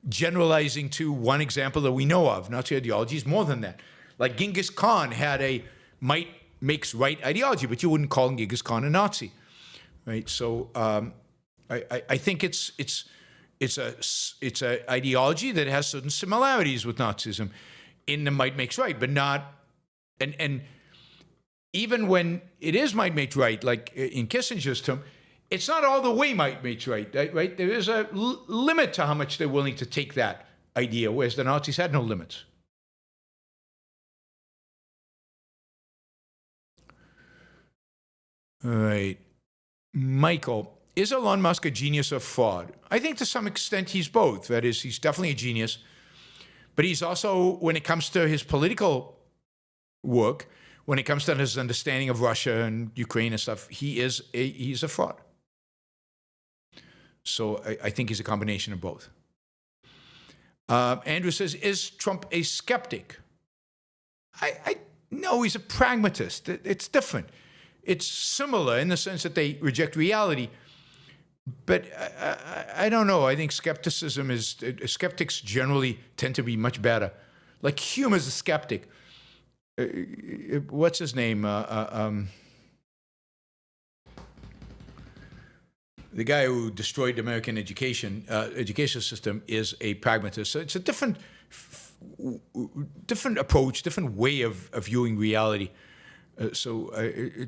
generalizing to one example that we know of. Nazi ideology is more than that. Like Genghis Khan had a might makes right ideology, but you wouldn't call Genghis Khan a Nazi, right? So I think it's a ideology that has certain similarities with Nazism in the might makes right, but not and even when it is might makes right, like in Kissinger's term, it's not all the way might makes right, right? There is a limit to how much they're willing to take that idea, whereas the Nazis had no limits. All right. Michael, is Elon Musk a genius or fraud? I think to some extent he's both. That is, he's definitely a genius, but he's also, when it comes to his political work, when it comes to his understanding of Russia and Ukraine and stuff, he's a fraud. So I think he's a combination of both. Andrew says, is Trump a skeptic? No, he's a pragmatist. It's different. It's similar in the sense that they reject reality. But I don't know. I think skepticism is, skeptics generally tend to be much better. Like Hume is a skeptic. What's his name? The guy who destroyed the American education system is a pragmatist. So it's a different approach, different way of viewing reality.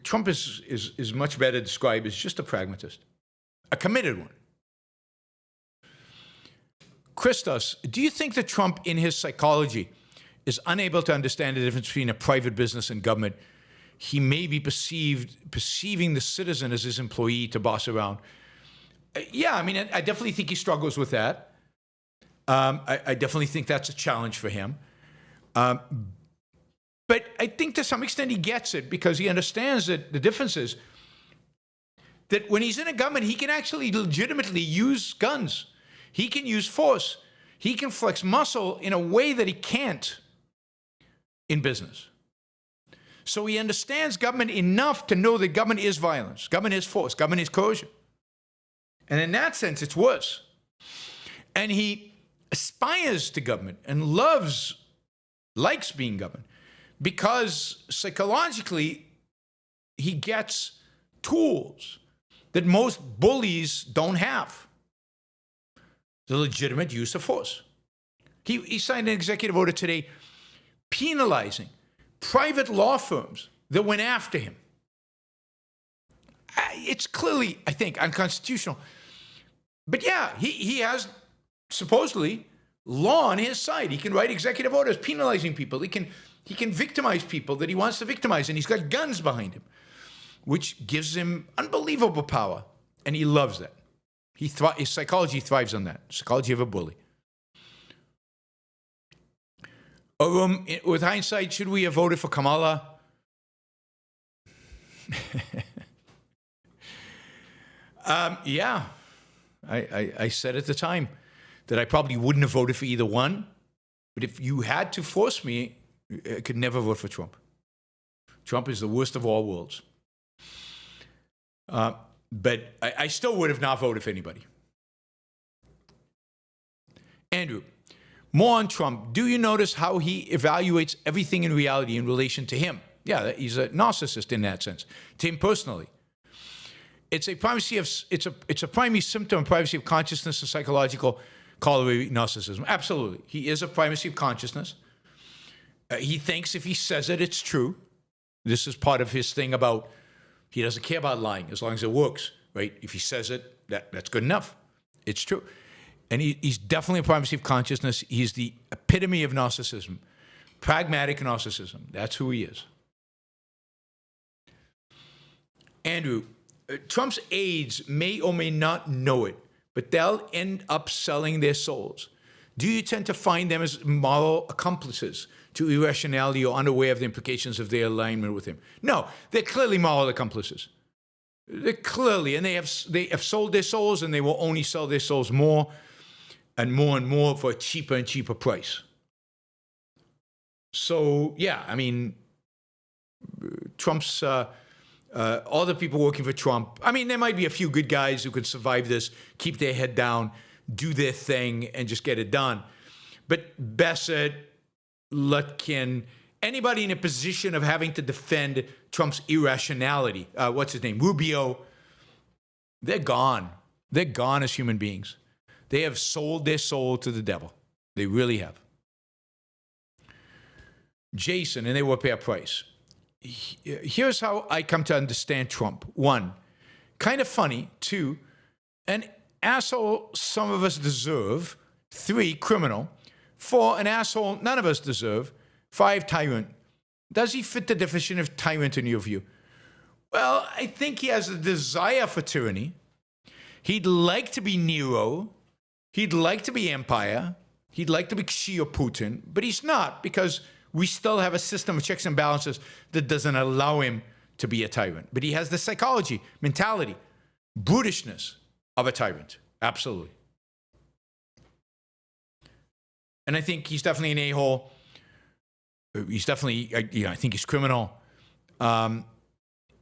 Trump is much better described as just a pragmatist, a committed one. Christos, do you think that Trump, in his psychology, is unable to understand the difference between a private business and government? He may be perceiving the citizen as his employee to boss around. Yeah, I mean, I definitely think he struggles with that. I definitely think that's a challenge for him. But I think to some extent he gets it because he understands that the difference is that when he's in a government, he can actually legitimately use guns. He can use force. He can flex muscle in a way that he can't in business. So he understands government enough to know that government is violence, government is force, government is coercion. And in that sense, it's worse. And he aspires to government and likes being governed because psychologically he gets tools that most bullies don't have. The legitimate use of force. He signed an executive order today penalizing private law firms that went after him. It's clearly, I think, unconstitutional. But yeah, he has supposedly law on his side. He can write executive orders penalizing people. He can victimize people that he wants to victimize, and he's got guns behind him, which gives him unbelievable power, and he loves that. His psychology thrives on that, psychology of a bully. With hindsight, should we have voted for Kamala? Yeah. I said at the time that I probably wouldn't have voted for either one, but if you had to force me, I could never vote for Trump. Trump is the worst of all worlds. But I still would have not voted for anybody. Andrew, more on Trump. Do you notice how he evaluates everything in reality in relation to him? Yeah, he's a narcissist in that sense, to him personally. It's a primary symptom of privacy of consciousness and psychological corollary narcissism. Absolutely. He is a primacy of consciousness. He thinks if he says it, it's true. This is part of his thing about he doesn't care about lying as long as it works, right? If he says it, that's good enough. It's true. And he's definitely a primacy of consciousness. He's the epitome of narcissism, pragmatic narcissism. That's who he is. Andrew, Trump's aides may or may not know it, but they'll end up selling their souls Do you tend to find them as moral accomplices to irrationality or unaware of the implications of their alignment with him? No, they're clearly moral accomplices. They're clearly, and they have sold their souls, and they will only sell their souls more and more for a cheaper and cheaper price. So, yeah, I mean, Trump's, all the people working for Trump, I mean, there might be a few good guys who could survive this, keep their head down, do their thing, and just get it done. But Bassett, Lutkin, anybody in a position of having to defend Trump's irrationality, what's his name, Rubio, they're gone. They're gone as human beings. They have sold their soul to the devil. They really have. Jason, and they will pay a price. Here's how I come to understand Trump. 1, kind of funny. 2, an asshole some of us deserve. 3, criminal. 4, an asshole none of us deserve. 5, tyrant. Does he fit the definition of tyrant in your view? Well, I think he has a desire for tyranny. He'd like to be Nero. He'd like to be empire. He'd like to be Xi or Putin, but he's not, because we still have a system of checks and balances that doesn't allow him to be a tyrant. But he has the psychology, mentality, brutishness of a tyrant. Absolutely. And I think he's definitely an a-hole. He's definitely, I think he's criminal. And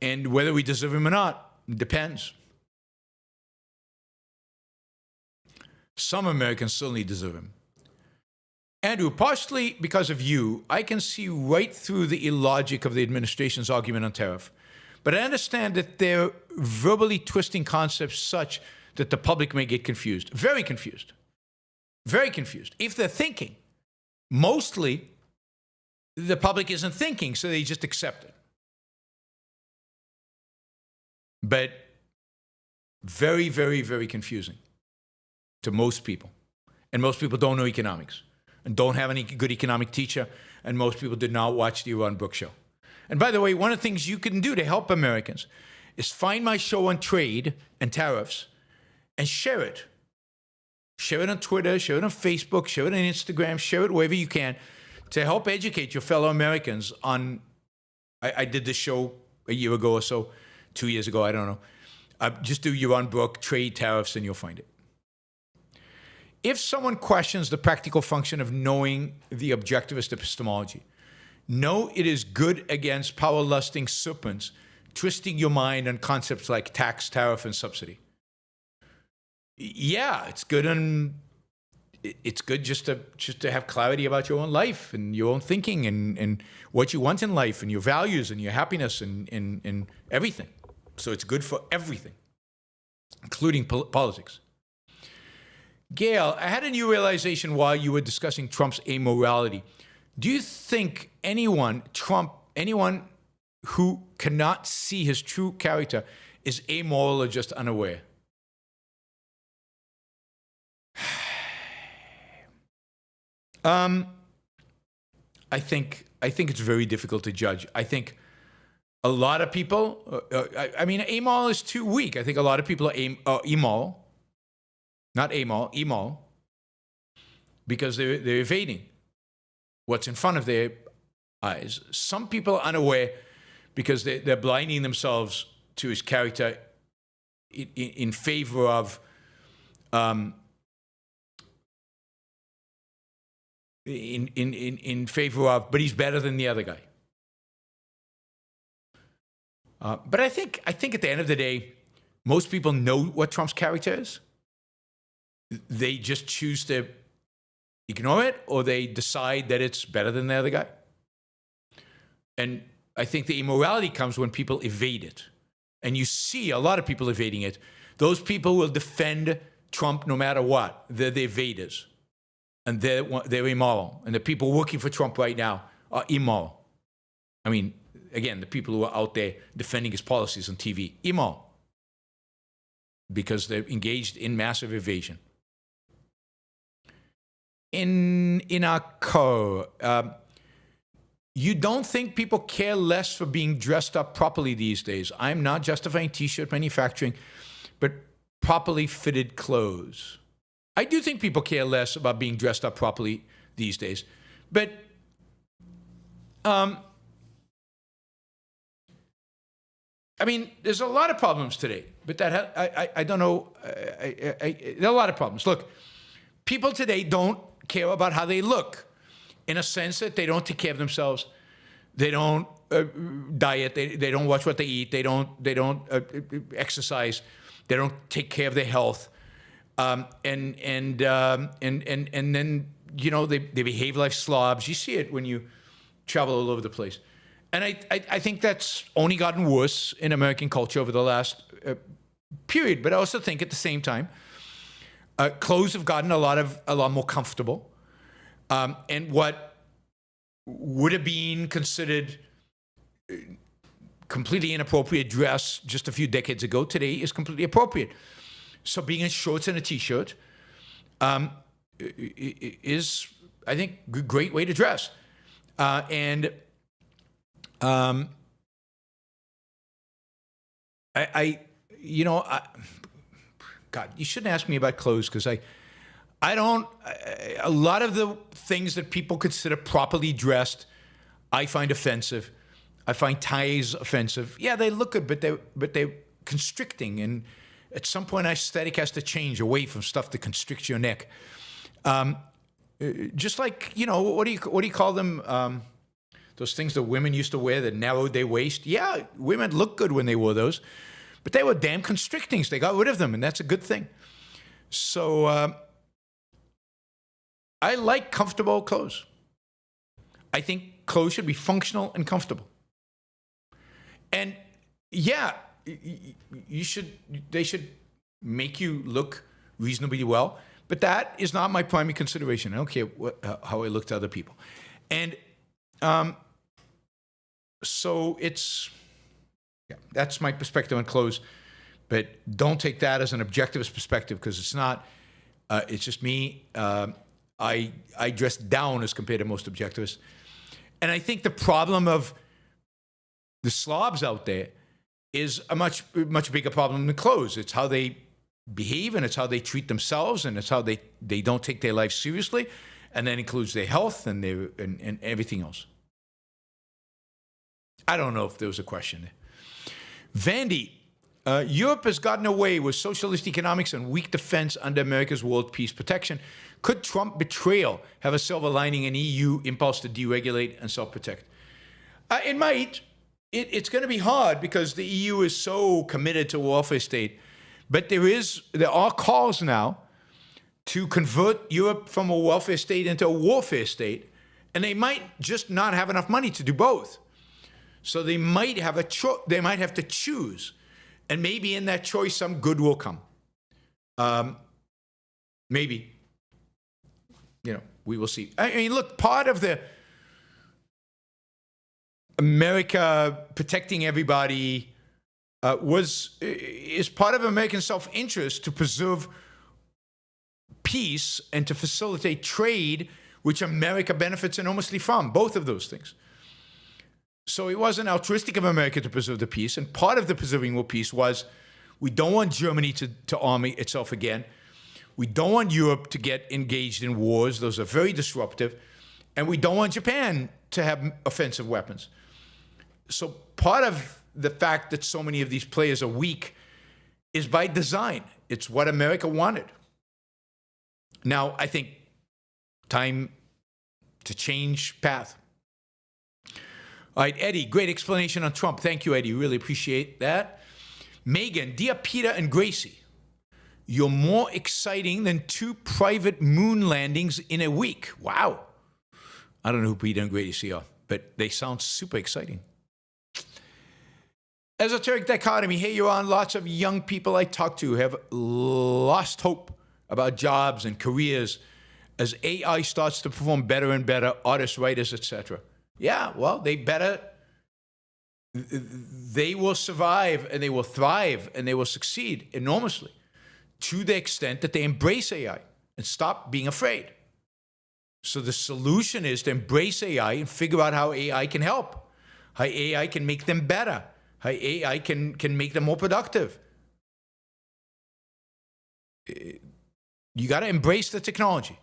whether we deserve him or not, depends. Some Americans certainly deserve him. Andrew, partially because of you, I can see right through the illogic of the administration's argument on tariff. But I understand that they're verbally twisting concepts such that the public may get confused. Very confused. Very confused. If they're thinking, mostly the public isn't thinking, so they just accept it. But very, very, very confusing to most people. And most people don't know economics and don't have any good economic teacher, and most people did not watch the Yaron Brook show. And by the way, one of the things you can do to help Americans is find my show on trade and tariffs and share it. Share it on Twitter, share it on Facebook, share it on Instagram, share it wherever you can to help educate your fellow Americans on, I did this show a year ago or so, 2 years ago, I don't know. Just do Yaron Brook, trade, tariffs, and you'll find it. If someone questions the practical function of knowing the objectivist epistemology, know it is good against power-lusting serpents, twisting your mind on concepts like tax, tariff, and subsidy. Yeah, it's good, and it's good just to have clarity about your own life and your own thinking and what you want in life and your values and your happiness and everything. So it's good for everything, including politics. Gail, I had a new realization while you were discussing Trump's amorality. Do you think anyone who cannot see his true character is amoral or just unaware? I think it's very difficult to judge. I think a lot of people, I mean, amoral is too weak. I think a lot of people are immoral. Not amoral, immoral, because they're evading what's in front of their eyes. Some people are unaware because they're blinding themselves to his character in favor of in favor of, but he's better than the other guy. But I think at the end of the day, most people know what Trump's character is. They just choose to ignore it, or they decide that it's better than the other guy. And I think the immorality comes when people evade it. And you see a lot of people evading it. Those people will defend Trump no matter what. They're the evaders. And they're immoral. And the people working for Trump right now are immoral. I mean, again, the people who are out there defending his policies on TV, immoral. Because they're engaged in massive evasion. In our core, you don't think people care less for being dressed up properly these days? I'm not justifying t-shirt manufacturing, but properly fitted clothes. I do think people care less about being dressed up properly these days. But I mean, there's a lot of problems today. But I don't know. There are a lot of problems. Look, people today don't care about how they look, in a sense that they don't take care of themselves. They don't diet. They don't watch what they eat. They don't exercise. They don't take care of their health. And then, you know, they behave like slobs. You see it when you travel all over the place. And I think that's only gotten worse in American culture over the last period. But I also think at the same time, clothes have gotten a lot more comfortable. And what would have been considered completely inappropriate dress just a few decades ago today is completely appropriate. So being in shorts and a T-shirt is, I think, a great way to dress. God, you shouldn't ask me about clothes because a lot of the things that people consider properly dressed, I find offensive. I find ties offensive. Yeah, they look good, but they're constricting. And at some point, aesthetic has to change away from stuff that constricts your neck. Just like, you know, what do you call them? Those things that women used to wear that narrowed their waist. Yeah, women look good when they wore those, but they were damn constricting. So they got rid of them, and that's a good thing. So I like comfortable clothes. I think clothes should be functional and comfortable. And yeah, they should make you look reasonably well, but that is not my primary consideration. I don't care how I look to other people. And so that's my perspective on clothes, but don't take that as an objectivist perspective because it's not. It's just me. I dress down as compared to most objectivists. And I think the problem of the slobs out there is a much bigger problem than clothes. It's how they behave, and it's how they treat themselves, and it's how they don't take their life seriously, and that includes their health and and everything else. I don't know if there was a question there. Vandy, Europe has gotten away with socialist economics and weak defense under America's world peace protection. Could Trump betrayal have a silver lining in EU impulse to deregulate and self-protect? It might. It's going to be hard because the EU is so committed to a welfare state. But there are calls now to convert Europe from a welfare state into a warfare state, and they might just not have enough money to do both. So they might have they might have to choose, and maybe in that choice some good will come. Maybe, you know, we will see. I mean, look, part of the America protecting everybody is part of American self-interest to preserve peace and to facilitate trade, which America benefits enormously from, both of those things. So it wasn't altruistic of America to preserve the peace, and part of the preserving world peace was we don't want Germany to arm itself again. We don't want Europe to get engaged in wars. Those are very disruptive. And we don't want Japan to have offensive weapons. So part of the fact that so many of these players are weak is by design. It's what America wanted. Now, I think time to change path. All right, Eddie, great explanation on Trump. Thank you, Eddie. Really appreciate that. Megan, dear Peter and Gracie, you're more exciting than 2 private moon landings in a week. Wow. I don't know who Peter and Gracie are, but they sound super exciting. Esoteric dichotomy. Hey, you're on. Lots of young people I talk to have lost hope about jobs and careers as AI starts to perform better and better, artists, writers, etc. Yeah, well, they will survive and they will thrive and they will succeed enormously to the extent that they embrace AI and stop being afraid. So the solution is to embrace AI and figure out how AI can help, how AI can make them better, how AI can make them more productive. You got to embrace the technology.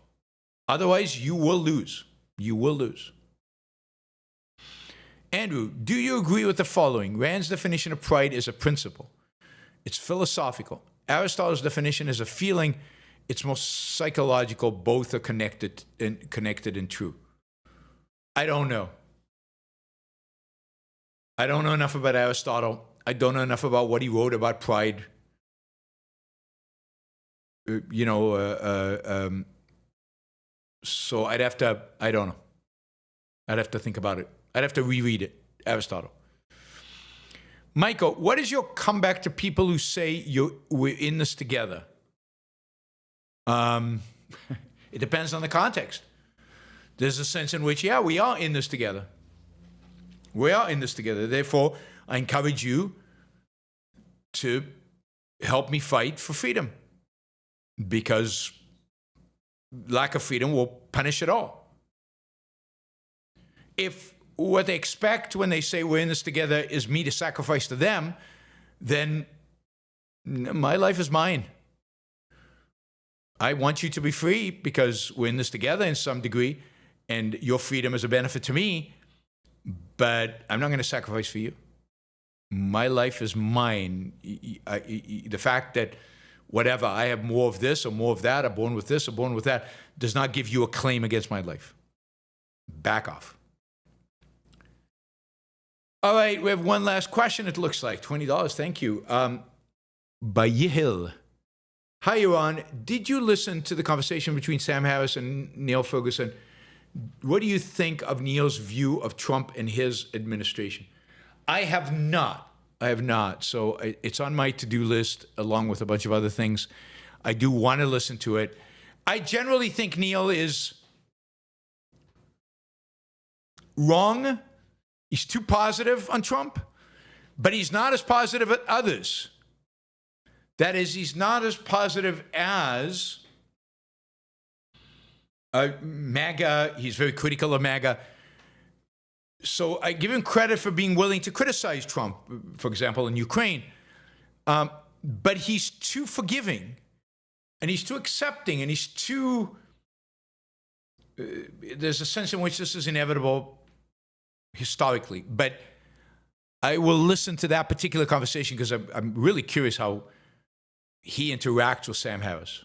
Otherwise, you will lose. You will lose. Andrew, do you agree with the following? Rand's definition of pride is a principle. It's philosophical. Aristotle's definition is a feeling. It's more psychological. Both are connected and true. I don't know. I don't know enough about Aristotle. I don't know enough about what he wrote about pride. So I'd have to, I don't know. I'd have to think about it. I'd have to reread it, Aristotle. Michael, what is your comeback to people who say we're in this together? It depends on the context. There's a sense in which, yeah, we are in this together. We are in this together. Therefore, I encourage you to help me fight for freedom, because lack of freedom will punish it all. If what they expect when they say we're in this together is me to sacrifice to them, then my life is mine. I want you to be free because we're in this together in some degree, and your freedom is a benefit to me, but I'm not going to sacrifice for you. My life is mine. The fact that whatever, I have more of this or more of that, I'm born with this or born with that, does not give you a claim against my life. Back off. All right, we have one last question, it looks like. $20, thank you. By Yihil. Hi, Yaron. Did you listen to the conversation between Sam Harris and Neil Ferguson? What do you think of Neil's view of Trump and his administration? I have not. So it's on my to-do list along with a bunch of other things. I do want to listen to it. I generally think Neil is wrong. He's too positive on Trump, but he's not as positive at others. That is, he's not as positive as MAGA. He's very critical of MAGA. So I give him credit for being willing to criticize Trump, for example, in Ukraine. But he's too forgiving, and he's too accepting, and he's too... there's a sense in which this is inevitable historically. But I will listen to that particular conversation because I'm really curious how he interacts with Sam Harris.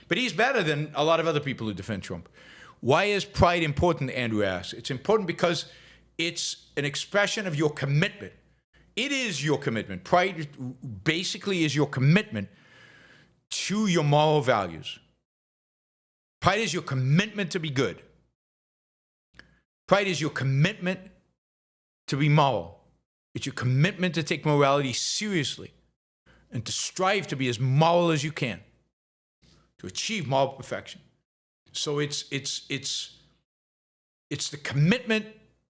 But he's better than a lot of other people who defend Trump. Why is pride important, Andrew asks? It's important because it's an expression of your commitment. It is your commitment. Pride basically is your commitment to your moral values. Pride is your commitment to be good. Pride is your commitment to be moral. It's your commitment to take morality seriously and to strive to be as moral as you can, to achieve moral perfection. So it's the commitment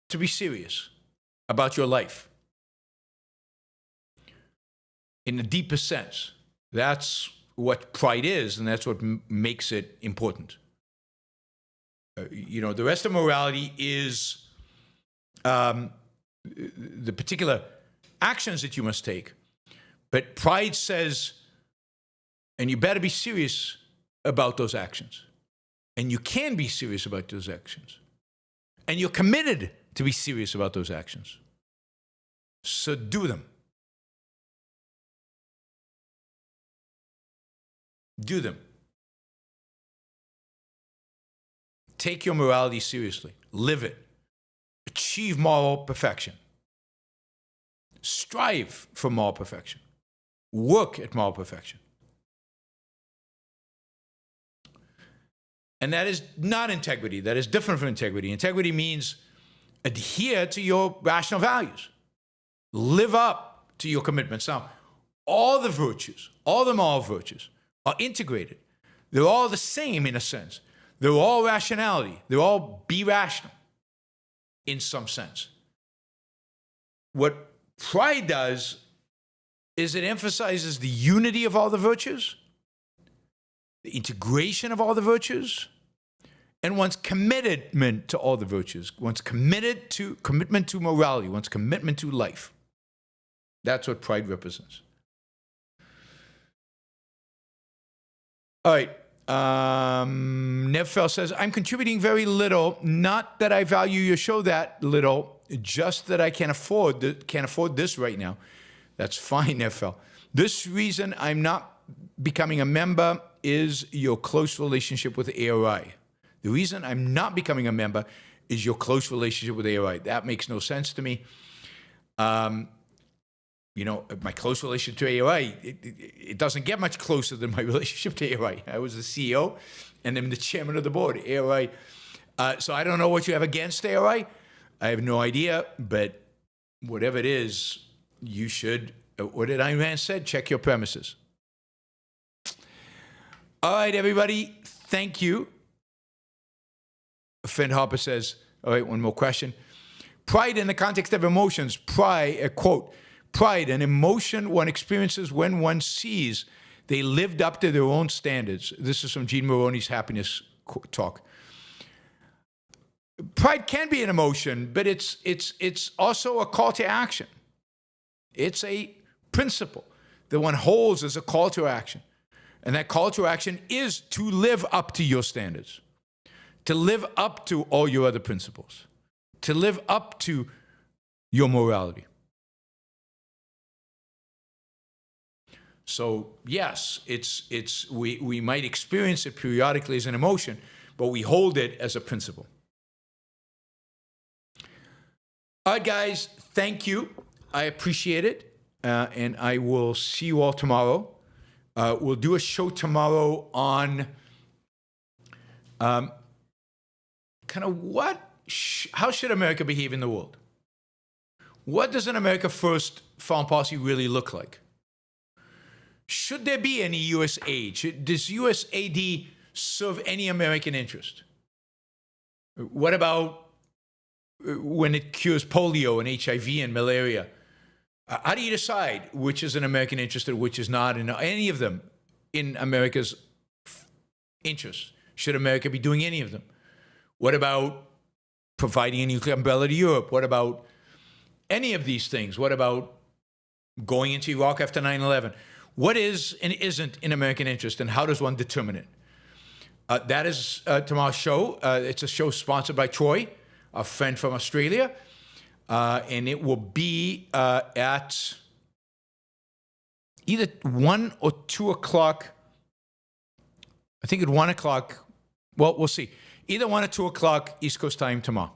to be serious about your life. In the deepest sense, that's what pride is, and that's what makes it important. The rest of morality is the particular actions that you must take. But pride says, and you better be serious about those actions. And you can be serious about those actions. And you're committed to be serious about those actions. So do them. Do them. Take your morality seriously. Live it. Achieve moral perfection. Strive for moral perfection. Work at moral perfection. And that is not integrity. That is different from integrity. Integrity means adhere to your rational values. Live up to your commitments. Now, all the virtues, all the moral virtues are integrated. They're all the same in a sense. They're all rationality. They're all be rational in some sense. What pride does is it emphasizes the unity of all the virtues, the integration of all the virtues, and one's commitment to all the virtues, one's commitment to morality, one's commitment to life. That's what pride represents. All right. Nevfell says, I'm contributing very little. Not that I value your show that little, just that I can't afford this right now. That's fine, Nevfell. This reason I'm not becoming a member is your close relationship with ARI. The reason I'm not becoming a member is your close relationship with ARI. That makes no sense to me. You know, my close relationship to ARI, it doesn't get much closer than my relationship to ARI. I was the CEO and I'm the chairman of the board, ARI. So I don't know what you have against ARI. I have no idea, but whatever it is, you should, what did Ayn Rand said? Check your premises. All right, everybody, thank you. Finn Harper says, all right, one more question. Pride in the context of emotions, quote, pride, an emotion one experiences when one sees they lived up to their own standards. This is from Gene Moroney's happiness talk. Pride can be an emotion, but it's also a call to action. It's a principle that one holds as a call to action. And that call to action is to live up to your standards, to live up to all your other principles, to live up to your morality. So yes, we might experience it periodically as an emotion, but we hold it as a principle. All right, guys, thank you. I appreciate it, and I will see you all tomorrow. We'll do a show tomorrow on kind of how should America behave in the world? What does an America First foreign policy really look like? Should there be any U.S. aid? Does USAID serve any American interest? What about when it cures polio and HIV and malaria? How do you decide which is an American interest and which is not, and any of them in America's interest? Should America be doing any of them? What about providing a nuclear umbrella to Europe? What about any of these things? What about going into Iraq after 9/11? What is and isn't in American interest, and how does one determine it? That is tomorrow's show. It's a show sponsored by Troy, a friend from Australia, and it will be at either 1 or 2 o'clock. I think at 1 o'clock. Well, we'll see. Either 1 or 2 o'clock East Coast time tomorrow.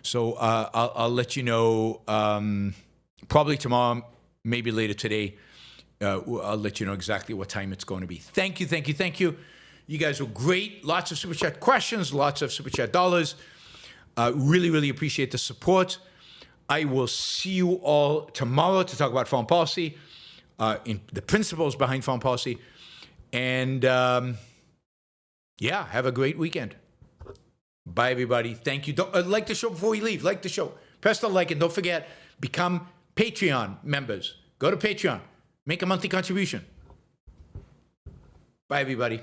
So I'll let you know probably tomorrow, maybe later today. I'll let you know exactly what time it's going to be. Thank you, thank you, thank you. You guys were great. Lots of Super Chat questions, lots of Super Chat dollars. Really, really appreciate the support. I will see you all tomorrow to talk about foreign policy, in the principles behind foreign policy. And yeah, have a great weekend. Bye, everybody. Thank you. Don't, like the show before we leave. Like the show. Press the like, and don't forget, become Patreon members. Go to Patreon. Make a monthly contribution. Bye, everybody.